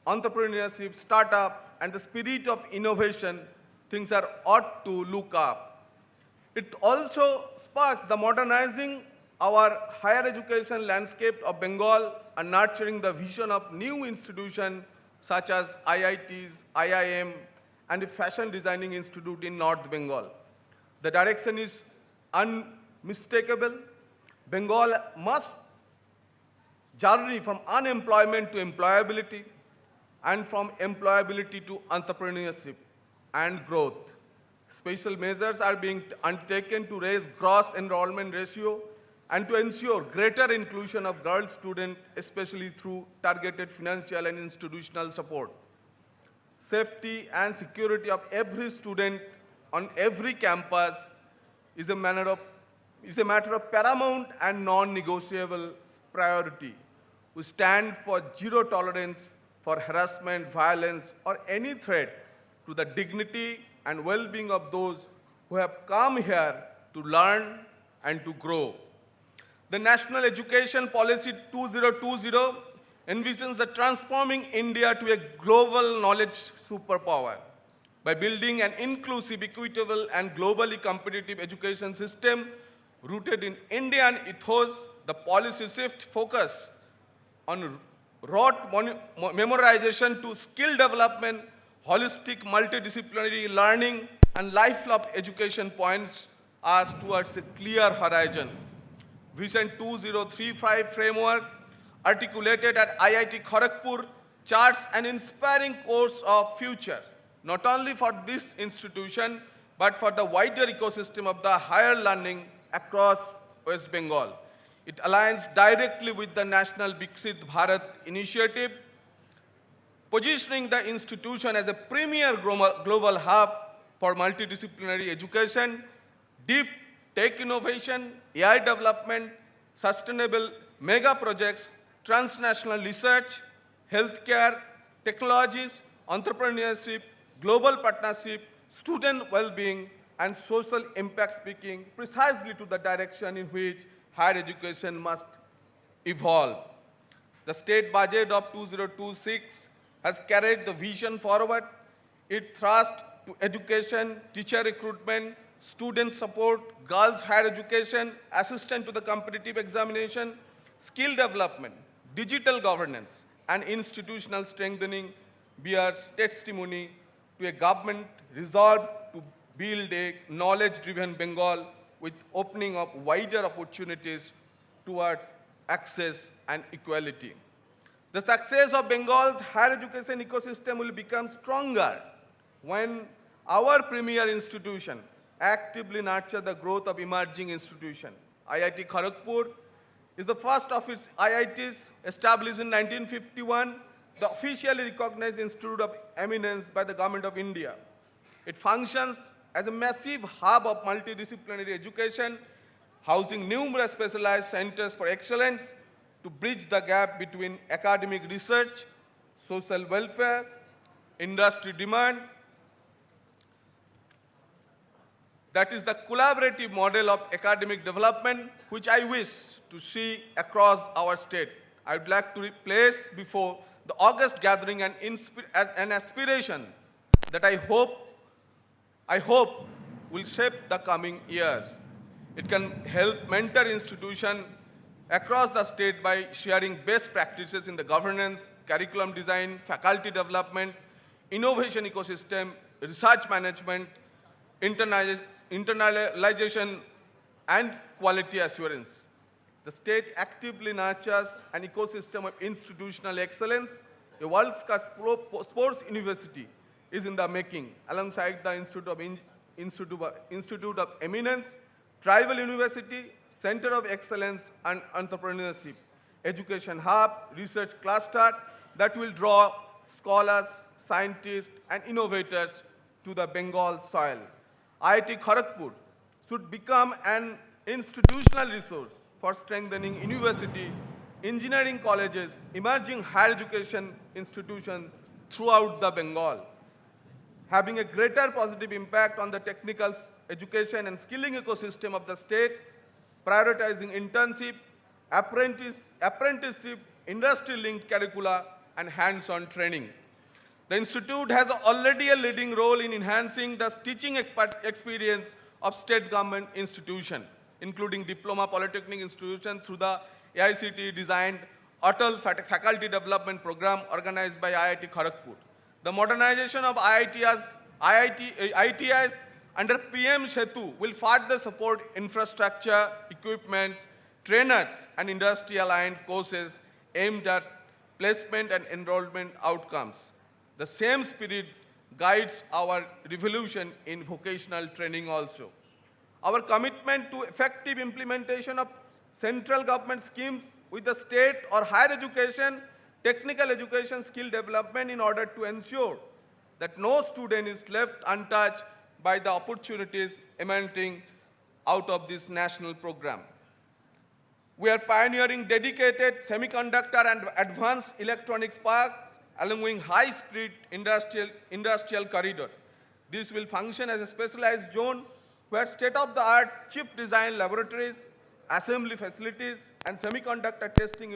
entrepreneurship, startup, and the spirit of innovation, things are ought to look up. It also sparks the modernizing our higher education landscape of Bengal and nurturing the vision of new institutions such as IITs, IIM, and a fashion designing institute in North Bengal. The direction is unmistakable. Bengal must journey from unemployment to employability and from employability to entrepreneurship and growth. Special measures are being undertaken to raise gross enrollment ratio and to ensure greater inclusion of girl students, especially through targeted financial and institutional support. Safety and security of every student on every campus is a matter of paramount and non-negotiable priority. We stand for zero tolerance for harassment, violence, or any threat to the dignity and well-being of those who have come here to learn and to grow. The National Education Policy 2020 envisions the transforming India to a global knowledge superpower. By building an inclusive, equitable, and globally competitive education system rooted in Indian ethos, the policy shift focus on rote memorization to skill development, holistic multidisciplinary learning, and lifelong education points us towards a clear horizon. Vision 2035 framework articulated at IIT Kharagpur charts an inspiring course of future, not only for this institution, but for the wider ecosystem of the higher learning across West Bengal. It aligns directly with the National Viksit Bharat initiative, positioning the institution as a premier global hub for multidisciplinary education, deep tech innovation, AI development, sustainable mega projects, transnational research, healthcare, technologies, entrepreneurship, global partnership, student well-being, and social impact, speaking precisely to the direction in which higher education must evolve. The state budget of 2026 has carried the vision forward. It thrust to education, teacher recruitment, student support, girls' higher education, assistance to the competitive examination, skill development, digital governance, and institutional strengthening bears testimony to a government resolved to build a knowledge-driven Bengal with opening up wider opportunities towards access and equality. The success of Bengal's higher education ecosystem will become stronger when our premier institution actively nurture the growth of emerging institutions. IIT Kharagpur is the first of its IITs established in 1951, the officially recognized institute of eminence by the Government of India. It functions as a massive hub of multidisciplinary education, housing numerous specialized centers for excellence to bridge the gap between academic research, social welfare, industry demand. That is the collaborative model of academic development which I wish to see across our state. I would like to place before the August gathering an aspiration that I hope will shape the coming years. It can help mentor institutions across the state by sharing best practices in the governance, curriculum design, faculty development, innovation ecosystem, research management, internalization, and quality assurance. The state actively nurtures an ecosystem of institutional excellence. A world-class sports university is in the making, alongside the Institute of Eminence, Tribal University, Center of Excellence and Entrepreneurship, Education Hub, Research Cluster that will draw scholars, scientists, and innovators to the Bengal soil. IIT Kharagpur should become an institutional resource for strengthening university, engineering colleges, emerging higher education institutions throughout the Bengal, having a greater positive impact on the technical education and skilling ecosystem of the state, prioritizing internship, apprenticeship, industry-linked curricula, and hands-on training. The institute has already a leading role in enhancing the teaching experience of state government institutions, including diploma polytechnic institutions through the AICTE-designed Atal Faculty Development Program organized by IIT Kharagpur. The modernization of IITs under PM Setu will further support infrastructure, equipments, trainers, and industry-aligned courses aimed at placement and enrollment outcomes. The same spirit guides our revolution in vocational training also. Our commitment to effective implementation of central government schemes with the state or higher education, technical education, skill development in order to ensure that no student is left untouched by the opportunities emanating out of this national program. We are pioneering dedicated semiconductor and advanced electronics parks along high-speed industrial corridor. This will function as a specialized zone where state-of-the-art chip design laboratories, assembly facilities, and semiconductor testing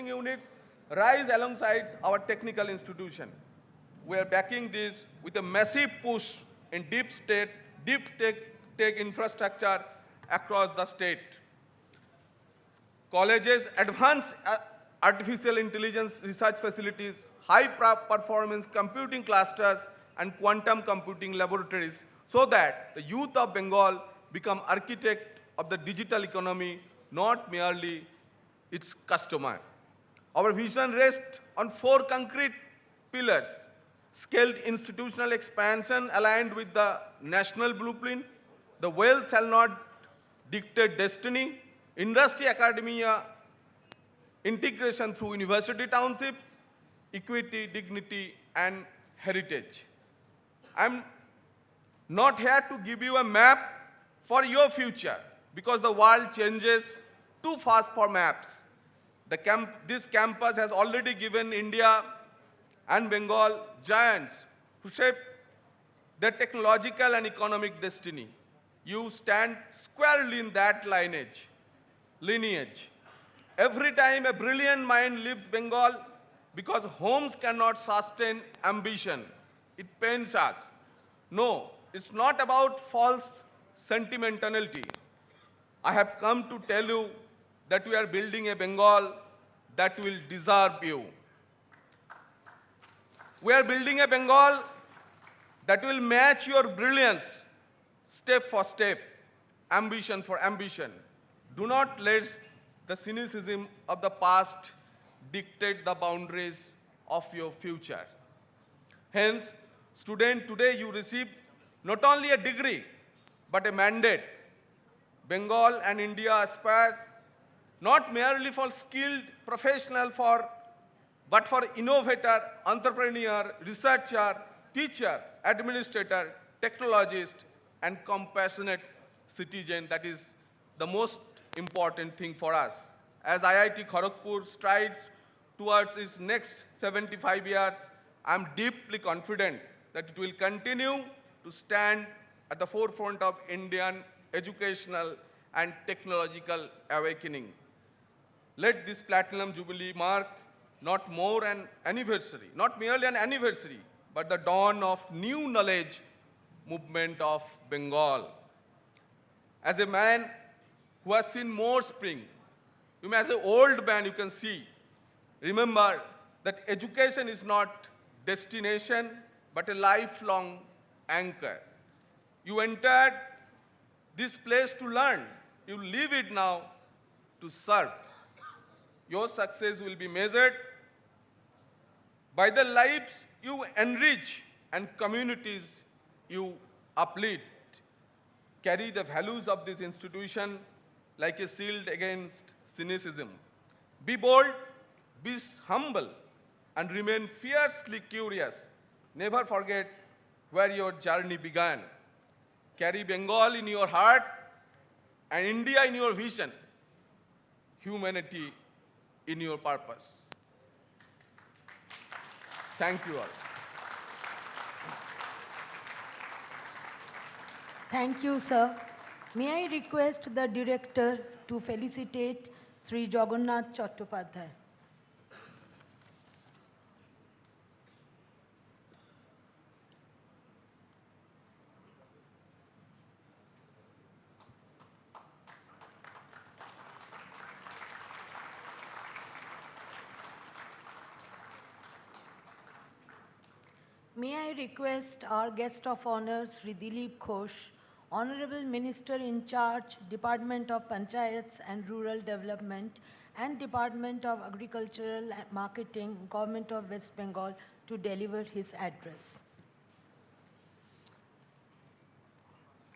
units rise alongside our technical institution. We are backing this with a massive push in deep tech infrastructure across the state. Colleges, advanced artificial intelligence research facilities, high-performance computing clusters, and quantum computing laboratories so that the youth of Bengal become architect of the digital economy, not merely its customer. Our vision rests on 4 concrete pillars: scaled institutional expansion aligned with the national blueprint. The wealth shall not dictate destiny. Industry academia integration through university township, equity, dignity, and heritage. I'm not here to give you a map for your future because the world changes too fast for maps. This campus has already given India and Bengal giants who shape their technological and economic destiny. You stand squarely in that lineage. Every time a brilliant mind leaves Bengal because homes cannot sustain ambition, it pains us. No, it's not about false sentimentality. I have come to tell you that we are building a Bengal that will deserve you. We are building a Bengal that will match your brilliance, step for step, ambition for ambition. Do not let the cynicism of the past dictate the boundaries of your future. Hence, student, today you receive not only a degree, but a mandate. Bengal and India aspires not merely for skilled professional, but for innovator, entrepreneur, researcher, teacher, administrator, technologist, and compassionate citizen. That is the most important thing for us. As IIT Kharagpur strides towards its next 75 years, I am deeply confident that it will continue to stand at the forefront of Indian educational and technological awakening. Let this Platinum Jubilee mark not merely an anniversary, but the dawn of new knowledge movement of Bengal. As a man who has seen more spring, as an old man you can see, remember that education is not destination, but a lifelong anchor. You entered this place to learn. You leave it now to serve. Your success will be measured by the lives you enrich and communities you uplift. Carry the values of this institution like a shield against cynicism. Be bold, be humble, and remain fiercely curious. Never forget where your journey began. Carry Bengal in your heart and India in your vision, humanity in your purpose. Thank you all. Thank you, sir. May I request the director to felicitate Sri Jagannath Chattopadhyay. May I request our guest of honor, Sri Dilip Ghosh, Honorable Minister in charge, Department of Panchayats and Rural Development and Department of Agricultural Marketing, Government of West Bengal, to deliver his address.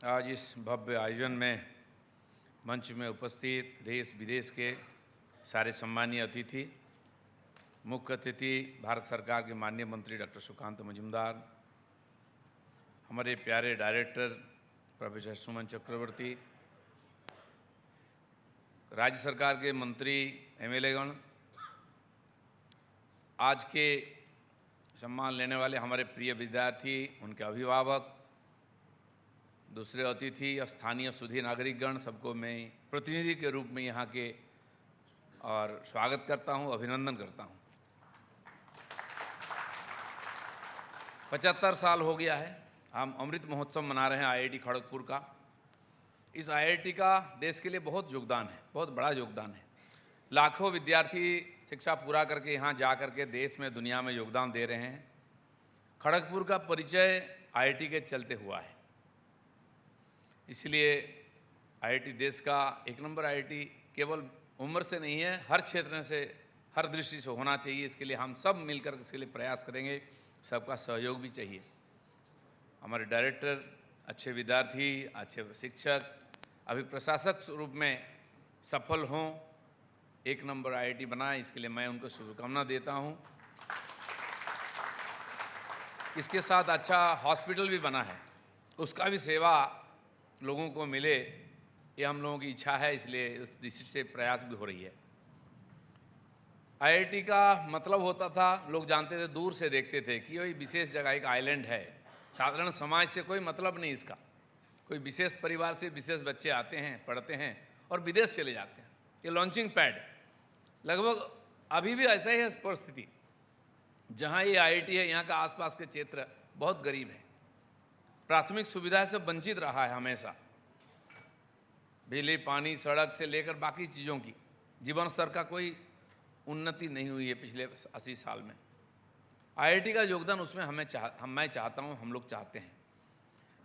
आज इस भव्य आयोजन में मंच में उपस्थित देश विदेश के सारे सम्मानीय अतिथि, मुख्य अतिथि भारत सरकार के माननीय मंत्री डॉक्टर सुकांत मजूमदार, हमारे प्यारे डायरेक्टर प्रोफेसर सुमन चक्रवर्ती, राज्य सरकार के मंत्री, एमएलए गण, आज के सम्मान लेने वाले हमारे प्रिय विद्यार्थी, उनके अभिभावक, दूसरे अतिथि, स्थानीय सुधी नागरिकगण, सबको मैं प्रतिनिधि के रूप में यहाँ के और स्वागत करता हूँ, अभिनंदन करता हूँ। 75 साल हो गया है, हम अमृत महोत्सव मना रहे हैं आईआईटी खड़गपुर का। इस आईआईटी का देश के लिए बहुत योगदान है, बहुत बड़ा योगदान है। लाखों विद्यार्थी शिक्षा पूरा करके यहाँ जा कर के देश में, दुनिया में योगदान दे रहे हैं। खड़गपुर का परिचय आईआईटी के चलते हुआ है, इसलिए आईआईटी देश का एक नंबर आईआईटी केवल उम्र से नहीं है, हर क्षेत्र से, हर दृष्टि से होना चाहिए। इसके लिए हम सब मिलकर इसके लिए प्रयास करेंगे। सबका सहयोग भी चाहिए। हमारे डायरेक्टर अच्छे विद्यार्थी, अच्छे शिक्षक, अभी प्रशासक रूप में सफल हों, 1 नंबर IIT बनाए, इसके लिए मैं उनको शुभकामना देता हूं। इसके साथ अच्छा हॉस्पिटल भी बना है, उसका भी सेवा लोगों को मिले, ये हम लोगों की इच्छा है, इसलिए उस दृष्टि से प्रयास भी हो रही है। IIT का मतलब होता था, लोग जानते थे, दूर से देखते थे कि ये विशेष जगह एक आइलैंड है, साधारण समाज से कोई मतलब नहीं इसका। कोई विशेष परिवार से विशेष बच्चे आते हैं, पढ़ते हैं और विदेश चले जाते हैं। ये लॉन्चिंग पैड लगभग अभी भी ऐसा ही है परिस्थिति। जहाँ ये IIT है, यहाँ का आसपास के क्षेत्र बहुत गरीब है, प्राथमिक सुविधा से वंचित रहा है हमेशा। बिजली, पानी, सड़क से लेकर बाकी चीज़ों की जीवन स्तर का कोई उन्नति नहीं हुई है पिछले 80 साल में। IIT का योगदान उसमें मैं चाहता हूँ, हम लोग चाहते हैं।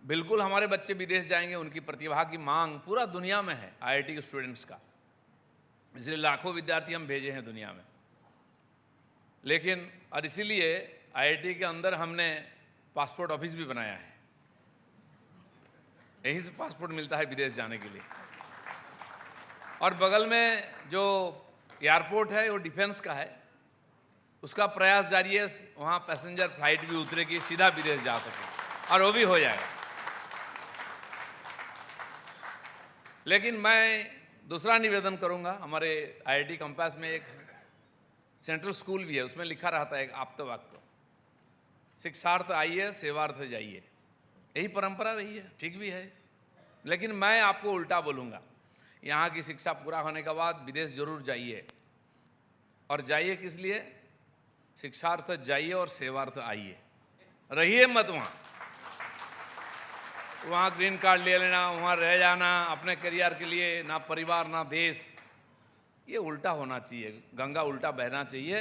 बिल्कुल हमारे बच्चे विदेश जाएंगे, उनकी प्रतिभा की मांग पूरा दुनिया में है IIT के स्टूडेंट्स का, इसलिए लाखों विद्यार्थी हम भेजे हैं दुनिया में। लेकिन और इसीलिए IIT के अंदर हमने पासपोर्ट ऑफिस भी बनाया है, यहीं से पासपोर्ट मिलता है विदेश जाने के लिए। और बगल में जो एयरपोर्ट है वो डिफेंस का है, उसका प्रयास जारी है, वहाँ पैसेंजर फ्लाइट भी उतरेगी, सीधा विदेश जा सके, और वो भी हो जाएगा। लेकिन मैं दूसरा निवेदन करूँगा, हमारे IIT कैंपस में एक सेंट्रल स्कूल भी है, उसमें लिखा रहता है एक आप्तवाक्य, शिक्षार्थ आइए, सेवार्थ जाइए। यही परंपरा रही है, ठीक भी है। लेकिन मैं आपको उल्टा बोलूँगा, यहाँ की शिक्षा पूरा होने के बाद विदेश जरूर जाइए, और जाइए किस लिए? शिक्षार्थ जाइए और सेवार्थ आइए, रहिए मत वहाँ ग्रीन कार्ड ले लेना, वहाँ रह जाना अपने करियर के लिए, ना परिवार ना देश। ये उल्टा होना चाहिए, गंगा उल्टा बहना चाहिए,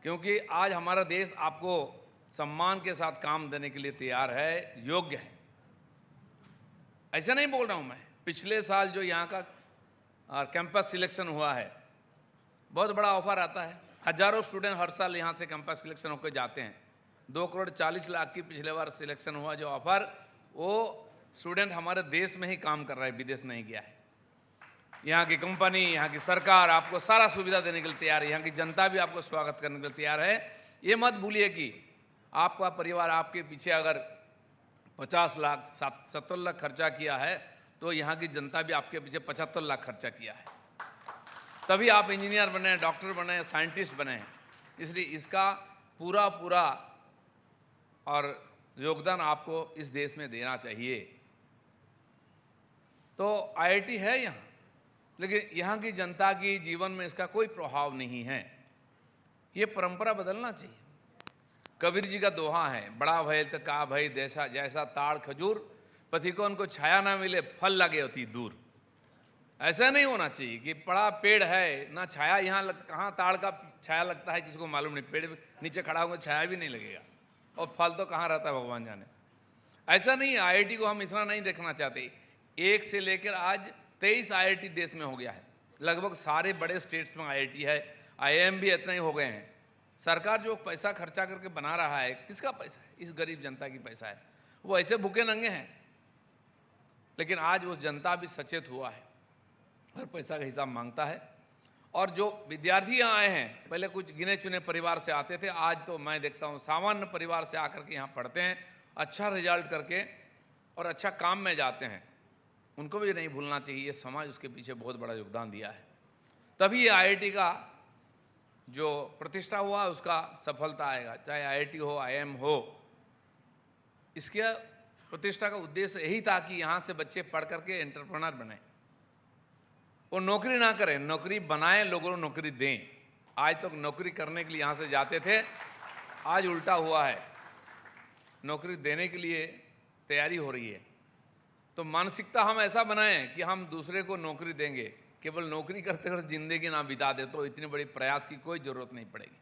क्योंकि आज हमारा देश आपको सम्मान के साथ काम देने के लिए तैयार है, योग्य है। ऐसा नहीं बोल रहा हूँ मैं। पिछले साल जो यहाँ का कैंपस सिलेक्शन हुआ है, बहुत बड़ा ऑफर आता है, हजारों स्टूडेंट हर साल यहाँ से कैंपस सिलेक्शन होकर जाते हैं। 2,40,00,000 की पिछले बार सिलेक्शन हुआ जो ऑफर, वो स्टूडेंट हमारे देश में ही काम कर रहा है, विदेश नहीं गया है। यहाँ की कंपनी, यहाँ की सरकार आपको सारा सुविधा देने के लिए तैयार है, यहाँ की जनता भी आपको स्वागत करने के लिए तैयार है। ये मत भूलिए कि आपका परिवार आपके पीछे अगर 50 लाख 70 लाख खर्चा किया है, तो यहाँ की जनता भी आपके पीछे 75 लाख खर्चा किया है, तभी आप इंजीनियर बने, डॉक्टर बने, साइंटिस्ट बने। इसलिए इसका पूरा और योगदान आपको इस देश में देना चाहिए। तो IIT है यहाँ, लेकिन यहाँ की जनता की जीवन में इसका कोई प्रभाव नहीं है। ये परंपरा बदलना चाहिए। कबीर जी का दोहा है, बड़ा भय तो का भय जैसा ताड़ खजूर, पथिकों को छाया ना मिले फल लगे होती दूर। ऐसा नहीं होना चाहिए कि बड़ा पेड़ है ना छाया, यहाँ कहाँ ताड़ का छाया लगता है किसी को मालूम नहीं, पेड़ नीचे खड़ा होगा छाया भी नहीं लगेगा, और फल तो कहाँ रहता है भगवान जाने। ऐसा नहीं है। IIT को हम इतना नहीं देखना चाहते। 1 से लेकर आज 23 IIT देश में हो गया है, लगभग सारे बड़े स्टेट्स में IIT है, IIM भी इतने ही हो गए हैं। सरकार जो पैसा खर्चा करके बना रहा है, किसका पैसा है? इस गरीब जनता की पैसा है। वो ऐसे भूखे नंगे हैं, लेकिन आज वो जनता भी सचेत हुआ है, हर पैसा का हिसाब मांगता है। और जो विद्यार्थी यहाँ आए हैं, पहले कुछ गिने चुने परिवार से आते थे, आज तो मैं देखता हूँ सामान्य परिवार से आकर के यहाँ पढ़ते हैं, अच्छा रिजल्ट करके और अच्छा काम में जाते हैं। उनको भी नहीं भूलना चाहिए, ये समाज उसके पीछे बहुत बड़ा योगदान दिया है, तभी ये IIT का जो प्रतिष्ठा हुआ उसका सफलता आएगा। चाहे IIT हो, IIM हो, इसके प्रतिष्ठा का उद्देश्य यही था कि यहाँ से बच्चे पढ़ करके एंटरप्रेन्योर बने, वो नौकरी ना करें, नौकरी बनाएं, लोगों को नौकरी दें। आज तक नौकरी करने के लिए यहाँ से जाते थे, आज उल्टा हुआ है, नौकरी देने के लिए तैयारी हो रही है। तो मानसिकता हम ऐसा बनाएं कि हम दूसरे को नौकरी देंगे, केवल नौकरी करते करते जिंदगी ना बिता दे, तो इतने बड़े प्रयास की कोई ज़रूरत नहीं पड़ेगी।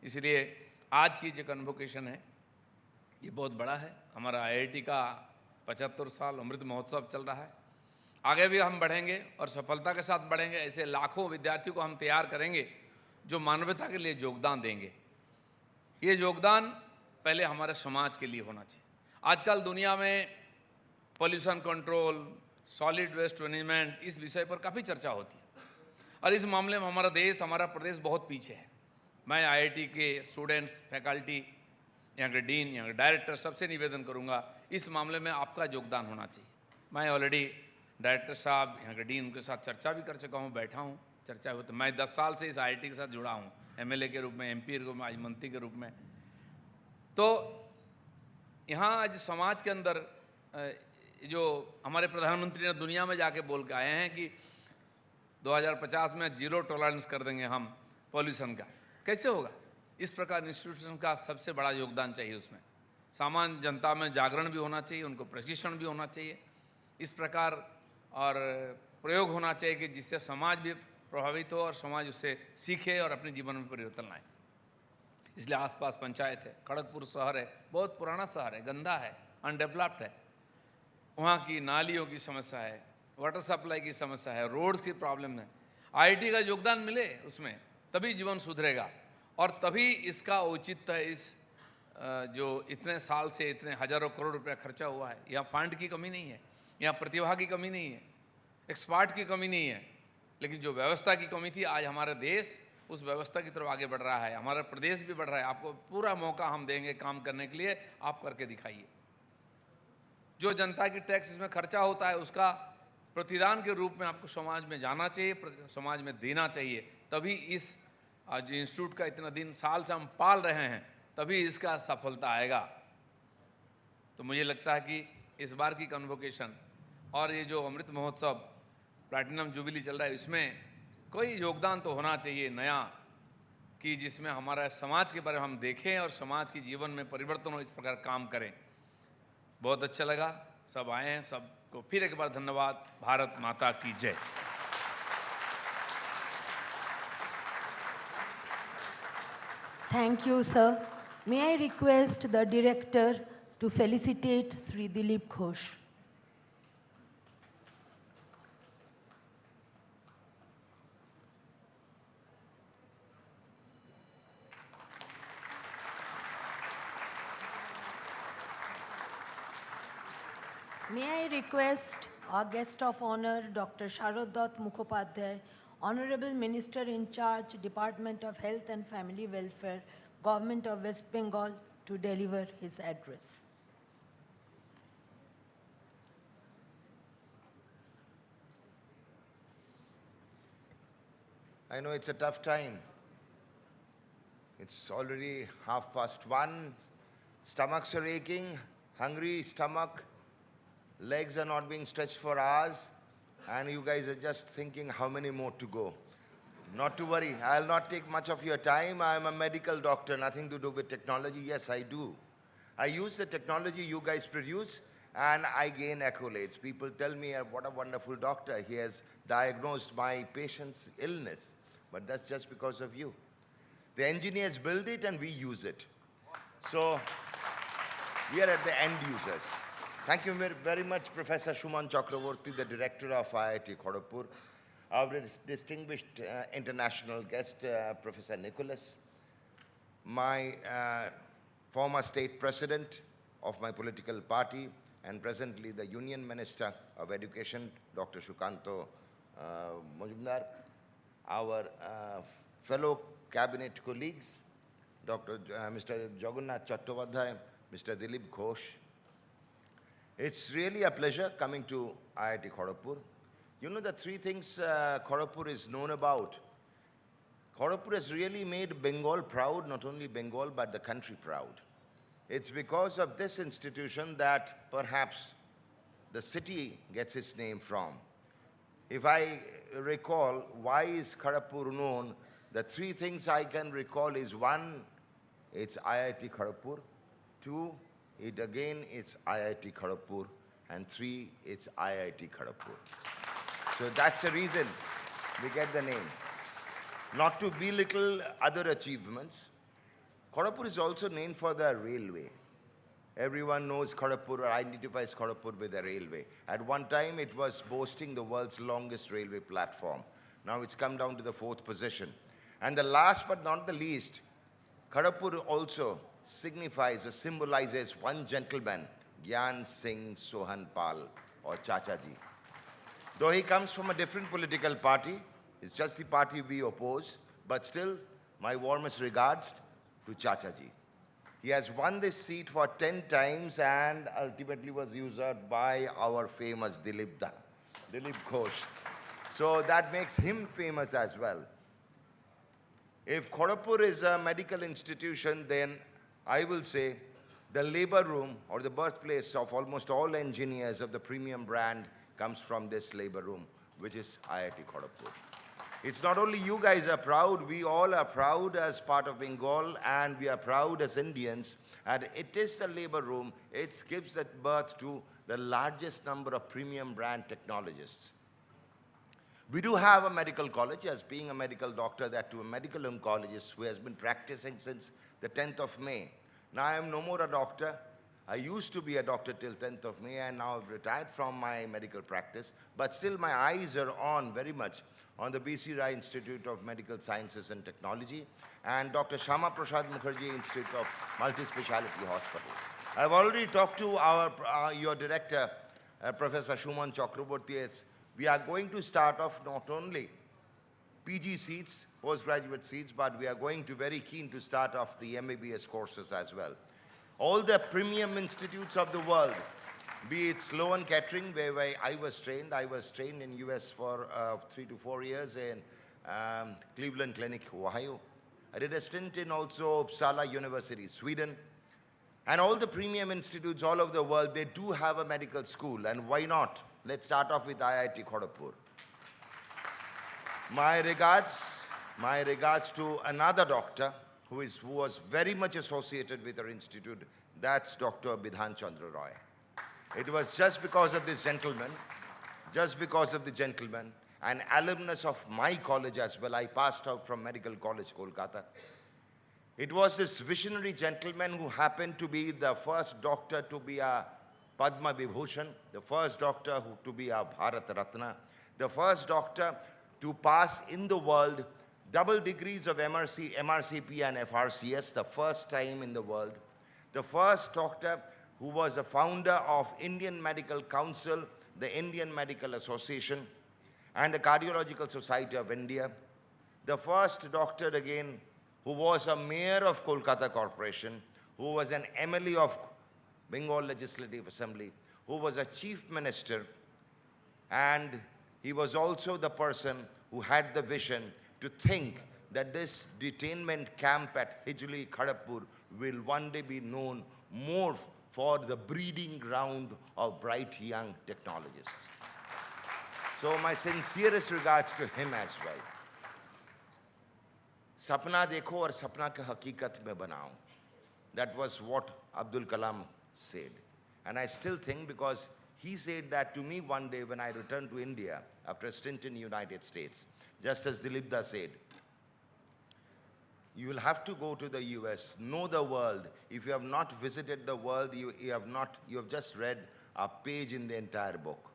इसलिए आज की जो कन्वोकेशन है ये बहुत बड़ा है। हमारा IIT का 75 साल अमृत महोत्सव चल रहा है, आगे भी हम बढ़ेंगे और सफलता के साथ बढ़ेंगे। ऐसे लाखों विद्यार्थियों को हम तैयार करेंगे जो मानवता के लिए योगदान देंगे। ये योगदान पहले हमारे समाज के लिए होना चाहिए। आजकल दुनिया में pollution control, solid waste management, इस विषय पर काफ़ी चर्चा होती है और इस मामले में हमारा देश, हमारा प्रदेश बहुत पीछे है। मैं आईआईटी के स्टूडेंट्स, फैकल्टी, यहाँ के डीन, यहाँ के डायरेक्टर सबसे निवेदन करूँगा, इस मामले में आपका योगदान होना चाहिए। मैं ऑलरेडी डायरेक्टर साहब, यहाँ के डीन, उनके साथ चर्चा भी कर चुका हूँ, बैठा हूँ, चर्चा हुई। तो मैं 10 साल से इस आईआईटी के साथ जुड़ा हूँ, एमएलए के रूप में, एमपी के रूप में, आज मंत्री के रूप में। तो यहाँ आज समाज के अंदर जो हमारे प्रधानमंत्री ने दुनिया में जाके बोल के आए हैं कि 2050 में 0 टॉलरेंस कर देंगे हम पॉल्यूशन का, कैसे होगा? इस प्रकार इंस्टीट्यूशन का सबसे बड़ा योगदान चाहिए उसमें। सामान्य जनता में जागरण भी होना चाहिए, उनको प्रशिक्षण भी होना चाहिए, इस प्रकार और प्रयोग होना चाहिए कि जिससे समाज भी प्रभावित हो और समाज उससे सीखे और अपने जीवन में परिवर्तन लाए। इसलिए आसपास पंचायत है, खड़गपुर शहर है, बहुत पुराना शहर है, गंदा है, अनडेवलप्ड है, वहाँ की नालियों की समस्या है, वाटर सप्लाई की समस्या है, रोड्स की प्रॉब्लम है। आईआईटी का योगदान मिले उसमें, तभी जीवन सुधरेगा और तभी इसका औचित्य है। इस जो इतने साल से इतने हजारों करोड़ रुपया खर्चा हुआ है, यहाँ फंड की कमी नहीं है, यहाँ प्रतिभा की कमी नहीं है, एक्सपर्ट की कमी नहीं है, लेकिन जो व्यवस्था की कमी थी, आज हमारा देश उस व्यवस्था की तरफ आगे बढ़ रहा है, हमारा प्रदेश भी बढ़ रहा है। आपको पूरा मौका हम देंगे काम करने के लिए, आप करके दिखाइए। जो जनता की टैक्स इसमें खर्चा होता है उसका प्रतिदान के रूप में आपको समाज में जाना चाहिए, समाज में देना चाहिए, तभी इस आज इंस्टीट्यूट का इतना दिन साल से हम पाल रहे हैं, तभी इसका सफलता आएगा। तो मुझे लगता है कि इस बार की कन्वोकेशन और ये जो अमृत महोत्सव प्लैटिनम जुबिली चल रहा है, इसमें कोई योगदान तो होना चाहिए नया, कि जिसमें हमारा समाज के बारे में हम देखें और समाज के जीवन में परिवर्तन हो, इस प्रकार काम करें। बहुत अच्छा लगा, सब आए हैं, सबको फिर एक बार धन्यवाद। भारत माता की जय। Thank you, sir. May I request the director to felicitate Sri Dilip Ghosh. May I request our guest of honor, Dr. Sharodat Mukhopadhyay, Honorable Minister in charge, Department of Health and Family Welfare, Government of West Bengal, to deliver his address. I know it's a tough time. It's already 1:30. Stomachs are aching, hungry stomach, legs are not being stretched for hours, and you guys are just thinking how many more to go. Not to worry, I'll not take much of your time. I'm a medical doctor, nothing to do with technology. Yes, I do. I use the technology you guys produce, and I gain accolades. People tell me, what a wonderful doctor. He has diagnosed my patient's illness. But that's just because of you. The engineers build it and we use it. So we are at the end users. Thank you very much, Professor Shuman Chakraborty, the director of IIT Kharagpur, our distinguished international guest, Professor Nicholas, my former state president of my political party, and presently the Union Minister of Education, Dr. Shukanto Majumdar, our fellow cabinet colleagues, Mr. Jagannath Chattopadhyay, Mr. Dilip Ghosh. It's really a pleasure coming to IIT Kharagpur. You know the three things Kharagpur is known about. Kharagpur has really made Bengal proud, not only Bengal, but the country proud. It's because of this institution that perhaps the city gets its name from. If I recall, why is Kharagpur known? The three things I can recall is: one, it's IIT Kharagpur; two, it's IIT Kharagpur; and three, it's IIT Kharagpur. So that's the reason we get the name. Not to belittle other achievements, Kharagpur is also named for the railway. Everyone knows Kharagpur or identifies Kharagpur with a railway. At one time, it was boasting the world's longest railway platform. Now it's come down to the 4th position. And the last but not the least, Kharagpur also signifies or symbolizes one gentleman, Gyan Singh Sohan Pal, or Chacha Ji. Though he comes from a different political party, it's just the party we oppose, but still, my warmest regards to Chacha Ji. He has won this seat for 10 times and ultimately was usurped by our famous Dilip Ghosh. So that makes him famous as well. If Kharagpur is a medical institution, then I will say the labor room or the birthplace of almost all engineers of the premium brand comes from this labor room, which is IIT Kharagpur. It's not only you guys are proud, we all are proud as part of Bengal, and we are proud as Indians. And it is the labor room, it gives that birth to the largest number of premium brand technologists. We do have a medical college, as being a medical doctor, that to a medical oncologist who has been practicing since the 10th of May. Now I am no more a doctor. I used to be a doctor till 10th of May, and now I've retired from my medical practice, but still my eyes are on very much on the B.C. Rai Institute of Medical Sciences and Technology and Dr. Shama Prasad Mukherjee Institute of Multispeciality Hospitals. I've already talked to your director, Professor Shuman Chakraborty. We are going to start off not only PG seats, postgraduate seats, but we are going to very keen to start off the MBBS courses as well. All the premium institutes of the world, be it Sloan Kettering, where I was trained in US for 3 to 4 years in Cleveland Clinic, Ohio. I did a stint in also Uppsala University, Sweden. And all the premium institutes all over the world, they do have a medical school, and why not? Let's start off with IIT Kharagpur. My regards to another doctor who was very much associated with our institute. That's Dr. Bidhan Chandra Roy. It was just because of this gentleman, an alumnus of my college as well. I passed out from Medical College, Kolkata. It was this visionary gentleman who happened to be the first doctor to be a Padma Vibhushan, the first doctor to be a Bharat Ratna, the first doctor to pass in the world double degrees of MRCP and FRCS, the first time in the world, the first doctor who was a founder of Indian Medical Council, the Indian Medical Association, and the Cardiological Society of India, the first doctor again who was a mayor of Kolkata Corporation, who was an MLA of Bengal Legislative Assembly, who was a chief minister, and he was also the person who had the vision to think that this detainment camp at Hijli, Kharagpur will one day be known more for the breeding ground of bright young technologists. So my sincerest regards to him as well. Sapna dekho aur sapna ka hakikat mein banao. That was what Abdul Kalam said. And I still think, because he said that to me one day when I returned to India after a stint in the United States, just as Dilip Da said, you will have to go to the US, know the world. If you have not visited the world, you have just read a page in the entire book.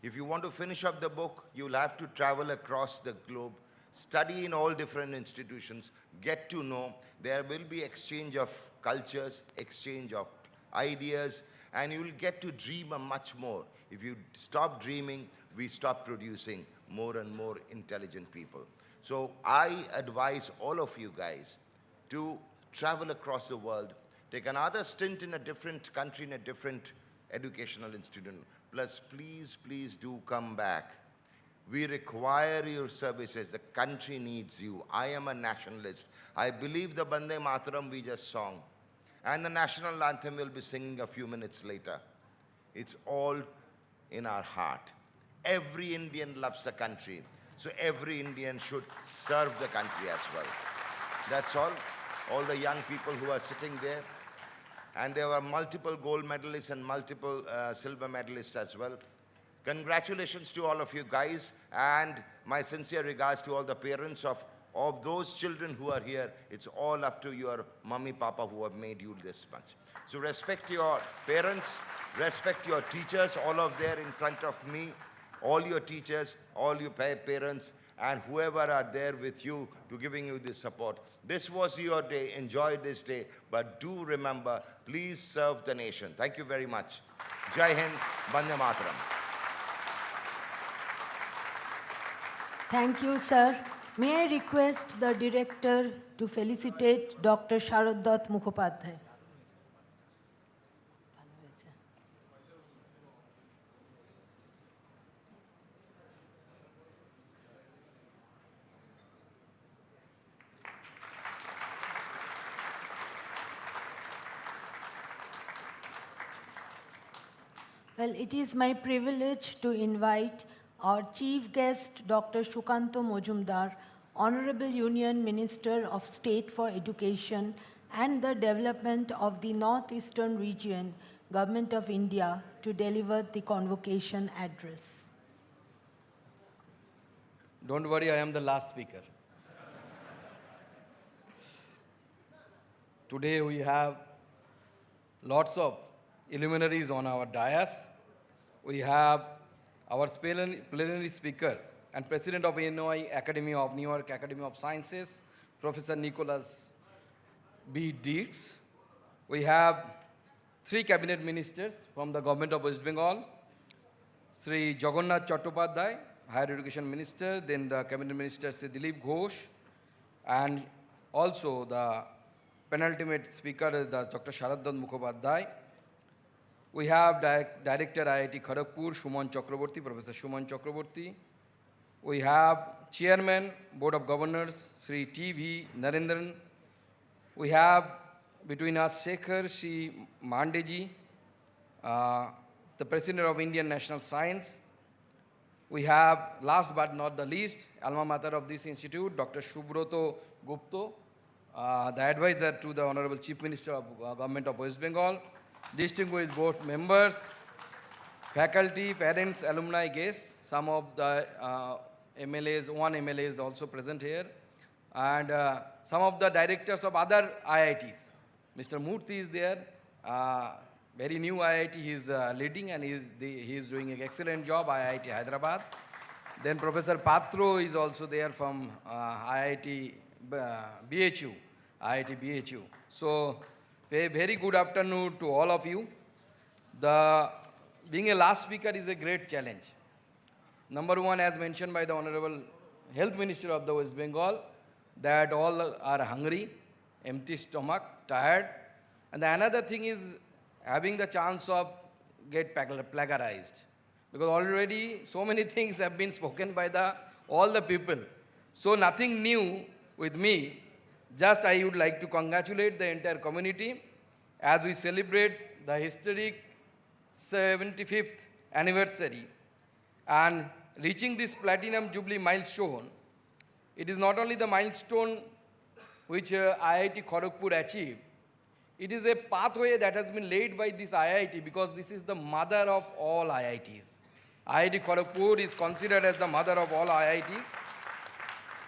If you want to finish up the book, you will have to travel across the globe, study in all different institutions, get to know. There will be exchange of cultures, exchange of ideas, and you will get to dream much more. If you stop dreaming, we stop producing more and more intelligent people. So I advise all of you guys to travel across the world, take another stint in a different country, in a different educational institution. Plus, please do come back. We require your services. The country needs you. I am a nationalist. I believe the Bande Mataram we just sang, and the national anthem we'll be singing a few minutes later. It's all in our heart. Every Indian loves the country. So every Indian should serve the country as well. That's all. All the young people who are sitting there. And there were multiple gold medalists and multiple silver medalists as well. Congratulations to all of you guys, and my sincere regards to all the parents of those children who are here. It's all up to your mummy, papa who have made you this much. So respect your parents, respect your teachers, all of there in front of me, all your teachers, all your parents, and whoever are there with you to giving you this support. This was your day. Enjoy this day. But do remember, please serve the nation. Thank you very much. Jai Hind, Vande Mataram. Thank you, sir. May I request the director to felicitate Dr. Sharaddat Mukhopadhyay. Well, it is my privilege to invite our chief guest, Dr. Shukanto Mojumdar, Honorable Union Minister of State for Education and the Development of the Northeastern Region, Government of India, to deliver the convocation address. Don't worry, I am the last speaker. Today we have lots of illuminaries on our dais. We have our plenary speaker and president of Illinois Academy of New York Academy of Sciences, Professor Nicholas B. Dietz. We have 3 cabinet ministers from the government of West Bengal, Sri Jagannath Chattopadhyay, Higher Education Minister, then the cabinet minister Sri Dilip Ghosh, and also the penultimate speaker is Dr. Sharaddat Mukhopadhyay. We have Director IIT Kharagpur, Suman Chakraborty, Professor Suman Chakraborty. We have Chairman, Board of Governors, Sri T.V. Narendran. We have between us Shekhar Sri Mandeji, the President of Indian National Science. We have, last but not the least, alma mater of this institute, Dr. Subroto Gupta, the advisor to the Honorable Chief Minister of Government of West Bengal, distinguished board members, faculty, parents, alumni, guests, some of the MLAs, one MLA is also present here, and some of the directors of other IITs. Mr. Murthy is there, very new IIT he is leading, and he is doing an excellent job, IIT Hyderabad. Then Professor Patro is also there from IIT BHU, IIT BHU. So, a very good afternoon to all of you. Being a last speaker is a great challenge. Number one, as mentioned by the Honorable Health Minister of the West Bengal, that all are hungry, empty stomach, tired. And the another thing is having the chance of get plagiarized. Because already so many things have been spoken by all the people. So nothing new with me. Just I would like to congratulate the entire community as we celebrate the historic 75th anniversary and reaching this Platinum Jubilee milestone. It is not only the milestone which IIT Kharagpur achieved, it is a pathway that has been laid by this IIT because this is the mother of all IITs. IIT Kharagpur is considered as the mother of all IITs,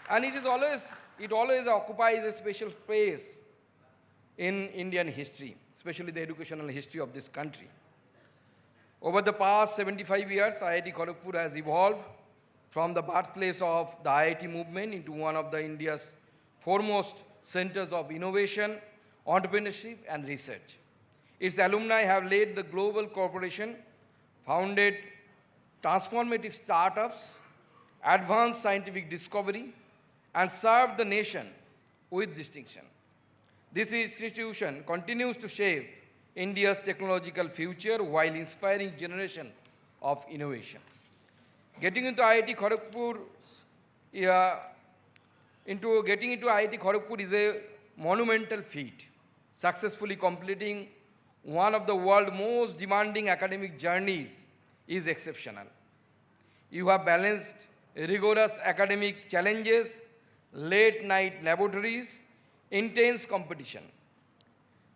and it always occupies a special place in Indian history, especially the educational history of this country. Over the past 75 years, IIT Kharagpur has evolved from the birthplace of the IIT movement into one of India's foremost centers of innovation, entrepreneurship, and research. Its alumni have led the global corporation, founded transformative startups, advanced scientific discovery, and served the nation with distinction. This institution continues to shape India's technological future while inspiring generation of innovation. Getting into IIT Kharagpur is a monumental feat, successfully completing one of the world's most demanding academic journeys is exceptional. You have balanced rigorous academic challenges, late-night laboratories, intense competition.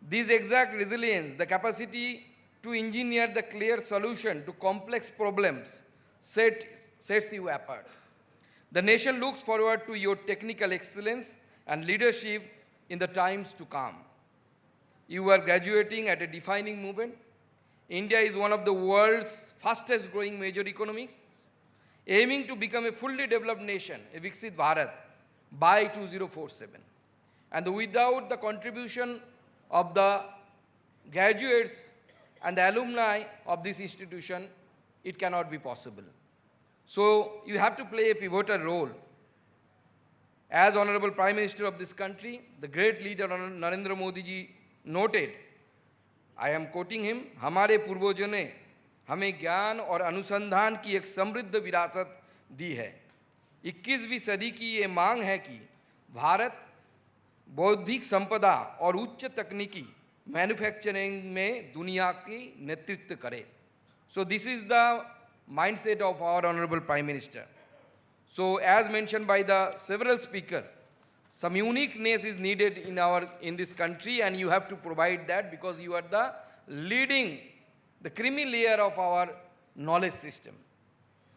This exact resilience, the capacity to engineer the clear solution to complex problems, sets you apart. The nation looks forward to your technical excellence and leadership in the times to come. You are graduating at a defining moment. India is one of the world's fastest growing major economies. aiming to become a fully developed nation, a Viksit Bharat, by 2047. And without the contribution of the graduates and the alumni of this institution, it cannot be possible. So you have to play a pivotal role. As Honorable Prime Minister of this country, the great leader Narendra Modi ji noted, I am quoting him, हमारे पूर्वजों ने हमें ज्ञान और अनुसंधान की एक समृद्ध विरासत दी है। 21वीं सदी की ये मांग है कि भारत बौद्धिक संपदा और उच्च तकनीकी मैन्युफैक्चरिंग में दुनिया की नेतृत्व करे। So this is the mindset of our Honorable Prime Minister. So as mentioned by the several speakers, some uniqueness is needed in this country, and you have to provide that because you are the leading, the creamy layer of our knowledge system.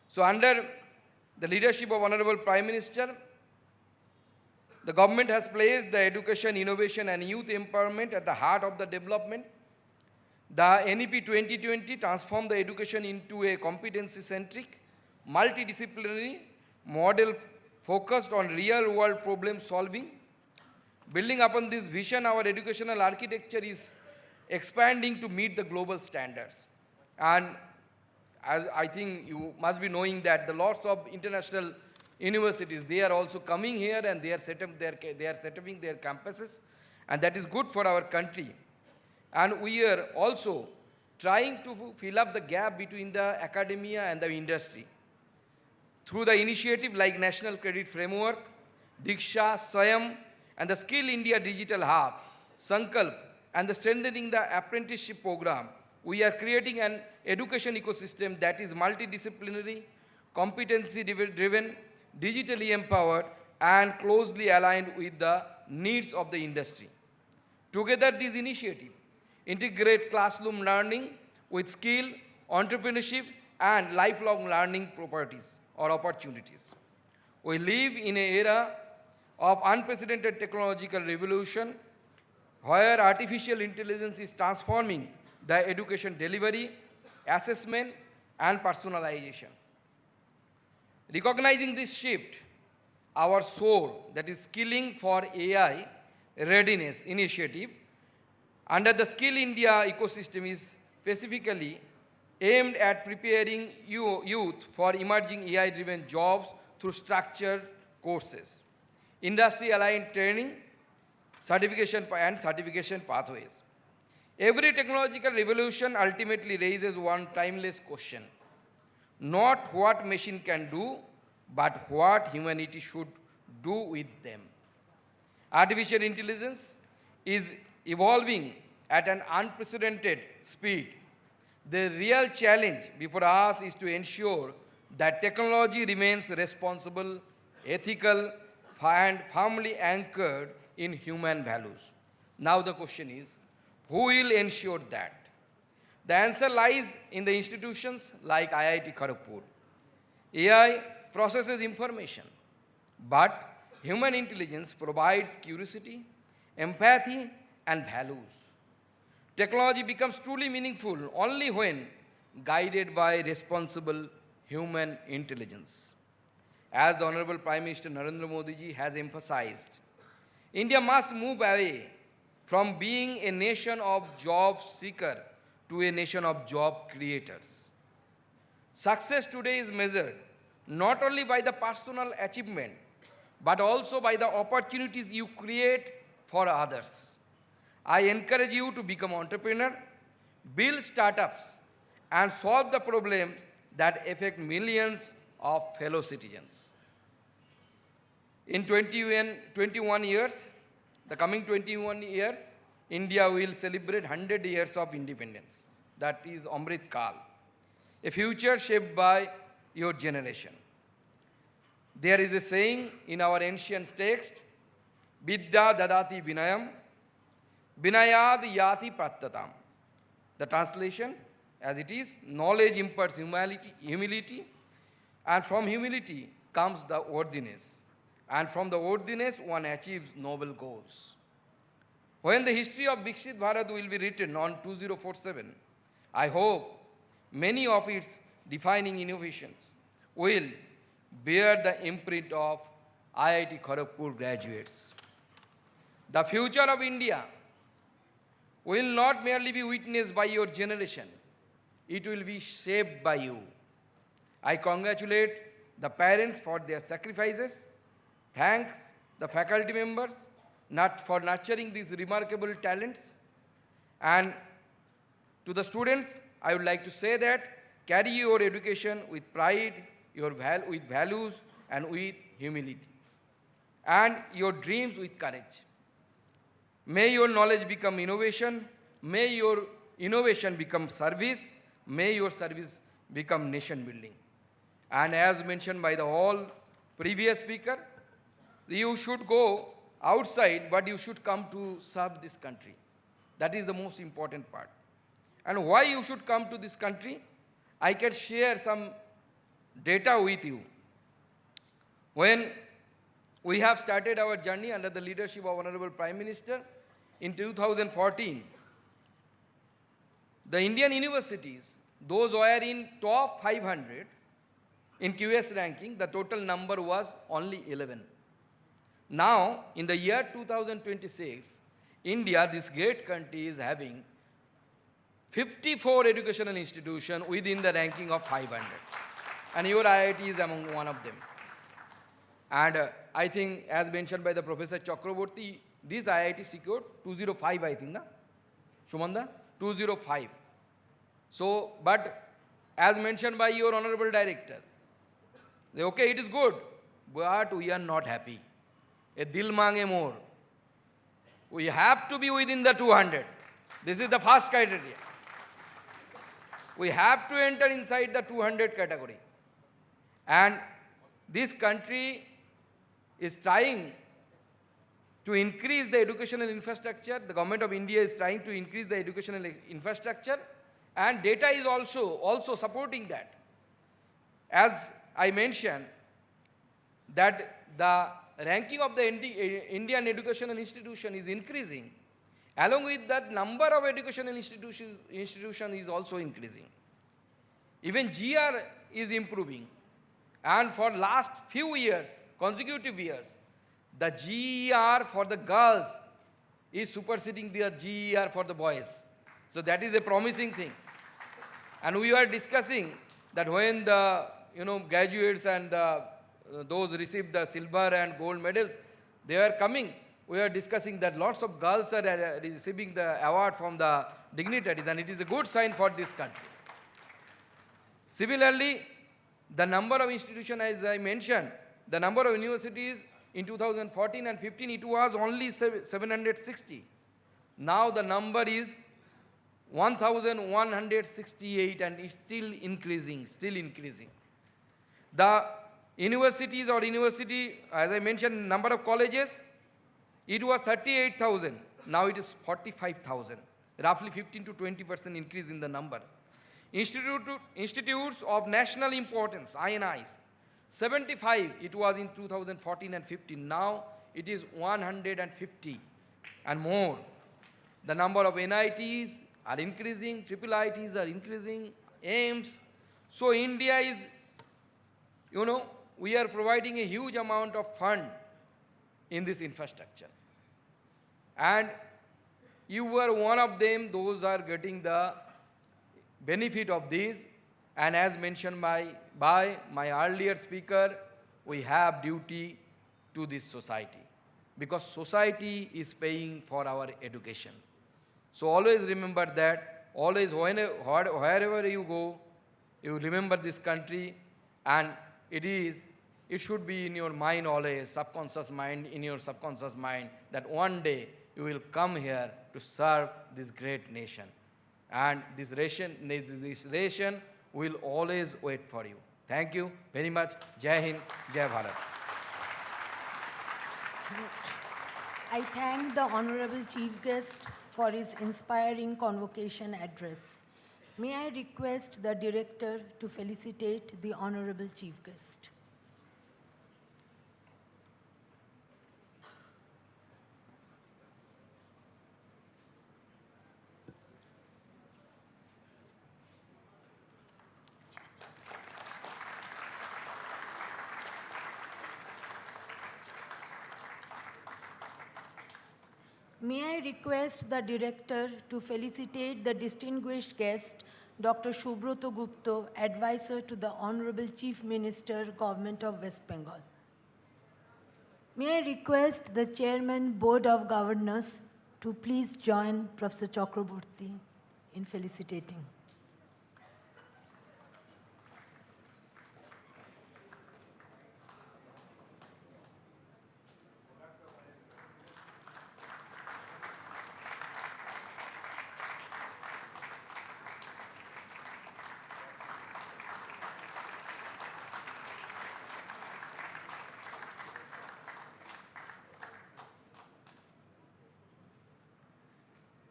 So under the leadership of Honorable Prime Minister, the government has placed the education, innovation and youth empowerment at the heart of the development. The NEP 2020 transformed the education into a competency-centric, multidisciplinary model focused on real-world problem solving. Building upon this vision, our educational architecture is expanding to meet the global standards. And as I think you must be knowing that the lots of international universities, they are also coming here and they are setting their campuses, and that is good for our country. And we are also trying to fill up the gap between the academia and the industry through the initiative like National Credit Framework, Diksha, Swayam, and the Skill India Digital Hub, Sankalp, and the strengthening the apprenticeship program. We are creating an education ecosystem that is multidisciplinary, competency-driven, digitally empowered, and closely aligned with the needs of the industry. Together, these initiatives integrate classroom learning with skill, entrepreneurship, and lifelong learning properties or opportunities. We live in an era of unprecedented technological revolution where artificial intelligence is transforming the education delivery, assessment, and personalization. Recognizing this shift, our SOAR, that is Skilling for AI Readiness Initiative, under the Skill India ecosystem is specifically aimed at preparing youth for emerging AI-driven jobs through structured courses, industry-aligned training, certification pathways. Every technological revolution ultimately raises one timeless question: not what machine can do, but what humanity should do with them. Artificial intelligence is evolving at an unprecedented speed. The real challenge before us is to ensure that technology remains responsible, ethical, and firmly anchored in human values. Now the question is, who will ensure that? The answer lies in the institutions like IIT Kharagpur. AI processes information, but human intelligence provides curiosity, empathy, and values. Technology becomes truly meaningful only when guided by responsible human intelligence. As the Honorable Prime Minister Narendra Modi ji has emphasized, India must move away from being a nation of job seekers to a nation of job creators. Success today is measured not only by the personal achievement, but also by the opportunities you create for others. I encourage you to become an entrepreneur, build startups, and solve the problems that affect millions of fellow citizens. In 21 years, the coming 21 years, India will celebrate 100 years of independence. That is Amrit Kal, a future shaped by your generation. There is a saying in our ancient text, Vidya dadati vinayam, vinayad yati prattatam. The translation, as it is, knowledge imparts humility, and from humility comes the worthiness, and from the worthiness one achieves noble goals. When the history of Viksit Bharat will be written on 2047, I hope many of its defining innovations will bear the imprint of IIT Kharagpur graduates. The future of India will not merely be witnessed by your generation, it will be shaped by you. I congratulate the parents for their sacrifices. Thanks the faculty members for nurturing these remarkable talents. And to the students, I would like to say that carry your education with pride, with values, and with humility, and your dreams with courage. May your knowledge become innovation. May your innovation become service. May your service become nation building. And as mentioned by the all previous speaker, you should go outside, but you should come to serve this country. That is the most important part. And why you should come to this country? I can share some data with you. When we have started our journey under the leadership of Honorable Prime Minister in 2014, the Indian universities, those who are in top 500 in QS ranking, the total number was only 11. Now, in the year 2026, India, this great country, is having 54 educational institutions within the ranking of 500. And your IIT is among one of them. And I think, as mentioned by the Professor Chakraborty, this IIT secured 205, I think, na? Shumanda? 205. So, but as mentioned by your Honorable Director, okay, it is good, but we are not happy. A dil mange more. We have to be within the 200. This is the first criteria. We have to enter inside the 200 category. And this country is trying to increase the educational infrastructure. The government of India is trying to increase the educational infrastructure, and data is also supporting that. As I mentioned, that the ranking of the Indian educational institution is increasing. Along with that, number of educational institutions is also increasing. Even GR is improving. And for last few years, consecutive years, the GER for the girls is superseding the GER for the boys. So that is a promising thing. And we are discussing that when the graduates and those receive the silver and gold medals, they are coming. We are discussing that lots of girls are receiving the award from the dignitaries, and it is a good sign for this country. Similarly, the number of institutions, as I mentioned, the number of universities in 2014 and 15, it was only 760. Now the number is 1,168, and it's still increasing, The universities or university, as I mentioned, number of colleges, it was 38,000. Now it is 45,000. Roughly 15 to 20% increase in the number. Institutes of national importance, INIs, 75 it was in 2014 and 15. Now it is 150 and more. The number of NITs are increasing, triple ITs are increasing, AIMS. So India is, we are providing a huge amount of fund in this infrastructure. And you were one of them, those are getting the benefit of this. And as mentioned by my earlier speaker, we have duty to this society, because society is paying for our education. So always remember that, always wherever you go, you remember this country, and it should be in your mind always, in your subconscious mind, that one day you will come here to serve this great nation. And this nation will always wait for you. Thank you very much. Jai Hind, Jai Bharat. I thank the Honorable Chief Guest for his inspiring convocation address. May I request the Director to felicitate the Honorable Chief Guest. May I request the director to felicitate the distinguished guest, Dr. Subroto Gupta, advisor to the Honorable Chief Minister, Government of West Bengal. May I request the Chairman, Board of Governors, to please join Professor Chakraborty in felicitating.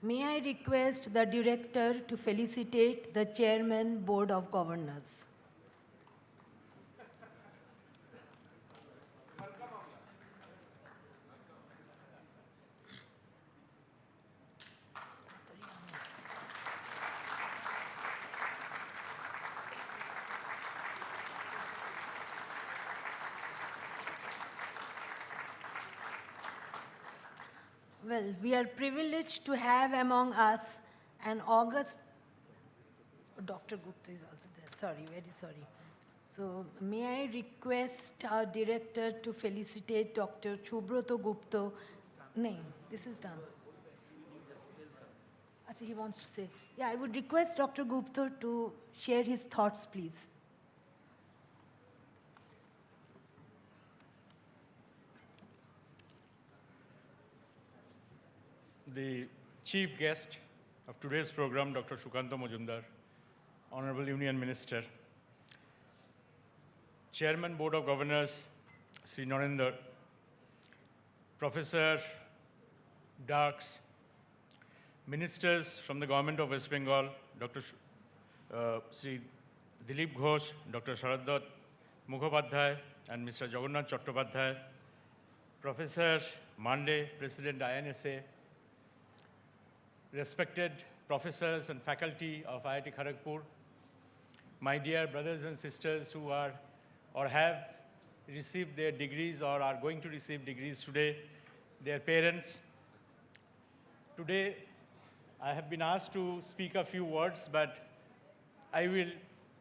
May I request the director to felicitate the Chairman, Board of Governors. Well, we are privileged to have among us an August, Dr. Gupta is also there, sorry, very sorry. So may I request our director to felicitate Dr. Subroto Gupta. No, this is done. Achha, he wants to say. Yeah, I would request Dr. Gupta to share his thoughts, please. The chief guest of today's program, Dr. Sukanta Majumdar, Honorable Union Minister, Chairman, Board of Governors, Sri Narendra, Professor, Darks, Ministers from the Government of West Bengal, Dr. Sri Dilip Ghosh, Dr. Sharaddat Mukhopadhyay, and Mr. Jagannath Chattopadhyay, Professor Mande, President INSA, respected professors and faculty of IIT Kharagpur, my dear brothers and sisters who are or have received their degrees or are going to receive degrees today, their parents. Today, I have been asked to speak a few words, but I will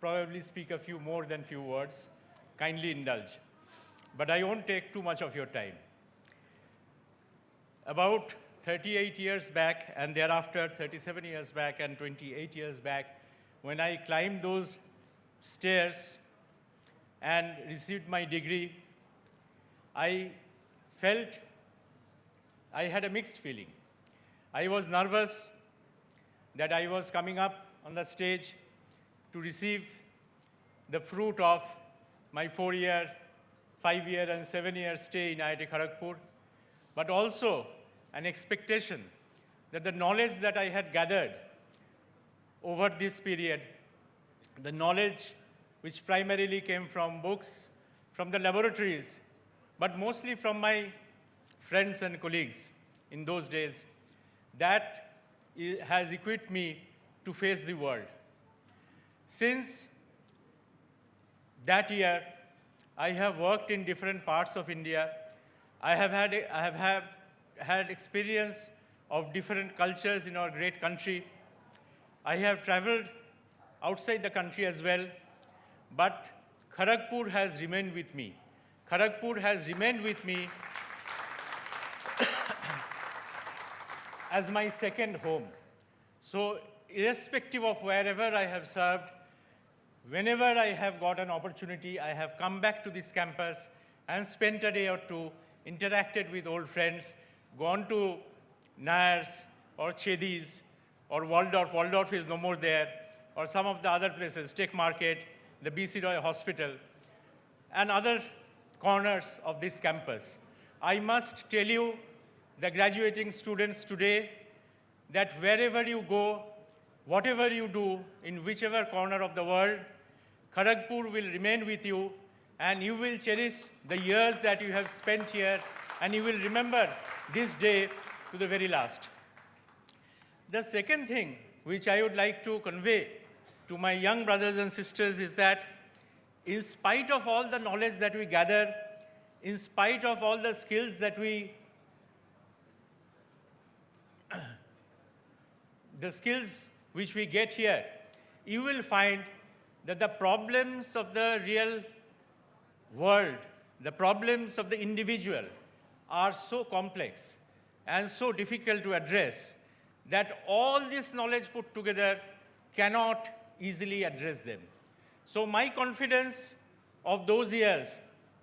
probably speak a few more than few words. Kindly indulge. But I won't take too much of your time. About 38 years back, and thereafter 37 years back and 28 years back, when I climbed those stairs and received my degree, I felt I had a mixed feeling. I was nervous that I was coming up on the stage to receive the fruit of my 4-year, 5-year, and 7-year stay in IIT Kharagpur, but also an expectation that the knowledge that I had gathered over this period, the knowledge which primarily came from books, from the laboratories, but mostly from my friends and colleagues in those days, that has equipped me to face the world. Since that year, I have worked in different parts of India. I have had experience of different cultures in our great country. I have traveled outside the country as well, but Kharagpur has remained with me. Kharagpur has remained with me as my second home. So irrespective of wherever I have served, whenever I have got an opportunity, I have come back to this campus and spent a day or two, interacted with old friends, gone to Nayars or Chedis or Waldorf. Waldorf is no more there, or some of the other places, Tech Market, the BC Roy Hospital, and other corners of this campus. I must tell you, the graduating students today, that wherever you go, whatever you do, in whichever corner of the world, Kharagpur will remain with you, and you will cherish the years that you have spent here, and you will remember this day to the very last. The second thing which I would like to convey to my young brothers and sisters is that in spite of all the knowledge that we gather, in spite of all the skills that we the skills which we get here, you will find that the problems of the real world, the problems of the individual are so complex and so difficult to address that all this knowledge put together cannot easily address them. So my confidence of those years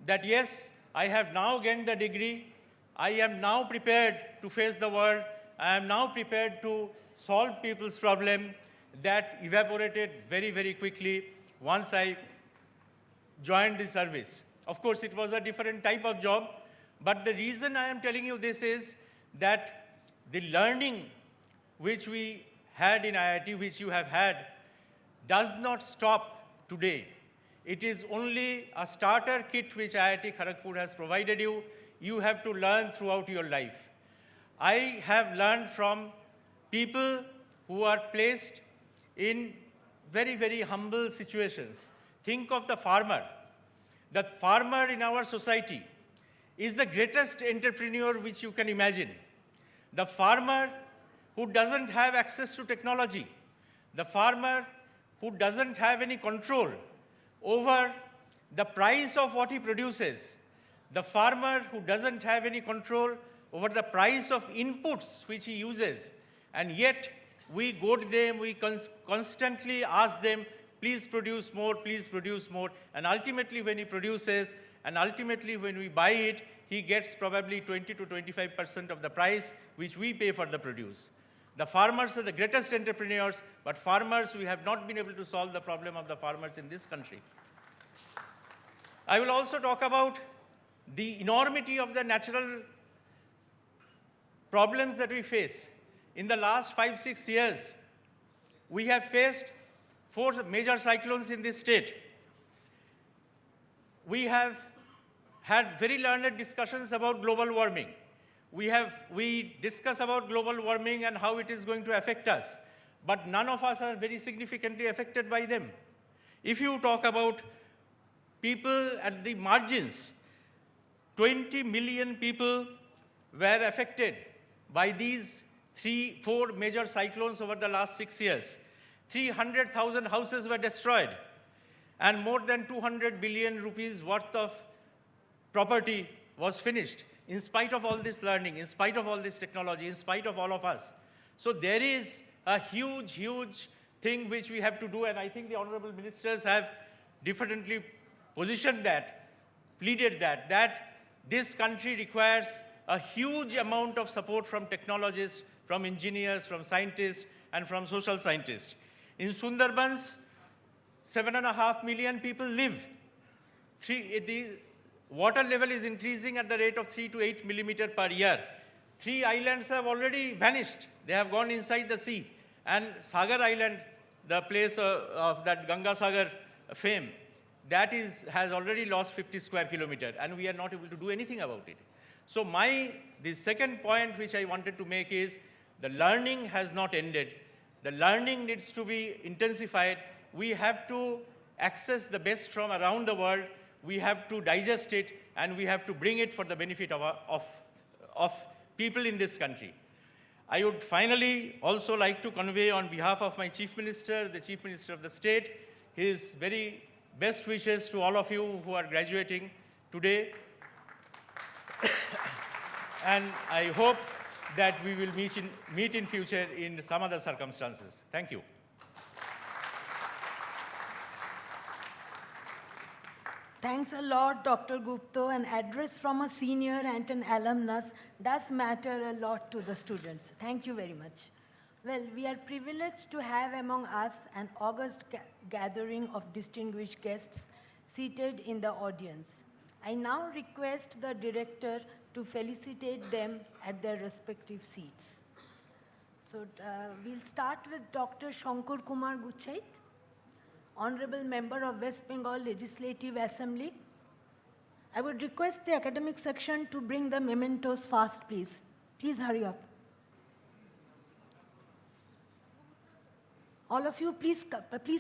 that yes, I have now gained the degree, I am now prepared to face the world, I am now prepared to solve people's problem, that evaporated very, very quickly once I joined the service. Of course, it was a different type of job, but the reason I am telling you this is that the learning which we had in IIT, which you have had, does not stop today. It is only a starter kit which IIT Kharagpur has provided you. You have to learn throughout your life. I have learned from people who are placed in very, very humble situations. Think of the farmer. The farmer in our society is the greatest entrepreneur which you can imagine. The farmer who doesn't have access to technology, the farmer who doesn't have any control over the price of what he produces, the farmer who doesn't have any control over the price of inputs which he uses, and yet we goad them, we constantly ask them, please produce more, and ultimately when he produces, and ultimately when we buy it, he gets probably 20 to 25% of the price which we pay for the produce. The farmers are the greatest entrepreneurs, but farmers, we have not been able to solve the problem of the farmers in this country. I will also talk about the enormity of the natural problems that we face. In the last 5-6 years, we have faced 4 major cyclones in this state. We have had very learned discussions about global warming. We discuss about global warming and how it is going to affect us, but none of us are very significantly affected by them. If you talk about people at the margins, 20 million people were affected by these 3-4 major cyclones over the last 6 years. 300,000 houses were destroyed, and more than 200 billion rupees worth of property was finished, in spite of all this learning, in spite of all this technology, in spite of all of us. So there is a huge, huge thing which we have to do, and I think the honorable ministers have differently positioned that, pleaded that this country requires a huge amount of support from technologists, from engineers, from scientists, and from social scientists. In Sundarbans, 7.5 million people live. The water level is increasing at the rate of 3 to 8 millimeters per year. 3 islands have already vanished. They have gone inside the sea. And Sagar Island, the place of that Ganga Sagar fame, that has already lost 50 square kilometers, and we are not able to do anything about it. So the second point which I wanted to make is the learning has not ended. The learning needs to be intensified. We have to access the best from around the world. We have to digest it, and we have to bring it for the benefit of people in this country. I would finally also like to convey on behalf of my Chief Minister, the Chief Minister of the state, his very best wishes to all of you who are graduating today. And I hope that we will meet in future in some other circumstances. Thank you. Thanks a lot, Dr. Gupta. An address from a senior and an alumnus does matter a lot to the students. Thank you very much. Well, we are privileged to have among us an august gathering of distinguished guests seated in the audience. I now request the director to felicitate them at their respective seats. So we'll start with Dr. Shankar Kumar Guchait, Honorable Member of West Bengal Legislative Assembly. I would request the academic section to bring the mementos fast, please. Please hurry up. All of you, please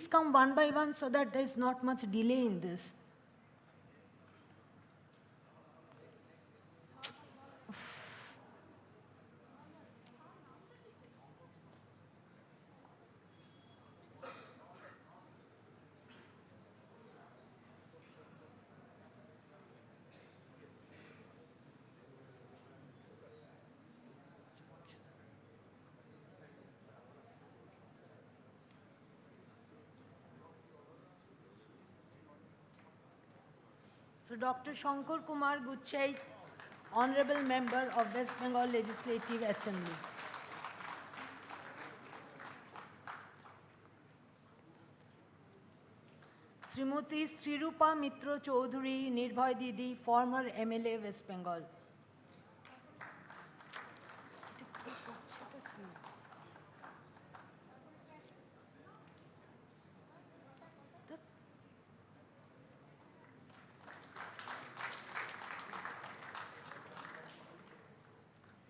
come one by one so that there is not much delay in this. So Dr. Shankar Kumar Guchait, Honorable Member of West Bengal Legislative Assembly. Srimati Srirupa Mitra Chaudhuri, Nirbhay Didi, former MLA West Bengal.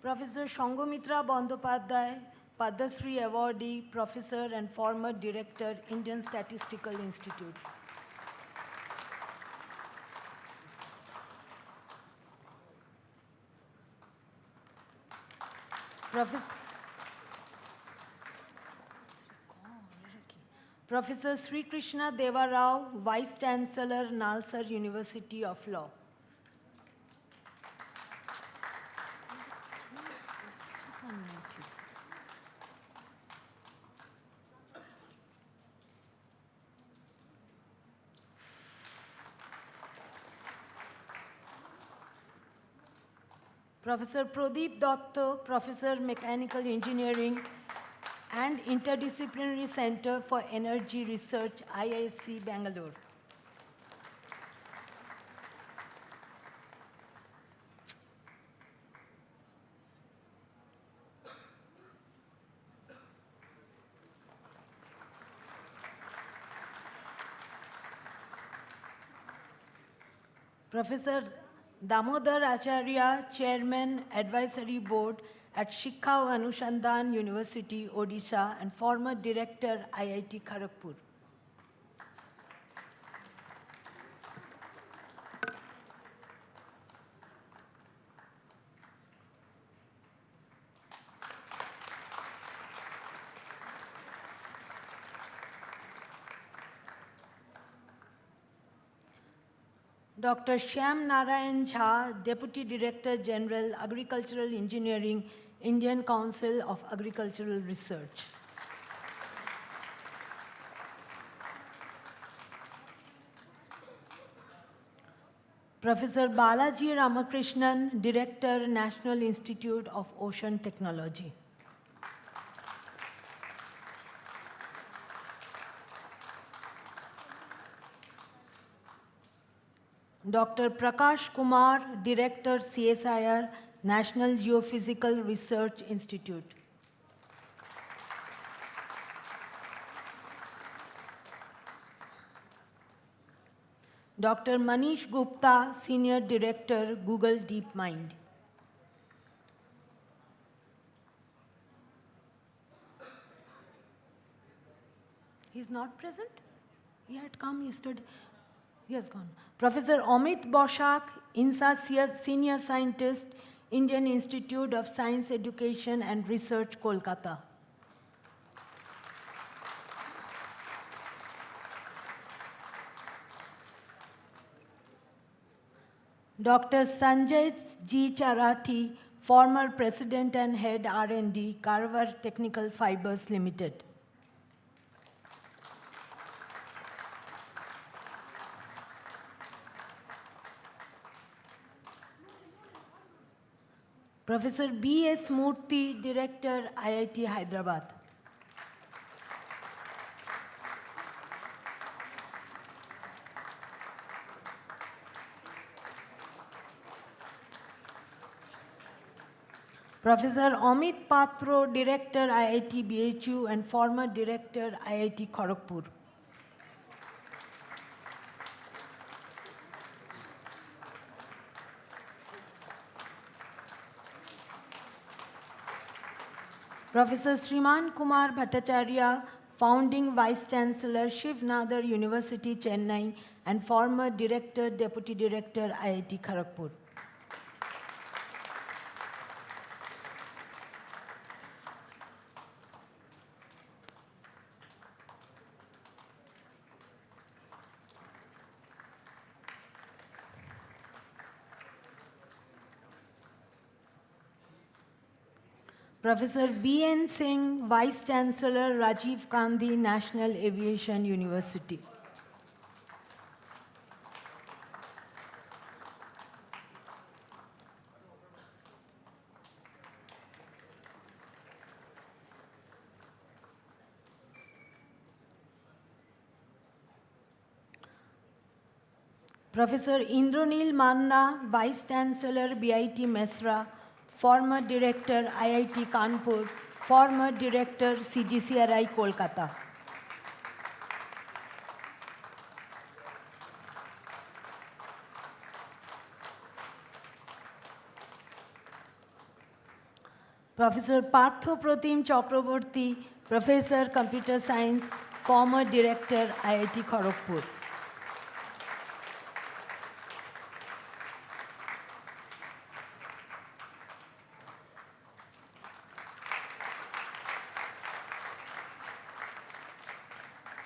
Professor Shangomitra Bandopadhyay, Padmasree Awardee, Professor and former Director, Indian Statistical Institute. Professor Sri Krishna Deva Rao, Vice Chancellor, Nalsar University of Law. Professor Pradeep Datta, Professor Mechanical Engineering and Interdisciplinary Center for Energy Research, IISc Bangalore. Professor Damodar Acharya, Chairman, Advisory Board at Shikha Anushandhan University, Odisha, and former Director, IIT Kharagpur. Dr. Shyam Narayan Jha, Deputy Director General, Agricultural Engineering, Indian Council of Agricultural Research. Professor Balaji Ramakrishnan, Director, National Institute of Ocean Technology. Dr. Prakash Kumar, Director, CSIR, National Geophysical Research Institute. Dr. Manish Gupta, Senior Director, Google DeepMind. He's not present? He had come yesterday. He has gone. Professor Amit Boshak, INSA Senior Scientist, Indian Institute of Science Education and Research, Kolkata. Dr. Sanjay G. Charati, former President and Head R&D, Carver Technical Fibers Limited. Professor B.S. Murthy, Director, IIT Hyderabad. Professor Amit Patro, Director, IIT BHU and former Director, IIT Kharagpur. Professor Sriman Kumar Bhattacharya, founding Vice Chancellor, Shiv Nadar University, Chennai, and former Director, Deputy Director, IIT Kharagpur. Professor B.N. Singh, Vice Chancellor, Rajiv Gandhi National Aviation University. Professor Indranil Manna, Vice Chancellor, BIT Mesra, former Director, IIT Kanpur, former Director, CGCRI, Kolkata. Professor Partho Pratim Chakraborty, Professor, Computer Science, former Director, IIT Kharagpur.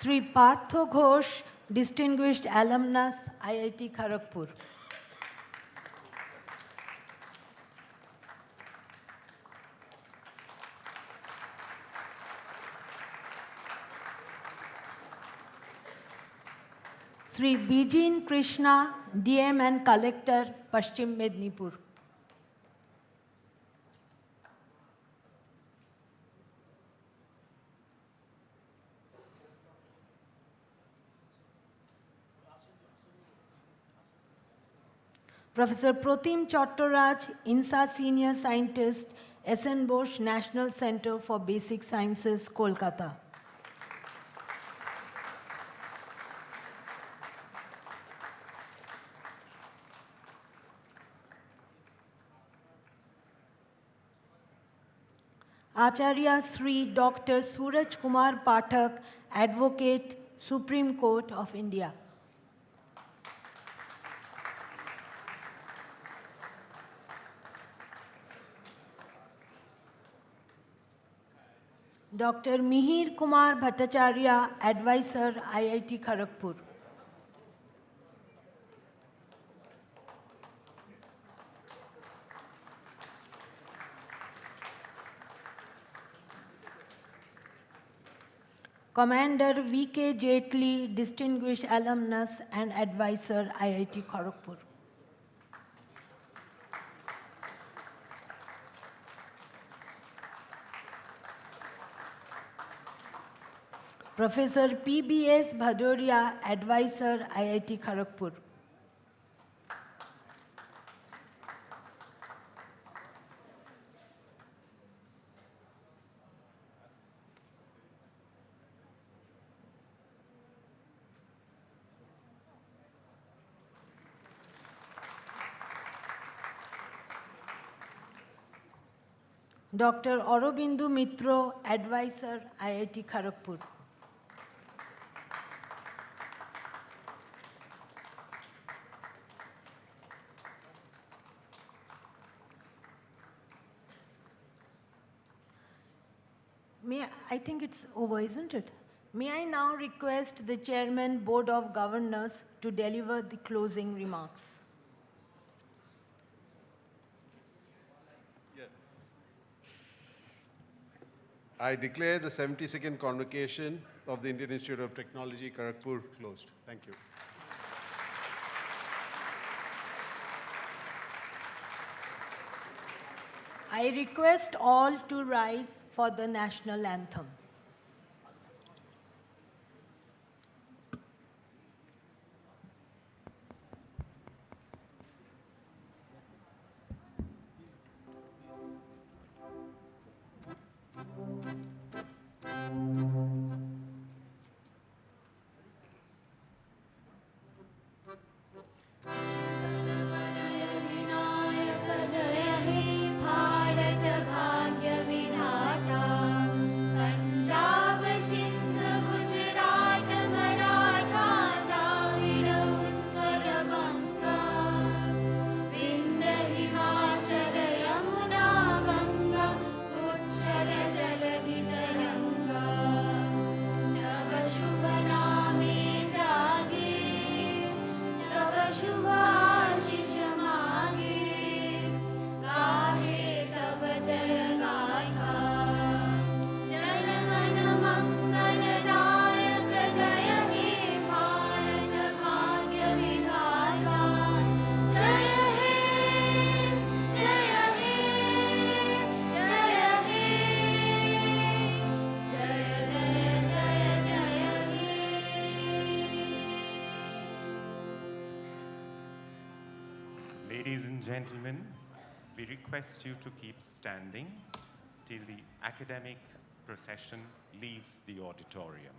Sri Partho Ghosh, Distinguished Alumnus, IIT Kharagpur. Sri Bijin Krishna, DM and Collector, Paschim Mednipur. Professor Pratim Chattaraj, INSA Senior Scientist, SN Bose National Center for Basic Sciences, Kolkata. Acharya Sri Dr. Suraj Kumar Pathak, Advocate, Supreme Court of India. Dr. Mihir Kumar Bhattacharya, Advisor, IIT Kharagpur. Commander V.K. Jaitley, Distinguished Alumnus and Advisor, IIT Kharagpur. Professor P.B.S. Bhadoria, Advisor, IIT Kharagpur. Dr. Aurobindu Mitro, Advisor, IIT Kharagpur. I think it's over, isn't it? May I now request the Chairman, Board of Governors to deliver the closing remarks. I declare the 72nd Convocation of the Indian Institute of Technology, Kharagpur, closed. Thank you. I request all to rise for the national anthem. Bharat भाग्य विधाता Ladies and gentlemen, we request you to keep standing till the academic procession leaves the auditorium.